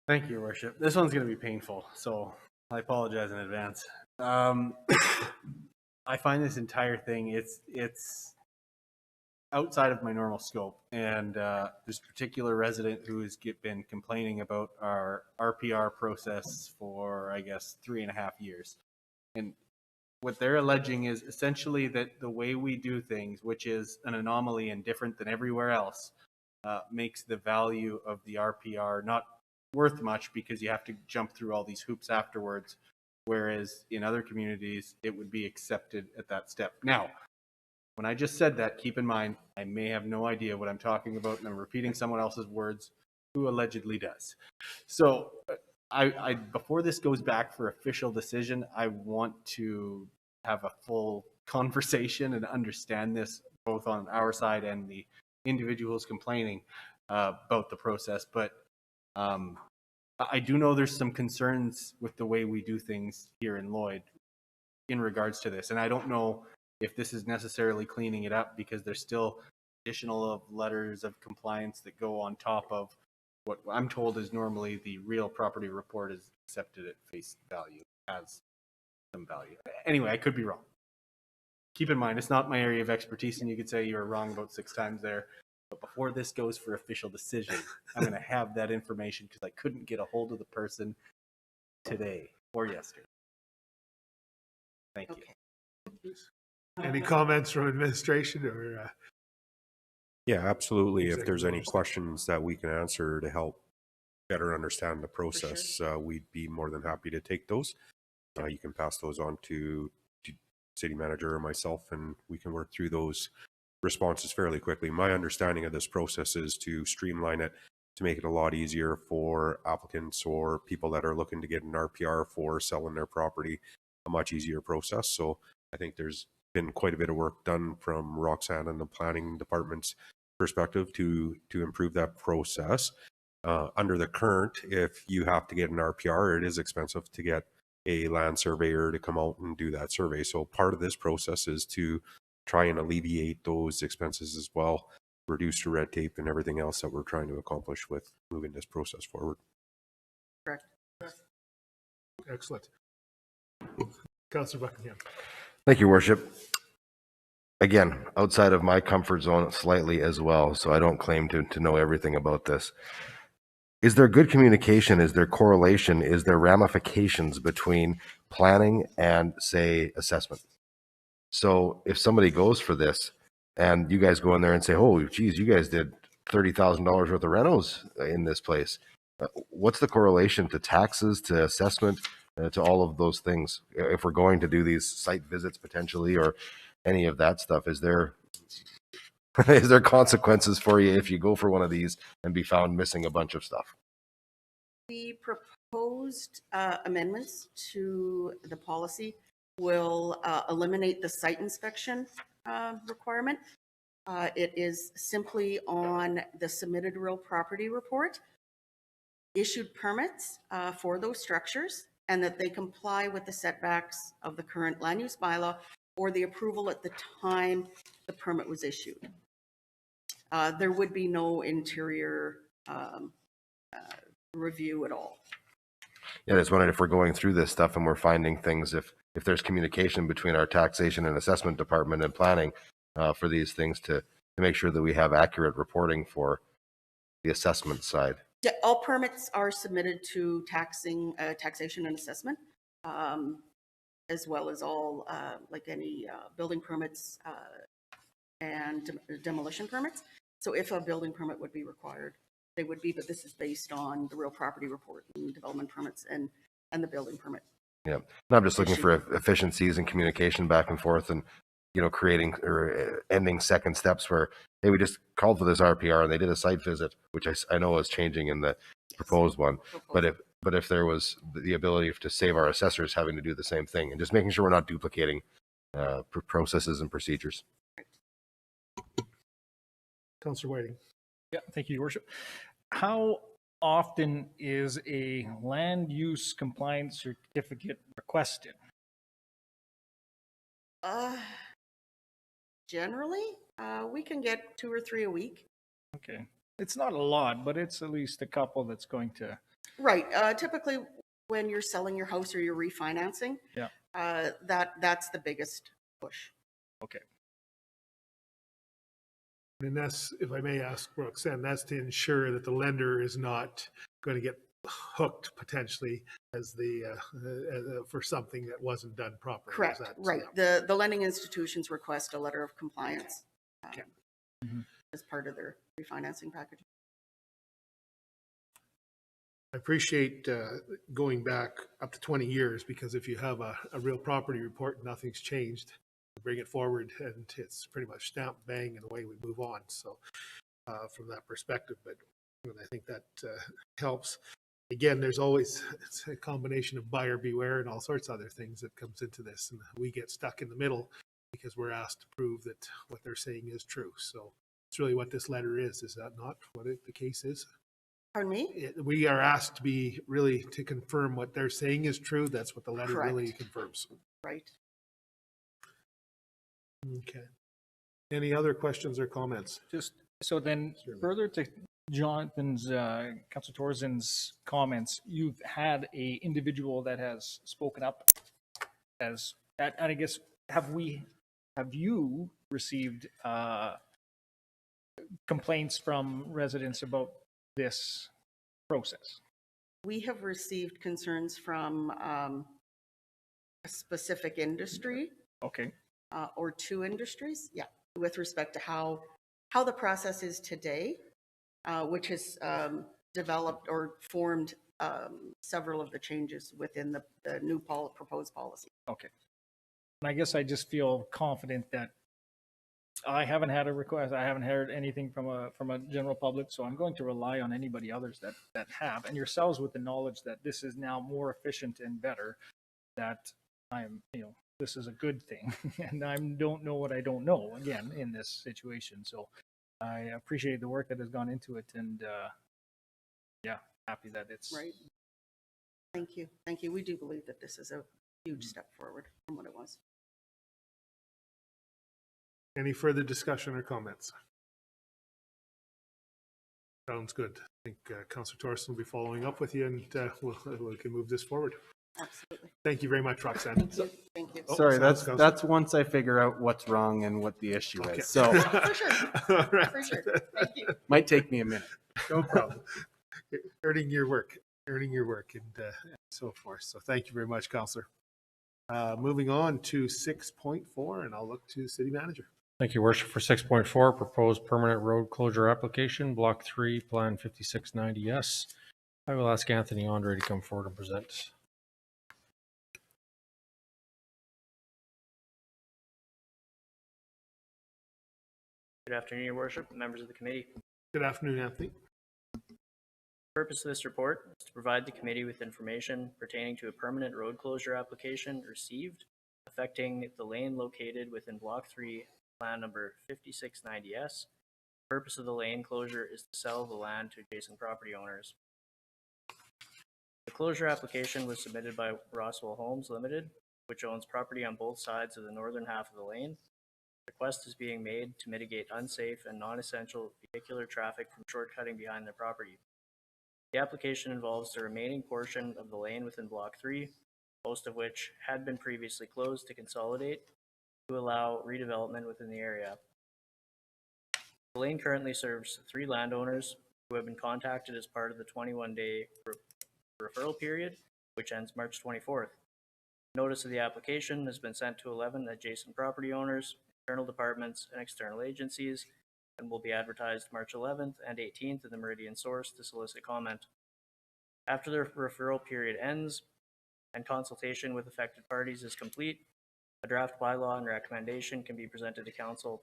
Thank you, Your Worship. This one's going to be painful, so I apologize in advance. I find this entire thing, it's outside of my normal scope, and this particular resident who has been complaining about our RPR process for, I guess, 3.5 years. And what they're alleging is essentially that the way we do things, which is an anomaly and different than everywhere else, makes the value of the RPR not worth much because you have to jump through all these hoops afterwards, whereas in other communities, it would be accepted at that step. Now, when I just said that, keep in mind, I may have no idea what I'm talking about, and I'm repeating someone else's words who allegedly does. So I before this goes back for official decision, I want to have a full conversation and understand this both on our side and the individuals complaining about the process. But I do know there's some concerns with the way we do things here in Lloyd in regards to this, and I don't know if this is necessarily cleaning it up because there's still additional letters of compliance that go on top of what I'm told is normally the real property report is accepted at face value, has some value. Anyway, I could be wrong. Keep in mind, it's not my area of expertise, and you could say you were wrong about 6 times there. But before this goes for official decision, I'm going to have that information because I couldn't get a hold of the person today or yesterday. Thank you. Any comments from administration or? Yeah, absolutely. If there's any questions that we can answer to help better understand the process, we'd be more than happy to take those. You can pass those on to city manager or myself, and we can work through those responses fairly quickly. My understanding of this process is to streamline it, to make it a lot easier for applicants or people that are looking to get an RPR for selling their property, a much easier process. So I think there's been quite a bit of work done from Roxanne and the planning departments perspective to improve that process. Under the current, if you have to get an RPR, it is expensive to get a land surveyor to come out and do that survey. So part of this process is to try and alleviate those expenses as well, reduce the red tape and everything else that we're trying to accomplish with moving this process forward. Correct. Excellent. Councillor Buckingham. Thank you, Worship. Again, outside of my comfort zone slightly as well, so I don't claim to know everything about this. Is there good communication? Is there correlation? Is there ramifications between planning and, say, assessment? So if somebody goes for this and you guys go in there and say, oh, geez, you guys did $30,000 worth of renos in this place, what's the correlation to taxes, to assessment, to all of those things? If we're going to do these site visits potentially or any of that stuff, is there is there consequences for you if you go for one of these and be found missing a bunch of stuff? The proposed amendments to the policy will eliminate the site inspection requirement. It is simply on the submitted real property report, issued permits for those structures, and that they comply with the setbacks of the current land use bylaw or the approval at the time the permit was issued. There would be no interior review at all. Yeah, I just wondered if we're going through this stuff and we're finding things, if there's communication between our taxation and assessment department and planning for these things to make sure that we have accurate reporting for the assessment side. Yeah, all permits are submitted to taxation and assessment, as well as all like any building permits and demolition permits. So if a building permit would be required, they would be, but this is based on the real property report and development permits and the building permit. Yeah, and I'm just looking for efficiencies and communication back and forth, and creating or ending second steps where, hey, we just called for this RPR and they did a site visit, which I know is changing in the proposed one. But if there was the ability to save our assessors having to do the same thing, and just making sure we're not duplicating processes and procedures. Councillor Whiting. Yeah, thank you, Your Worship. How often is a land use compliance certificate requested? Generally, we can get 2 or 3 a week. Okay. It's not a lot, but it's at least a couple that's going to... Right. Typically, when you're selling your house or you're refinancing, yeah, that's the biggest push. Okay. And that's, if I may ask Brooks, and that's to ensure that the lender is not going to get hooked potentially as for something that wasn't done properly. Correct. Right. Yeah. The lending institutions request a letter of compliance as part of their refinancing package. I appreciate going back up to 20 years, because if you have a real property report and nothing's changed, bring it forward and it's pretty much stamp, bang, and away we move on. So from that perspective, but I think that helps. Again, there's always, it's a combination of buyer beware and all sorts of other things that comes into this, and we get stuck in the middle because we're asked to prove that what they're saying is true. So it's really what this letter is that not what the case is? Pardon me? We are asked to be really to confirm what they're saying is true. That's what the letter really confirms. Right. Okay. Any other questions or comments? Just so then further to Jonathan's, Councillor Torzen's comments, you've had a individual that has spoken up as that, and I guess have you received complaints from residents about this process? We have received concerns from a specific industry. Okay. Or 2 industries, yeah, with respect to how the process is today, which has developed or formed several of the changes within the new proposed policy. Okay. And I guess I just feel confident that I haven't had a request. I haven't heard anything from a general public, so I'm going to rely on anybody others that have, and yourselves with the knowledge that this is now more efficient and better, that I'm, this is a good thing, and I don't know what I don't know, again, in this situation. So I appreciate the work that has gone into it, and yeah, happy that it's Right. Thank you. Thank you. We do believe that this is a huge step forward from what it was. Any further discussion or comments? Sounds good. I think Councillor Thorson will be following up with you, and we can move this forward. Absolutely. Thank you very much, Roxanne. Thank you. Thank you. Oh, Sorry, sounds- that's once I figure out what's wrong and what the issue Okay. is. So For sure. All right. For sure. Thank you. might take me a minute. No problem. Earning your work, and so forth. So thank you very much, Councillor. Moving on to 6.4, and I'll look to City Manager. Thank you, Worship. For 6.4, proposed permanent road closure application, Block 3, Plan 5690S. I will ask Anthony Andre to come forward and present. Good afternoon, Your Worship, members of the committee. Good afternoon, Anthony. The purpose of this report is to provide the committee with information pertaining to a permanent road closure application received affecting the lane located within Block 3, Plan number 5690S. The purpose of the lane closure is to sell the land to adjacent property owners. The closure application was submitted by Roswell Homes Limited, which owns property on both sides of the northern half of the lane. The request is being made to mitigate unsafe and non-essential vehicular traffic from shortcutting behind their property. The application involves the remaining portion of the lane within Block 3, most of which had been previously closed to consolidate to allow redevelopment within the area. The lane currently serves 3 landowners who have been contacted as part of the 21-day referral period, which ends March 24th. Notice of the application has been sent to 11 adjacent property owners, internal departments, and external agencies, and will be advertised March 11th and 18th in the Meridian Source to solicit comment. After the referral period ends and consultation with affected parties is complete, a draft bylaw and recommendation can be presented to council.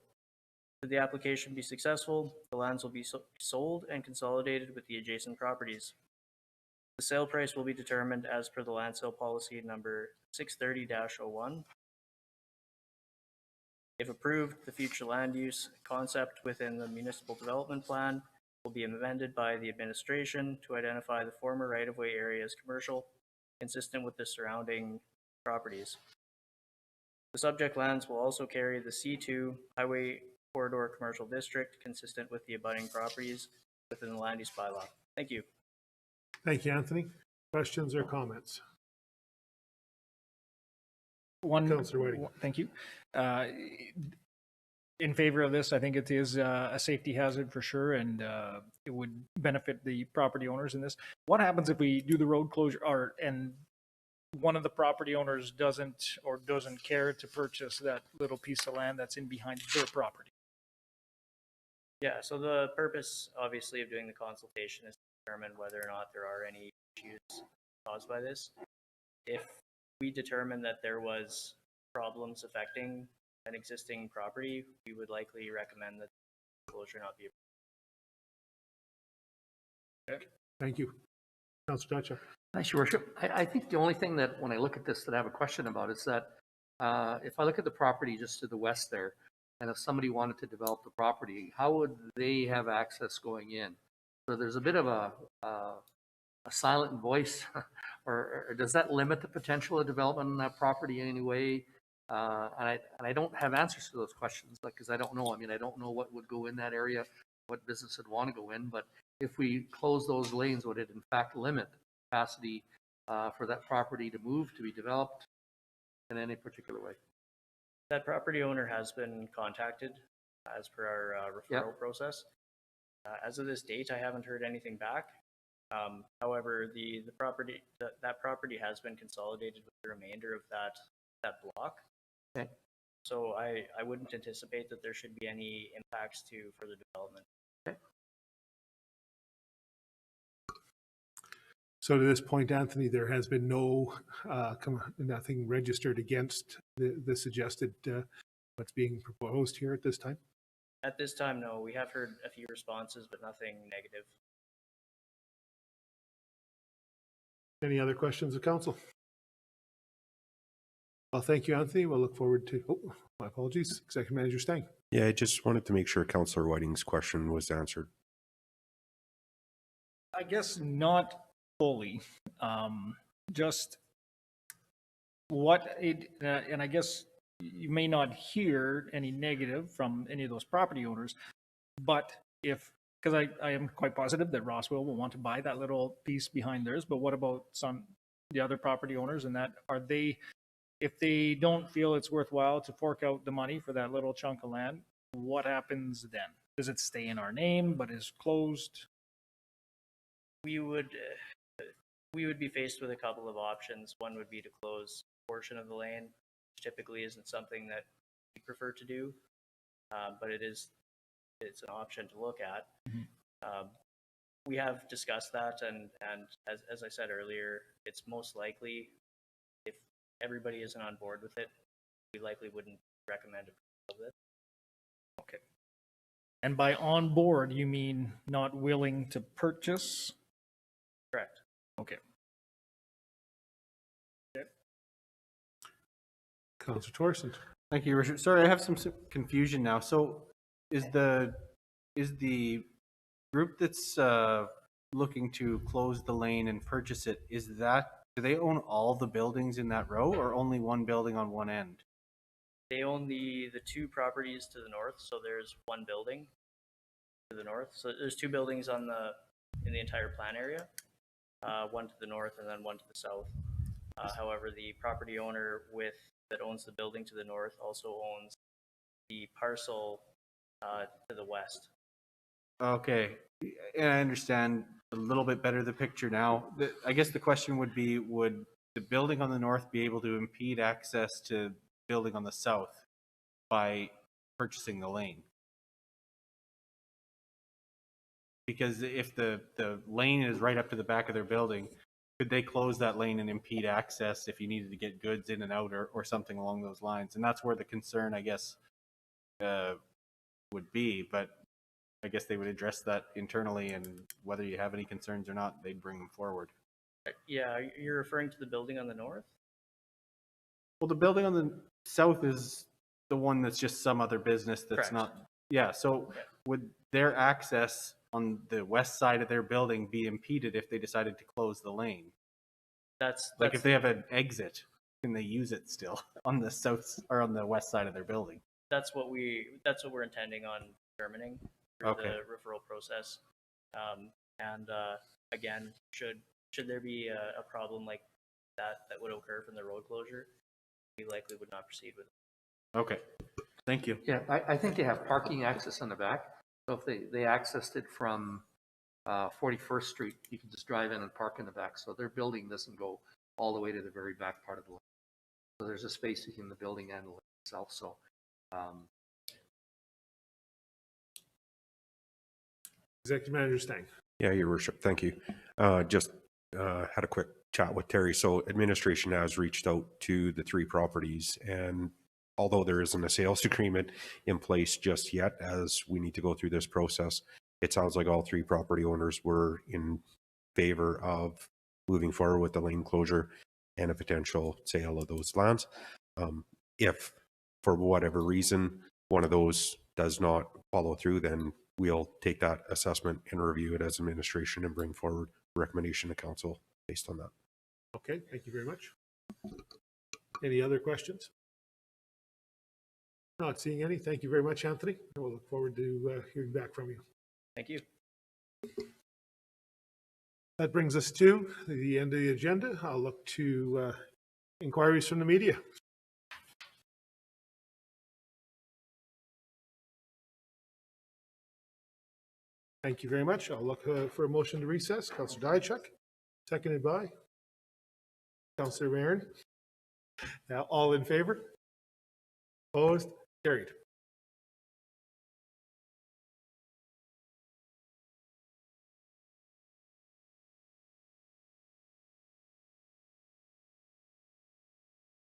Should the application be successful, the lands will be sold and consolidated with the adjacent properties. The sale price will be determined as per the land sale policy number 630-01. If approved, the future land use concept within the municipal development plan will be amended by the administration to identify the former right-of-way area as commercial, consistent with the surrounding properties. The subject lands will also carry the C2 Highway Corridor Commercial District, consistent with the abutting properties within the land use bylaw. Thank you. Thank you, Anthony. Questions or comments? Councillor Whiting. Thank you. In favor of this, I think it is a safety hazard for sure, and it would benefit the property owners in this. What happens if we do the road closure and one of the property owners doesn't care to purchase that little piece of land that's in behind their property? Yeah, so the purpose, obviously, of doing the consultation is to determine whether or not there are any issues caused by this. If we determine that there was problems affecting an existing property, we would likely recommend that closure not be approved. Okay. Thank you. Councillor Dutcher. Thanks, Your Worship. I think the only thing that when I look at this that I have a question about is that if I look at the property just to the west there, and if somebody wanted to develop the property, how would they have access going in? So there's a bit of a silent voice, or does that limit the potential of development on that property in any way? And I don't have answers to those questions because I don't know. I mean, I don't know what would go in that area, what business would want to go in. But if we close those lanes, would it in fact limit the capacity for that property to move, to be developed in any particular way? That property owner has been contacted as per our referral process. As of this date, I haven't heard anything back. However, that property has been consolidated with the remainder of that block. Okay. So I wouldn't anticipate that there should be any impacts to further development. Okay. So to this point, Anthony, there has been nothing registered against the suggested what's being proposed here at this time? At this time, no. We have heard a few responses, but nothing negative. Any other questions of council? Well, thank you, Anthony. We'll look forward to My apologies. Executive Manager Stang. Yeah, I just wanted to make sure Councillor Whiting's question was answered. I guess not fully. Just what it, and I guess you may not hear any negative from any of those property owners, but if, because I am quite positive that Rossville will want to buy that little piece behind theirs, but what about the other property owners, and that are they, if they don't feel it's worthwhile to fork out the money for that little chunk of land, what happens then? Does it stay in our name but is closed? We would be faced with a couple of options. One would be to close a portion of the lane, which typically isn't something that we prefer to do, but it's an option to look at. We have discussed that, and as I said earlier, it's most likely, if everybody isn't on board with it, we likely wouldn't recommend approval of it. Okay. And by on board, you mean not willing to purchase? Correct. Okay. Councillor Torson. Thank you, Your Worship. Sorry, I have some confusion now. So is the group that's looking to close the lane and purchase it, do they own all the buildings in that row or only one building on one end? They own the two properties to the north, so there's one building to the north. So there's two buildings in the entire plan area, one to the north and then one to the south. However, the property owner that owns the building to the north also owns the parcel to the west. Okay, and I understand a little bit better the picture now. I guess the question would be, would the building on the north be able to impede access to building on the south by purchasing the lane? Because if the lane is right up to the back of their building, could they close that lane and impede access if you needed to get goods in and out or something along those lines? And that's where the concern, I guess, would be. But I guess they would address that internally, and whether you have any concerns or not, they'd bring them forward. Yeah, you're referring to the building on the north? Well, the building on the south is the one that's just some other business that's Correct. not. Yeah, so would their access on the west side of their building be impeded if they decided to close the lane? That's like if they have an exit, can they use it still on the south or on the west side of their building? That's what we're intending on determining through the referral process. Again, should there be a problem like that would occur from the road closure, we likely would not proceed with it. Okay, thank you. Yeah, I think they have parking access on the back. So if they accessed it from 41st Street, you can just drive in and park in the back. So their building doesn't go all the way to the very back part of the lane. So there's a space between the building and the lane itself. So Executive Manager Stang. Yeah, Your Worship, thank you. Just had a quick chat with Terry. So administration has reached out to the three properties, and although there isn't a sales agreement in place just yet, as we need to go through this process, it sounds like all three property owners were in favor of moving forward with the lane closure and a potential sale of those lands. If for whatever reason one of those does not follow through, then we'll take that assessment and review it as administration and bring forward a recommendation to council based on that. Okay, thank you very much. Any other questions? Not seeing any. Thank you very much, Anthony. And we'll look forward to hearing back from you. Thank you. That brings us to the end of the agenda. I'll look to inquiries from the media. Thank you very much. I'll look for a motion to recess. Councillor Diachuk, seconded by Councillor Marin. Now, all in favor? Opposed? Carried.